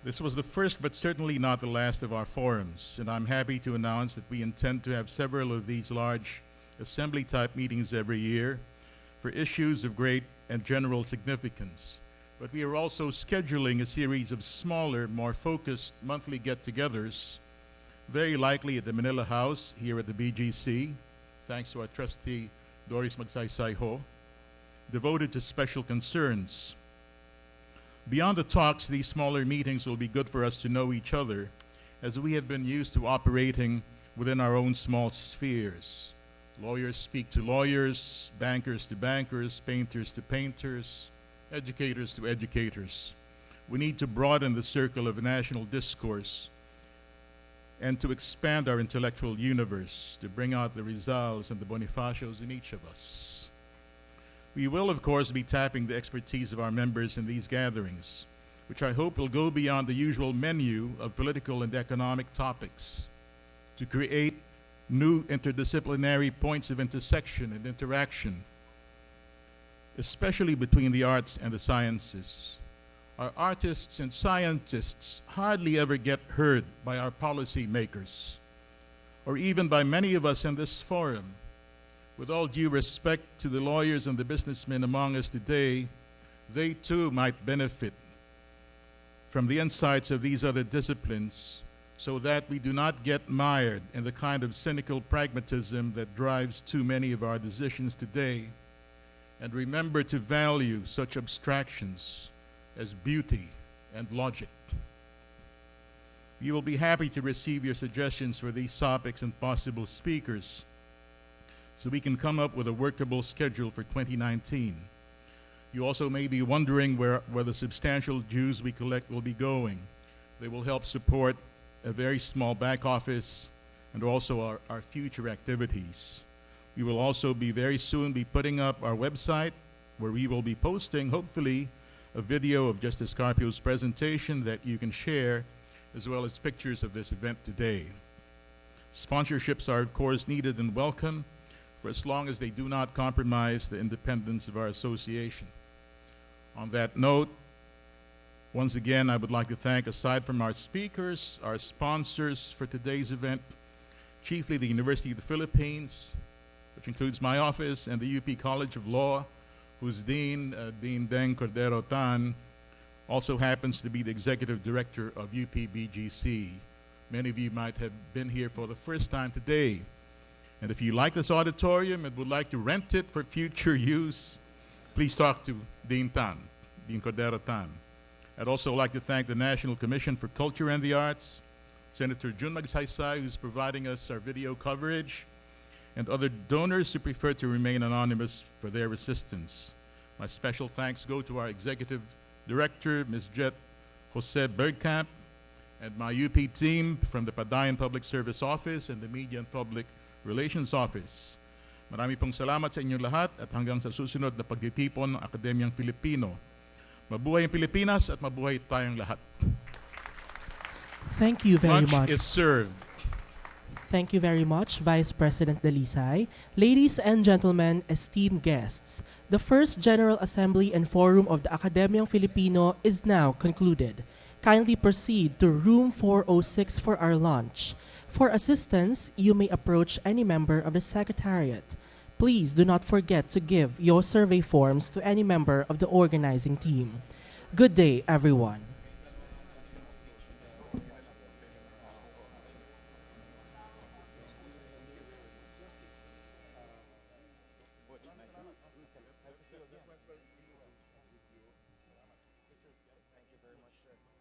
This was the first but certainly not the last of our forums, and I'm happy to announce that we intend to have several of these large assembly-type meetings every year for issues of great and general significance. But we are also scheduling a series of smaller, more focused monthly get-togethers, very likely at the Manila House here at the BGC, thanks to our trustee Doris Magsaysay-Ho, devoted to special concerns. Beyond the talks, these smaller meetings will be good for us to know each other, as we have been used to operating within our own small spheres. Lawyers speak to lawyers, bankers to bankers, painters to painters, educators to educators. We need to broaden the circle of national discourse and to expand our intellectual universe, to bring out the Rizals and the Bonifacios in each of us. We will, of course, be tapping the expertise of our members in these gatherings, which I hope will go beyond the usual menu of political and economic topics to create new interdisciplinary points of intersection and interaction, especially between the arts and the sciences. Our artists and scientists hardly ever get heard by our policy makers, or even by many of us in this forum. With all due respect to the lawyers and the businessmen among us today, they too might benefit from the insights of these other disciplines, so that we do not get mired in the kind of cynical pragmatism that drives too many of our decisions today, and remember to value such abstractions as beauty and logic. We will be happy to receive your suggestions for these topics and possible speakers, so we can come up with a workable schedule for 2019. You also may be wondering where the substantial dues we collect will be going. They will help support a very small back office and also our future activities. We will also be very soon be putting up our website, where we will be posting, hopefully, a video of Justice Carpio's presentation that you can share, as well as pictures of this event today. Sponsorships are, of course, needed and welcome, for as long as they do not compromise the independence of our association. On that note, once again, I would like to thank, aside from our speakers, our sponsors for today's event, chiefly the University of the Philippines, which includes my office, and the UP College of Law, whose Dean, Dean Deng Cordero Tan, also happens to be the Executive Director of UPBGC. Many of you might have been here for the first time today. And if you like this auditorium and would like to rent it for future use, please talk to Dean Tan, Dean Cordero Tan. I'd also like to thank the National Commission for Culture and the Arts, Senator Jun Magsaysay, who's providing us our video coverage, and other donors who prefer to remain anonymous for their assistance. My special thanks go to our Executive Director, Ms. Jet Jose Bergkamp, and my UP team from the Padayan Public Service Office and the Media and Public Relations Office. Marami pong salamat sa inyong lahat at hanggang sa susunod na pagtitipon ng Akademyang Filipino. Mabuhay ang Pilipinas at mabuhay tayong lahat. Thank you very much. Lunch is served. Thank you very much, Vice President Dalisay. Ladies and gentlemen, esteemed guests, the first General Assembly and Forum of the Akademyang Filipino is now concluded. Kindly proceed to room 406 for our lunch. For assistance, you may approach any member of the Secretariat. Please do not forget to give your survey forms to any member of the organizing team. Good day, everyone. Thank you very much, sir.